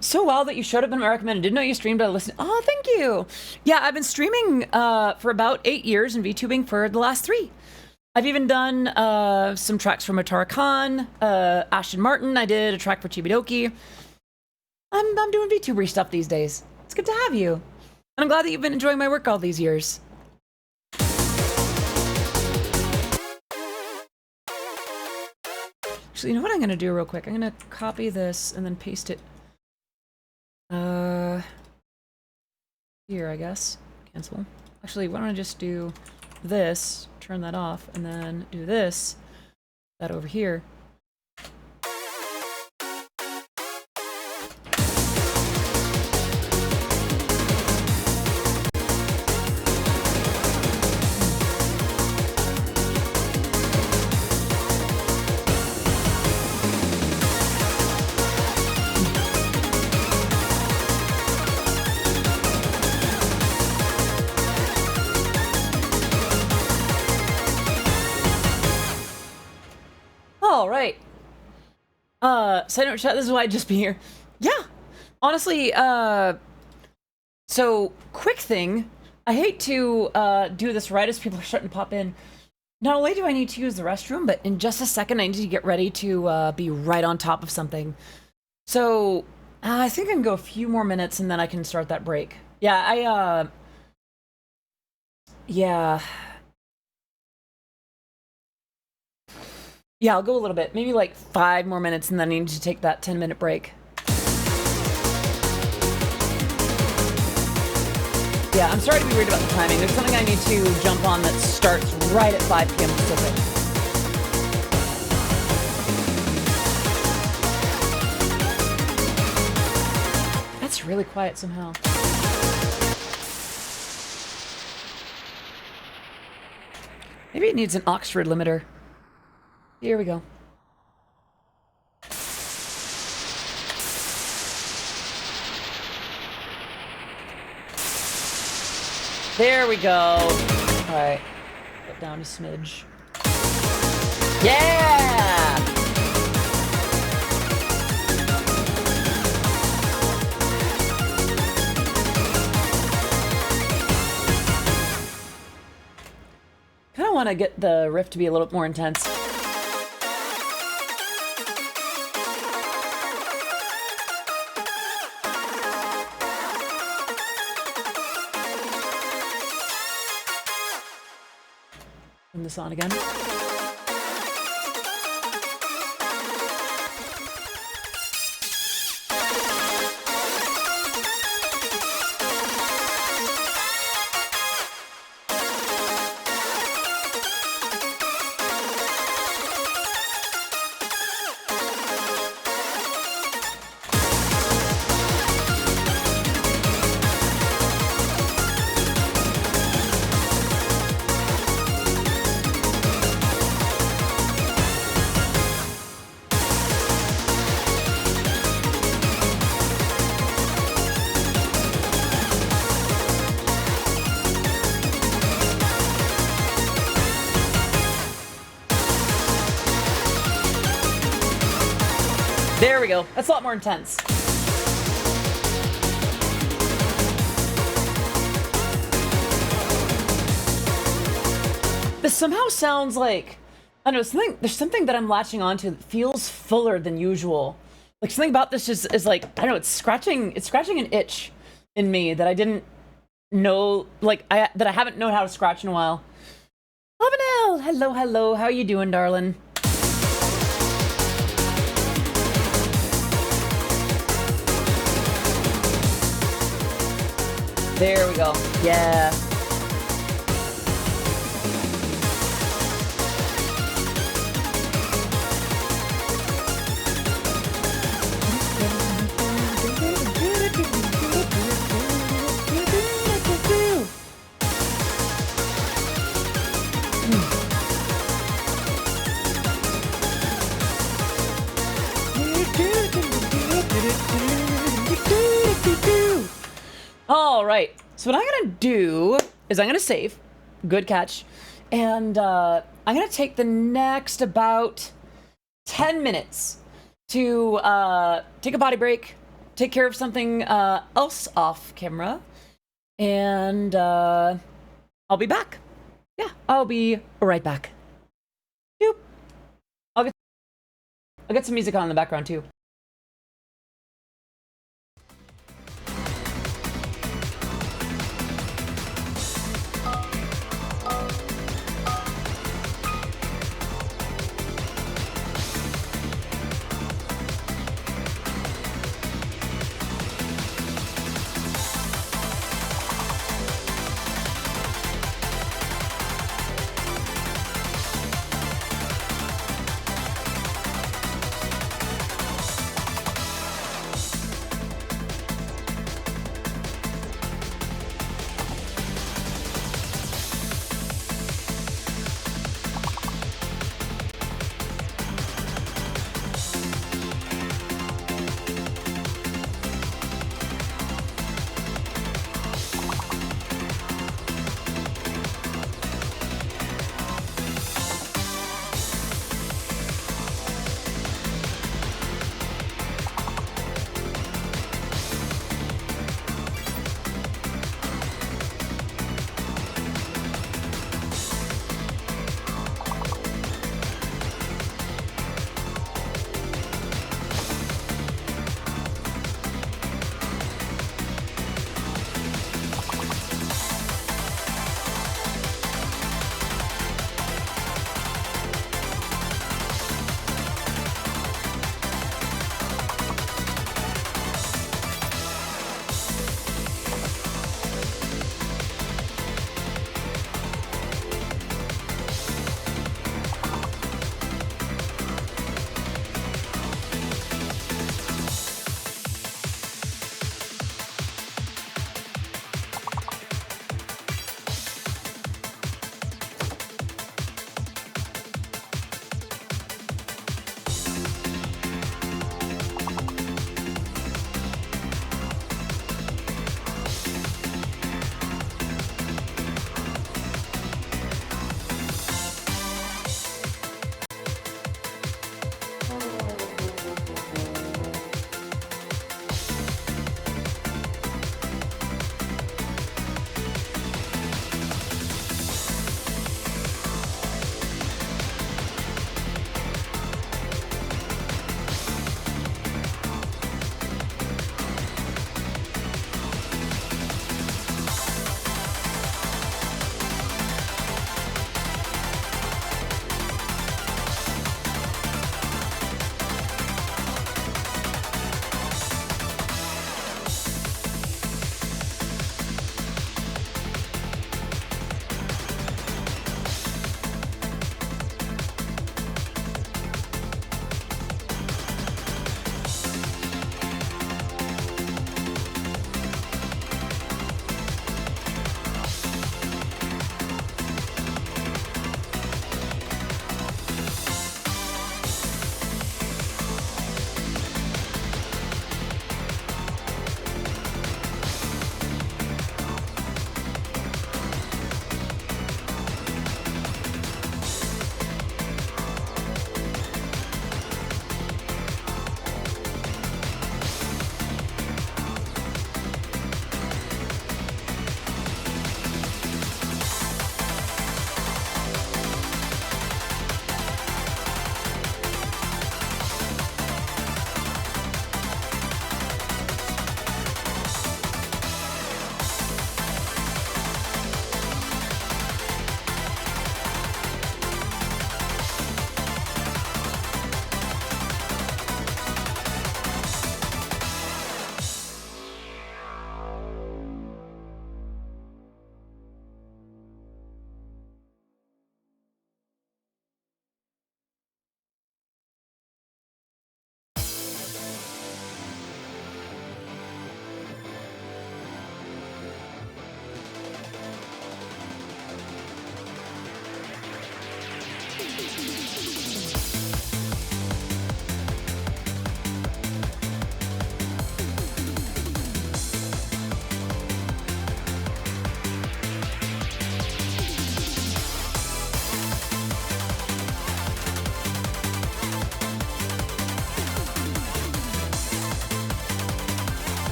So wild that you showed up in my recommended. Didn't know you streamed. I listened. Oh, thank you. Yeah, I've been streaming for about 8 years and VTubing for the last 3. I've even done some tracks for Matara Khan, Ashton Martin. I did a track for Chibidoki. I'm doing VTubery stuff these days. It's good to have you. And I'm glad that you've been enjoying my work all these years. Actually, you know what I'm gonna do real quick? I'm gonna copy this and then paste it here, I guess. Cancel. Actually, why don't I just do this, turn that off, and then do this, that over here. All right. Side note chat, this is why I'd just be here. Yeah. Honestly, so quick thing. I hate to do this right as people are starting to pop in. Not only do I need to use the restroom, but in just a second I need to get ready to be right on top of something. So I think I can go a few more minutes and then I can start that break. Yeah, yeah. Yeah, I'll go a little bit. Maybe like 5 more minutes and then I need to take that 10-minute break. Yeah, I'm sorry to be weird about the timing. There's something I need to jump on that starts right at 5 p.m. Pacific. That's really quiet somehow. Maybe it needs an Oxford limiter. Here we go. There we go. All right. Put down a smidge. Yeah! Kind of want to get the riff to be a little bit more intense. turn this on again. There we go. That's a lot more intense. This somehow sounds like, I don't know, there's something that I'm latching onto that feels fuller than usual. Like something about this just is like, I don't know, it's scratching an itch in me that I didn't know, like that I haven't known how to scratch in a while. Lavanelle, hello, hello. How are you doing, darling? There we go. Yeah. All right. So what I'm gonna do is I'm gonna save. Good catch. And I'm gonna take the next about 10 minutes to take a body break, take care of something else off camera, and I'll be back. Yeah, I'll be right back. Doop. I'll get some music on in the background too.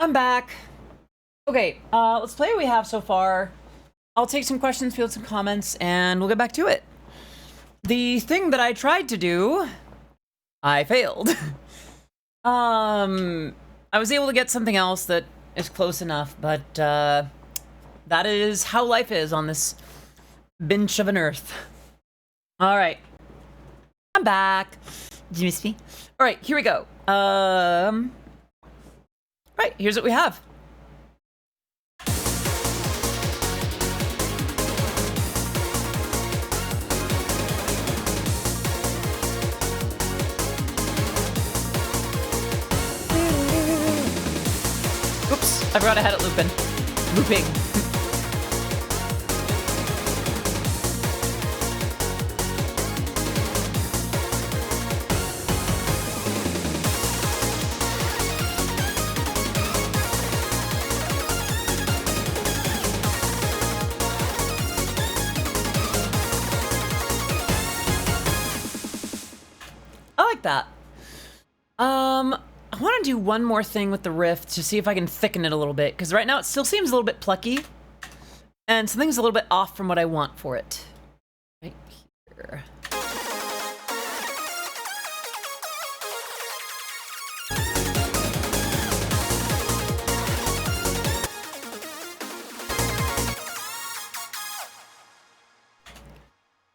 I'm back. Okay, let's play what we have so far. I'll take some questions, field some comments, and we'll get back to it. The thing that I tried to do, I failed. I was able to get something else that is close enough, but that is how life is on this bench of an earth. All right, I'm back. Did you miss me? All right, here we go. Right, here's what we have. Oops, I forgot I had it looping. Looping. I like that. I want to do one more thing with the rift to see if I can thicken it a little bit, because right now it still seems a little bit plucky, and something's a little bit off from what I want for it. Right here.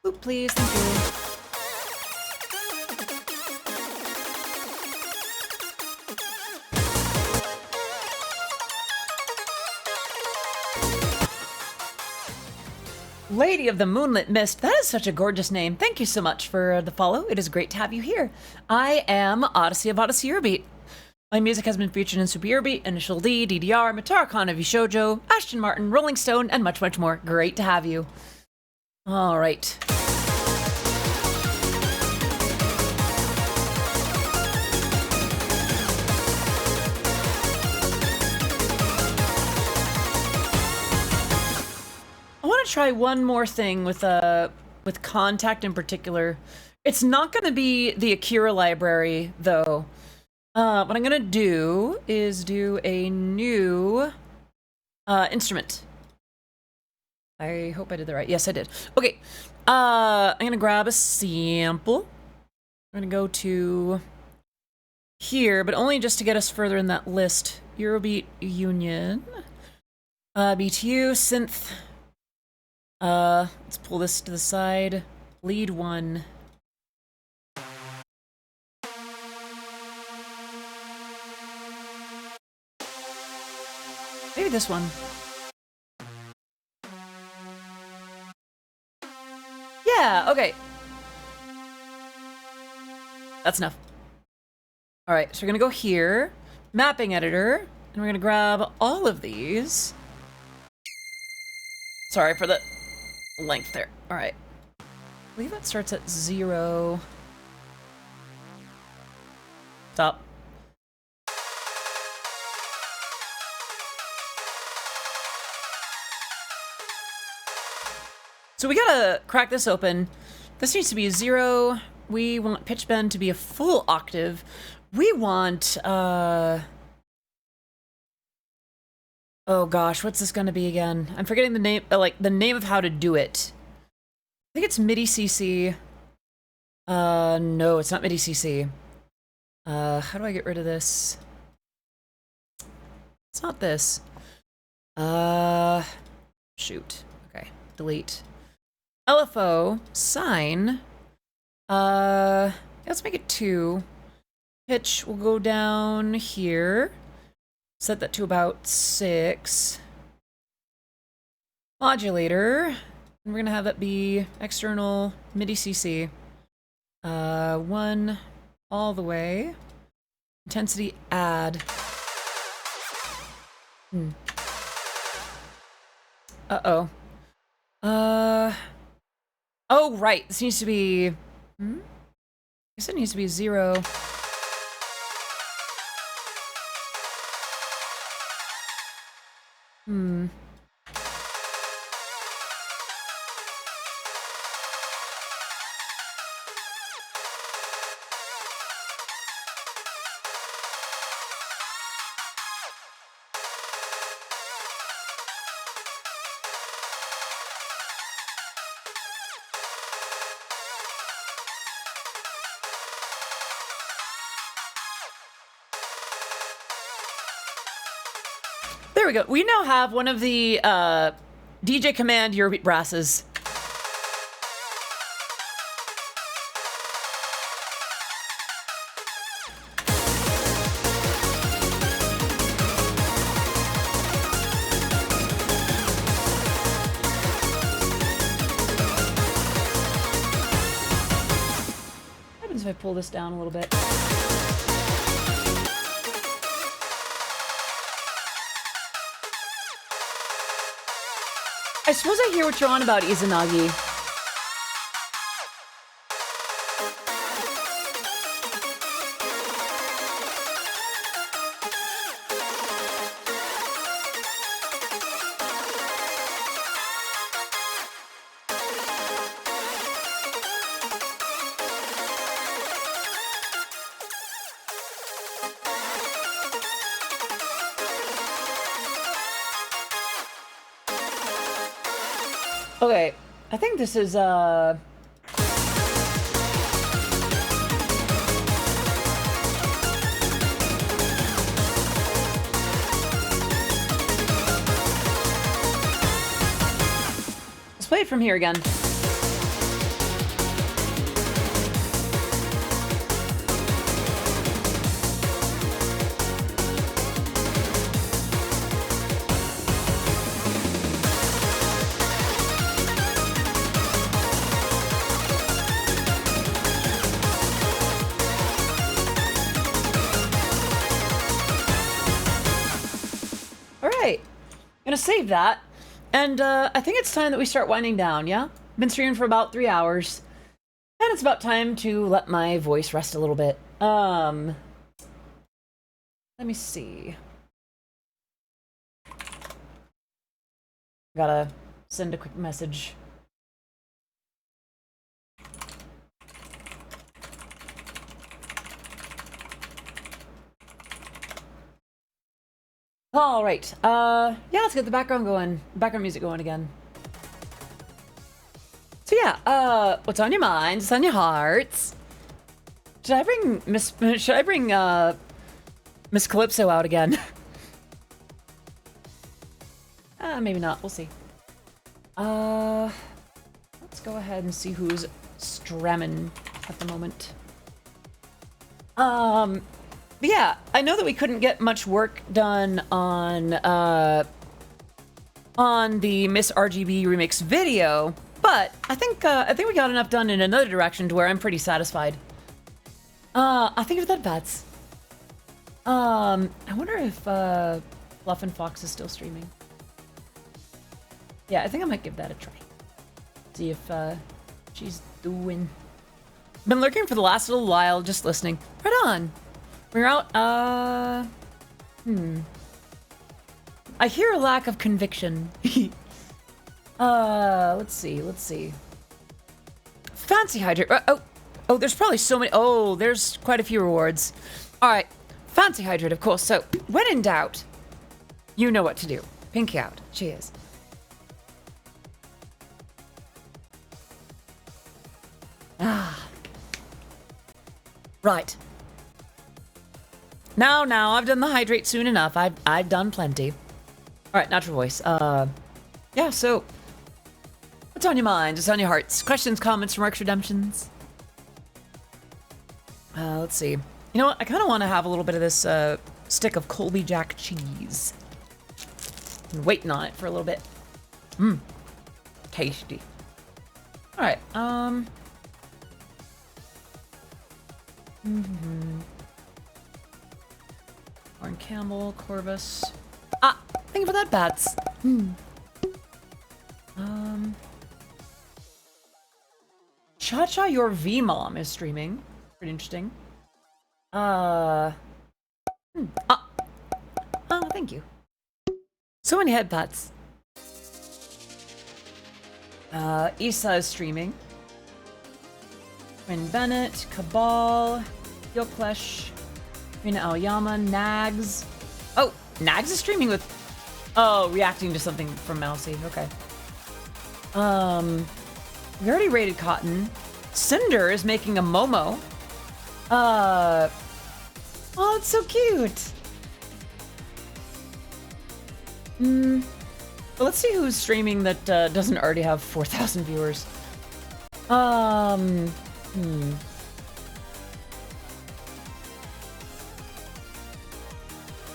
Oop, please, thank you. Lady of the Moonlit Mist, that is such a gorgeous name. Thank you so much for the follow. It is great to have you here. I am Odyssey of Odyssey Eurobeat. My music has been featured in Super Eurobeat, Initial D, DDR, Matara Khan of Shoujo, Ashton Martin, Rolling Stone, and much, much more. Great to have you. All right. I want to try one more thing with Contact in particular. It's not going to be the Akira library, though. What I'm going to do is do a new instrument. I hope I did that right. Yes, I did. Okay. I'm going to grab a sample. I'm going to go to here, but only just to get us further in that list. Eurobeat Union. BTU, synth. Let's pull this to the side. Lead one. Maybe this one. Yeah, okay. That's enough. All right, so we're gonna go here, mapping editor, and we're gonna grab all of these. Sorry for the length there. All right. I believe that starts at 0. Stop. So we gotta crack this open. This needs to be 0. We want pitch bend to be a full octave. We want, oh gosh, what's this gonna be again? I'm forgetting the name, like, the name of how to do it. I think it's MIDI CC. No, it's not MIDI CC. How do I get rid of this? It's not this. Shoot. Okay, delete. LFO, sine. Let's make it 2. Pitch will go down here. Set that to about 6. Modulator. And we're gonna have that be external MIDI CC. 1 all the way. Intensity add. Uh-oh. Oh, right. This needs to be... I guess it needs to be 0. There we go. We now have one of the DJ Command Eurobeat brasses. What happens if I pull this down a little bit? I suppose I hear what you're on about, Izanagi. Okay, I think this is, let's play it from here again. Gonna save that, and I think it's time that we start winding down. Yeah, been streaming for about 3 hours, and it's about time to let my voice rest a little bit. Let me see. Gotta send a quick message. All right. Yeah, let's get the background going. Background music going again. So yeah, what's on your minds? What's on your hearts? Should I bring Miss Calypso out again? Maybe not. We'll see. Let's go ahead and see who's stramming at the moment. But yeah, I know that we couldn't get much work done on the Miss RGB remix video, but I think we got enough done in another direction to where I'm pretty satisfied. I think of that bats. I wonder if Fluff and Fox is still streaming. Yeah, I think I might give that a try. See if she's doing. Been lurking for the last little while, just listening. Right on. We're out, I hear a lack of conviction. Let's see. Fancy Hydrate. Oh, there's probably so many. Oh, there's quite a few rewards. All right, Fancy Hydrate, of course. So, when in doubt, you know what to do. Pinky out. Cheers. Right. Now, I've done the hydrate soon enough. I've done plenty. All right, natural voice. Yeah, so what's on your mind? What's on your hearts? Questions, comments, remarks, redemptions? Let's see. You know what? I kind of want to have a little bit of this stick of Colby Jack cheese. Been waiting on it for a little bit. Tasty. All right. Orin Campbell, Corvus. Thank you for that, bats. Cha-Cha Your V-Mom is streaming. Pretty interesting. Oh, thank you. So many head pats. Issa is streaming. Quinn Bennett, Cabal, Yoklesh, Rina Aoyama, Nags. Oh, Nags is streaming with... Oh, reacting to something from Mousy. Okay. We already rated Cotton. Cinder is making a Momo. Oh, it's so cute. But let's see who's streaming that doesn't already have 4,000 viewers.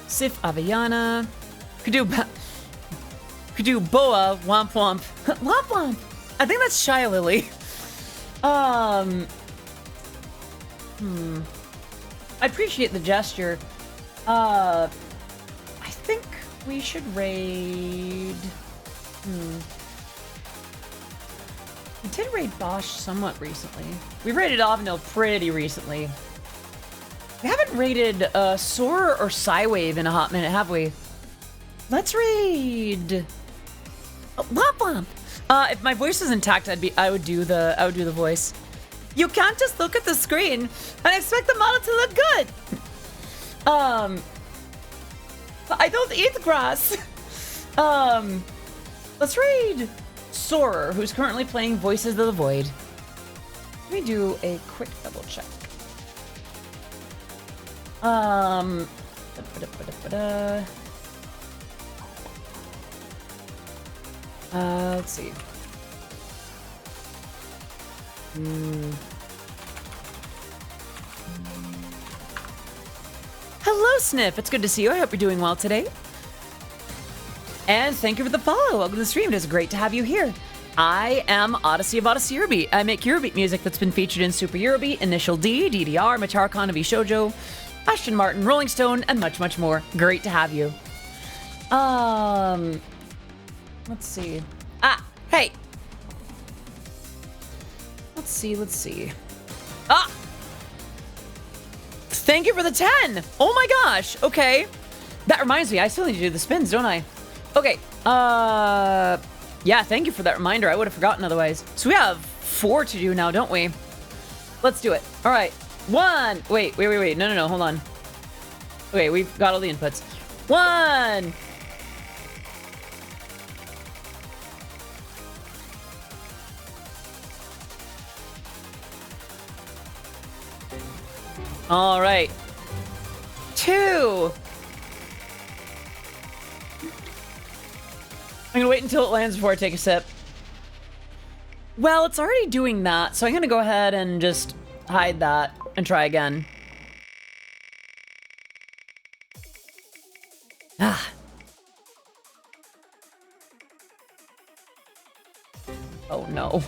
Sif Aviana. Could do Boa Womp Womp. Womp Womp. I think that's Shia Lily. I appreciate the gesture. I think we should raid. We did raid Bosch somewhat recently. We raided Avenil pretty recently. We haven't raided Soar or Psywave in a hot minute, have we? Let's raid. Womp Womp. If my voice is intact, I would do the voice. You can't just look at the screen and expect the model to look good. I don't eat grass. Let's raid Soarer, who's currently playing Voices of the Void. Let me do a quick double check. Let's see. Hello, Sniff. It's good to see you. I hope you're doing well today. And thank you for the follow. Welcome to the stream. It is great to have you here. I am Odyssey of Odyssey Eurobeat. I make Eurobeat music that's been featured in Super Eurobeat, Initial D, DDR, Matar Kanavi Shoujo, Ashton Martin, Rolling Stone, and much, much more. Great to have you. Let's see. Hey. Let's see. Thank you for the 10. Oh my gosh. Okay. That reminds me, I still need to do the spins, don't I? Okay. Yeah, thank you for that reminder. I would have forgotten otherwise. So we have 4 to do now, don't we? Let's do it. All right. 1. Wait. No. Hold on. Okay, we've got all the inputs. 1. All right. 2. I'm gonna wait until it lands before I take a sip. Well, it's already doing that, so I'm gonna go ahead and just hide that and try again. Oh no.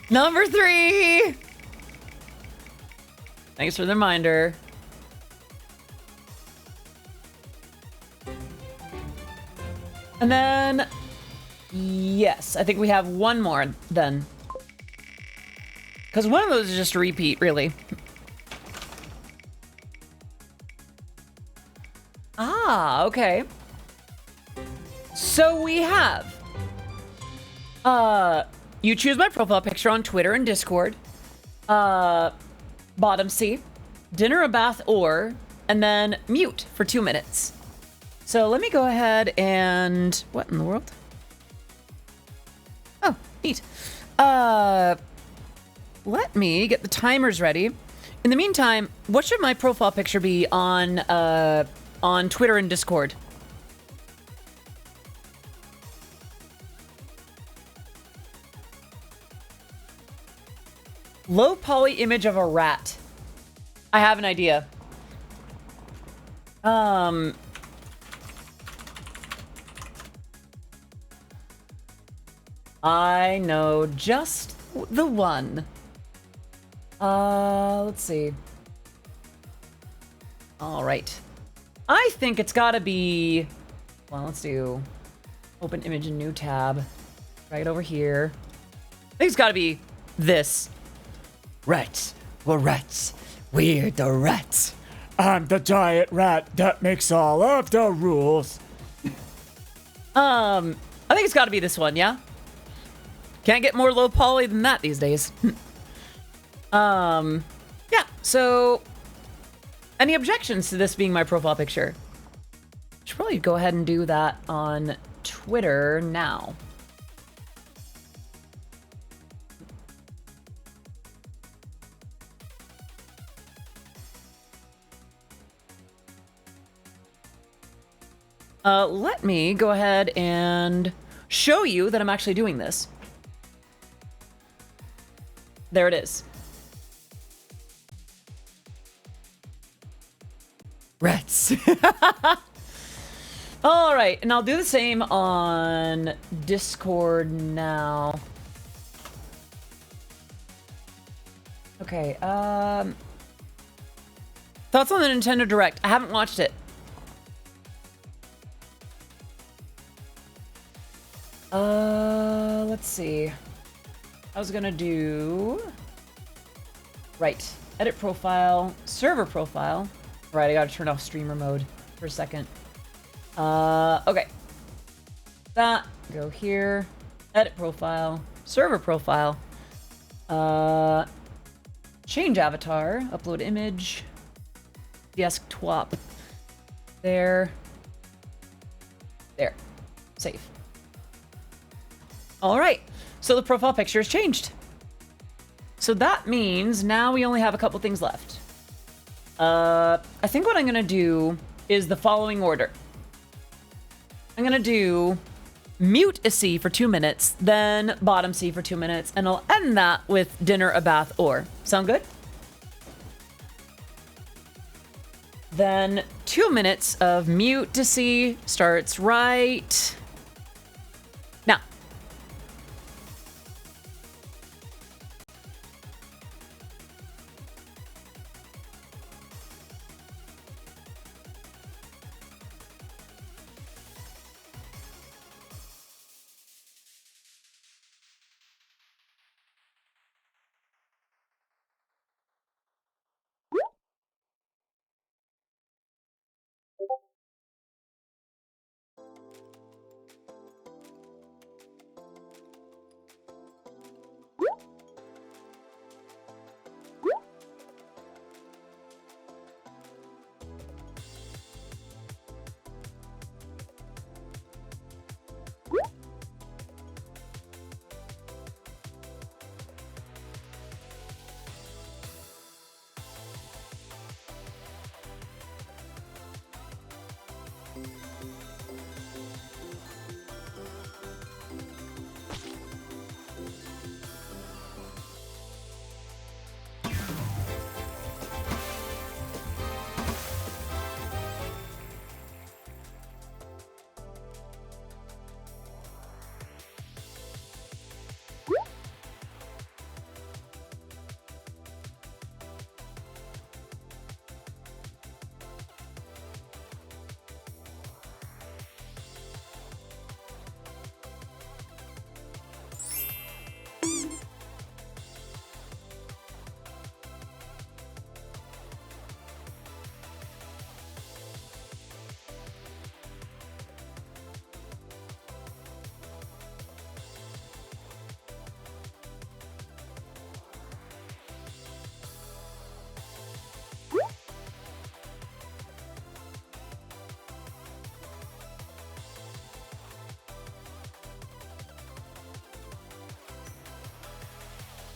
Number 3! Thanks for the reminder. And then, yes, I think we have one more then. Because one of those is just a repeat, really. Ah, okay. So we have, you choose my profile picture on Twitter and Discord, bottom C, dinner, a bath, or, and then mute for 2 minutes. So let me go ahead and, what in the world? Oh, neat. Let me get the timers ready. In the meantime, what should my profile picture be on Twitter and Discord? Low poly image of a rat. I have an idea. I know just the one. Let's see. All right. I think it's gotta be, well, let's do open image in new tab. Right over here. I think it's gotta be this. Rats. We're rats. We're the rats. I'm the giant rat that makes all of the rules. I think it's gotta be this one, yeah? Can't get more low poly than that these days. Yeah, so any objections to this being my profile picture? Should probably go ahead and do that on Twitter now. Let me go ahead and show you that I'm actually doing this. There it is. Rats. All right, and I'll do the same on Discord now. Okay, thoughts on the Nintendo Direct? I haven't watched it. Let's see. I was gonna do... Right, edit profile, server profile. Right, I gotta turn off streamer mode for a second. Okay. That, go here, edit profile, server profile. Change avatar, upload image, desktop. There. There. Save. All right, so the profile picture has changed. So that means now we only have a couple things left. I think what I'm gonna do is the following order. I'm gonna do mute a C for 2 minutes, then bottom C for 2 minutes, and I'll end that with dinner, a bath, or. Sound good? Then 2 minutes of mute to C starts right now.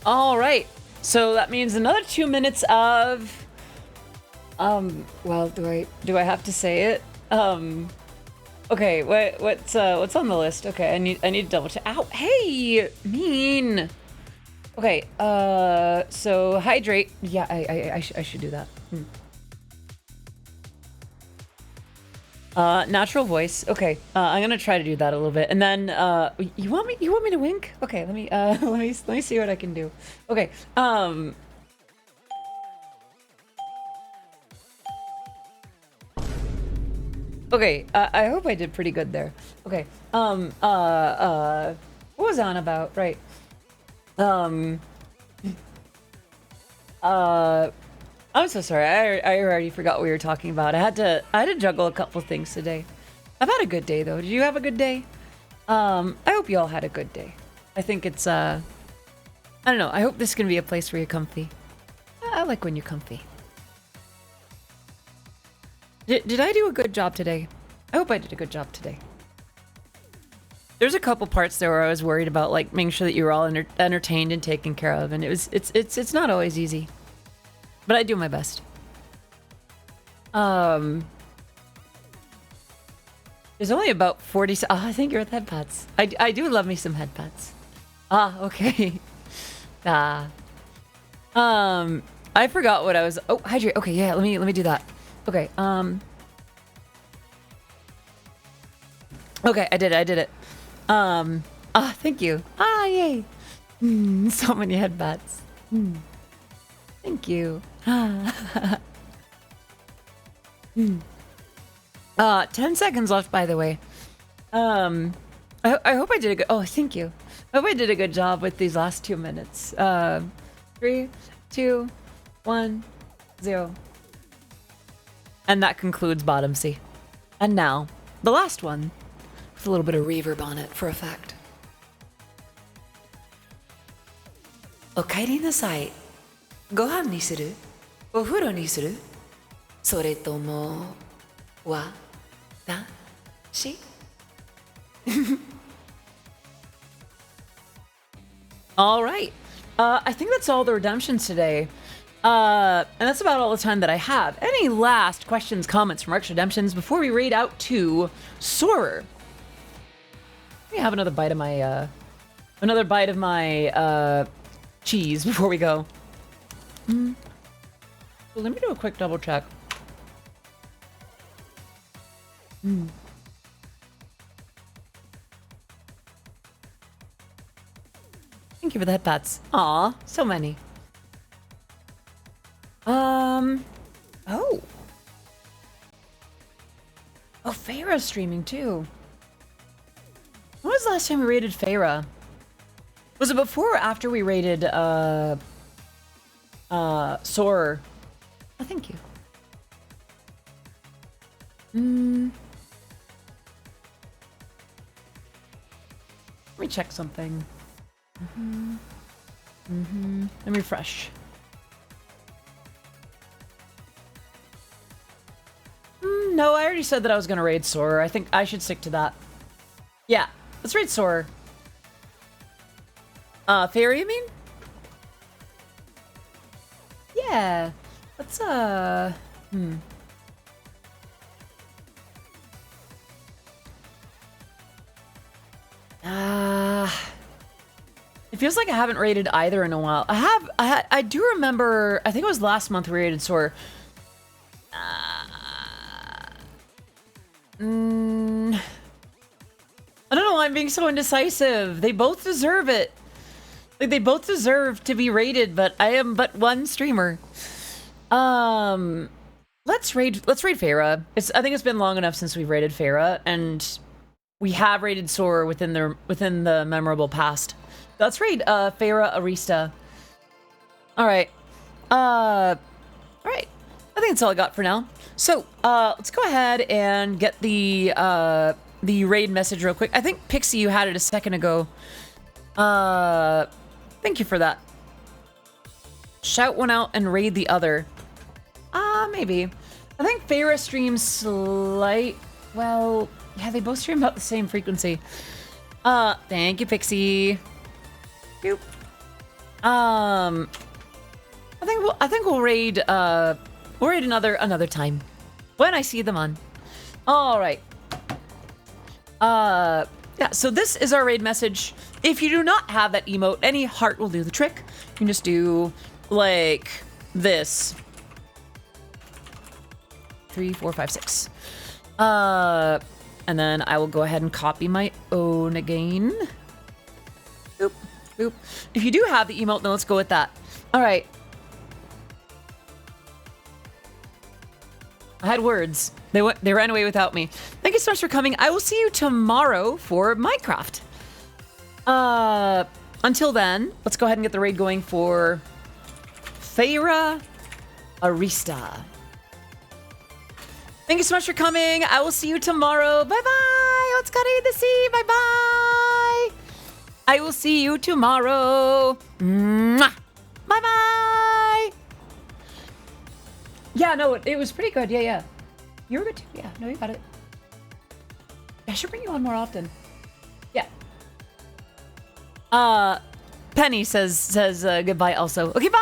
All right. So that means another 2 minutes of well, do I have to say it? Okay, what's on the list? Okay, I need to double check. Ow, hey, mean. Okay, so hydrate. Yeah, I should do that. Natural voice. Okay, I'm gonna try to do that a little bit, and then you want me to wink? Okay, let me let me see what I can do. Okay, okay, I hope I did pretty good there. Okay, what was I on about? Right. I'm so sorry. I already forgot what we were talking about. I had to juggle a couple things today. I've had a good day though. Did you have a good day? I hope you all had a good day. I think it's I don't know. I hope this can be a place where you're comfy. I like when you're comfy. Did I do a good job today? I hope I did a good job today. There's a couple parts there where I was worried about like making sure that you were all entertained and taken care of, and it's not always easy. But I do my best. There's only about 40. Oh, I think you're with head pats. I do love me some head pats. Ah, okay. Ah. I forgot what I was. Oh, hydrate. Okay, yeah. Let me do that. Okay. Okay, I did it. Thank you. Ah, yay. So many head pats. Thank you. 10 seconds left, by the way. I hope I did a good. Oh, thank you. I hope I did a good job with these last 2 minutes. 3, 2, 1, 0. And that concludes bottom C. And now, the last one, with a little bit of reverb on it for effect. Okaeri nasai. Gohan ni suru? Ofuro ni suru? Sore tomo wa da shi? All right. I think that's all the redemptions today. And that's about all the time that I have. Any last questions, comments from Arch Redemptions before we raid out to Soarer? Let me have another bite of my cheese before we go. So let me do a quick double check. Thank you for the head pats. Aw, so many. Oh. Oh, Farah's streaming too. When was the last time we raided Farah? Was it before or after we raided, Soarer? Oh, thank you. Let me check something. Let me refresh. No, I already said that I was gonna raid Soarer. I think I should stick to that. Yeah, let's raid Soarer. Fairy, you mean? Yeah. Let's, It feels like I haven't raided either in a while. I do remember, I think it was last month we raided Soarer. I don't know why I'm being so indecisive. They both deserve it. Like, they both deserve to be raided, but I am but one streamer. Let's raid Farah. I think it's been long enough since we've raided Farah, and we have raided Soarer within the memorable past. Let's raid Farah Arista. Alright. Alright. I think that's all I got for now. So, let's go ahead and get the raid message real quick. I think, Pixie, you had it a second ago. Thank you for that. Shout one out and raid the other. Maybe. I think Farah streams well, yeah, they both stream about the same frequency. Thank you, Pixie. Boop. I think we'll raid another time when I see them on. All right. Yeah, so this is our raid message. If you do not have that emote, any heart will do the trick. You can just do like this. 3, 4, 5, 6. And then I will go ahead and copy my own again. Boop, boop. If you do have the emote, then let's go with that. All right. I had words. They ran away without me. Thank you so much for coming. I will see you tomorrow for Minecraft. Until then, let's go ahead and get the raid going for Farah Arista. Thank you so much for coming. I will see you tomorrow. Bye-bye. Otsukare desu. Bye-bye. I will see you tomorrow. Mwah. Bye-bye. Yeah, no, it was pretty good. Yeah. You were good too. Yeah, no, you got it. I should bring you on more often. Yeah. Penny says goodbye also. Okay, bye.